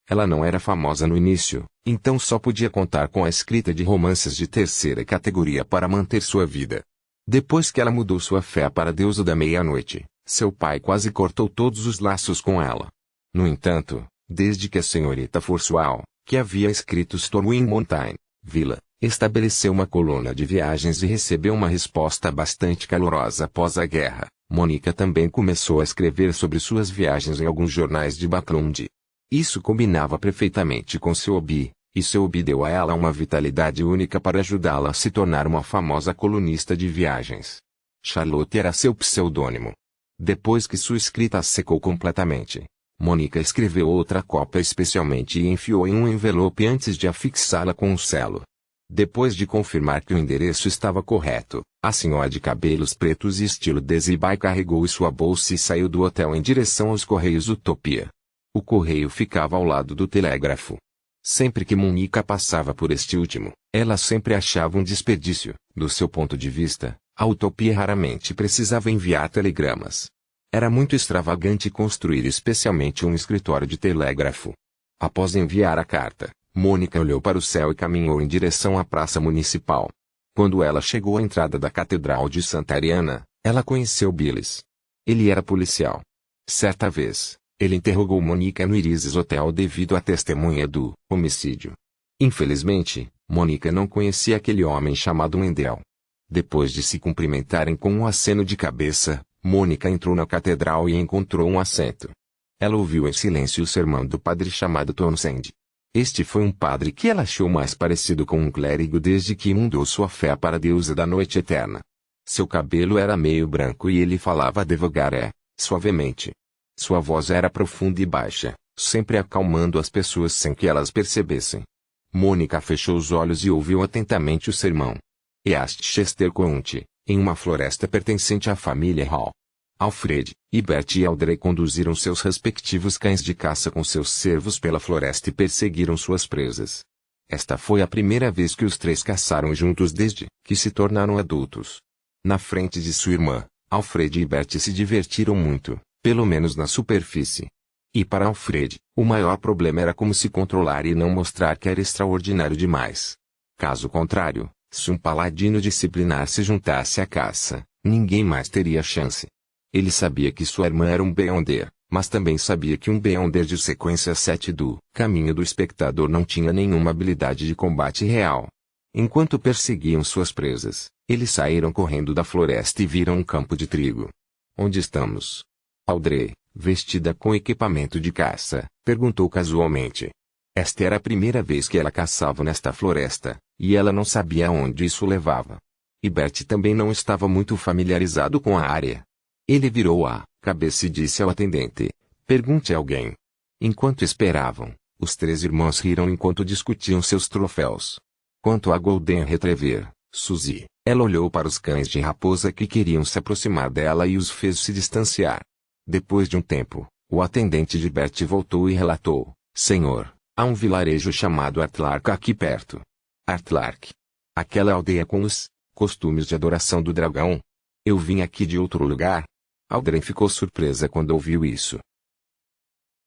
Ela não era famosa no início, então só podia contar com a escrita de romances de 3ª categoria para manter sua vida. Depois que ela mudou sua fé para a deusa da meia-noite, seu pai quase cortou todos os laços com ela. No entanto, desde que a senhorita Forsual, que havia escrito Stormwind Mountain, Villa, estabeleceu uma coluna de viagens e recebeu uma resposta bastante calorosa após a guerra, Monica também começou a escrever sobre suas viagens em alguns jornais de background. Isso combinava perfeitamente com seu hobby, e seu hobby deu a ela uma vitalidade única para ajudá-la a se tornar uma famosa colunista de viagens. Charlotte era seu pseudônimo. Depois que sua escrita secou completamente, Monica escreveu outra cópia especialmente e enfiou em um envelope antes de afixá-la com um selo. Depois de confirmar que o endereço estava correto, a senhora de cabelos pretos e estilo Desibai carregou sua bolsa e saiu do hotel em direção aos Correios Utopia. O correio ficava ao lado do telégrafo. Sempre que Mônica passava por este último, ela sempre achava um desperdício. Do seu ponto de vista, a utopia raramente precisava enviar telegramas. Era muito extravagante construir especialmente um escritório de telégrafo. Após enviar a carta, Mônica olhou para o céu e caminhou em direção à praça municipal. Quando ela chegou à entrada da Catedral de Santa Ariana, ela conheceu Billis. Ele era policial. Certa vez, ele interrogou Mônica no Irises Hotel devido à testemunha do homicídio. Infelizmente, Mônica não conhecia aquele homem chamado Wendell. Depois de se cumprimentarem com um aceno de cabeça, Mônica entrou na catedral e encontrou um assento. Ela ouviu em silêncio o sermão do padre chamado Townsend. Este foi um padre que ela achou mais parecido com um clérigo desde que mudou sua fé para a deusa da noite eterna. Seu cabelo era meio branco e ele falava devagar suavemente. Sua voz era profunda e baixa, sempre acalmando as pessoas sem que elas percebessem. Mônica fechou os olhos e ouviu atentamente o sermão. East Chester County, em uma floresta pertencente à família Hall. Alfred, Bert e Audrey conduziram seus respectivos cães de caça com seus servos pela floresta e perseguiram suas presas. Esta foi a primeira vez que os três caçaram juntos desde que se tornaram adultos. Na frente de sua irmã, Alfred e Bert se divertiram muito, pelo menos na superfície. E para Alfred, o maior problema era como se controlar e não mostrar que era extraordinário demais. Caso contrário, se um paladino disciplinar se juntasse à caça, ninguém mais teria chance. Ele sabia que sua irmã era um Beyonder, mas também sabia que um Beyonder de sequência 7 do Caminho do Espectador não tinha nenhuma habilidade de combate real. Enquanto perseguiam suas presas, eles saíram correndo da floresta e viram um campo de trigo. Onde estamos? Audrey, vestida com equipamento de caça, perguntou casualmente. Esta era a primeira vez que ela caçava nesta floresta, e ela não sabia aonde isso levava. E Bert também não estava muito familiarizado com a área. Ele virou a cabeça e disse ao atendente, pergunte a alguém. Enquanto esperavam, os três irmãos riram enquanto discutiam seus troféus. Quanto a Golden Retriever, Suzy, ela olhou para os cães de raposa que queriam se aproximar dela e os fez se distanciar. Depois de um tempo, o atendente de Bert voltou e relatou, Senhor, há um vilarejo chamado Artlark aqui perto. Artlark. Aquela aldeia com os costumes de adoração do dragão. Eu vim aqui de outro lugar. Audrey ficou surpresa quando ouviu isso.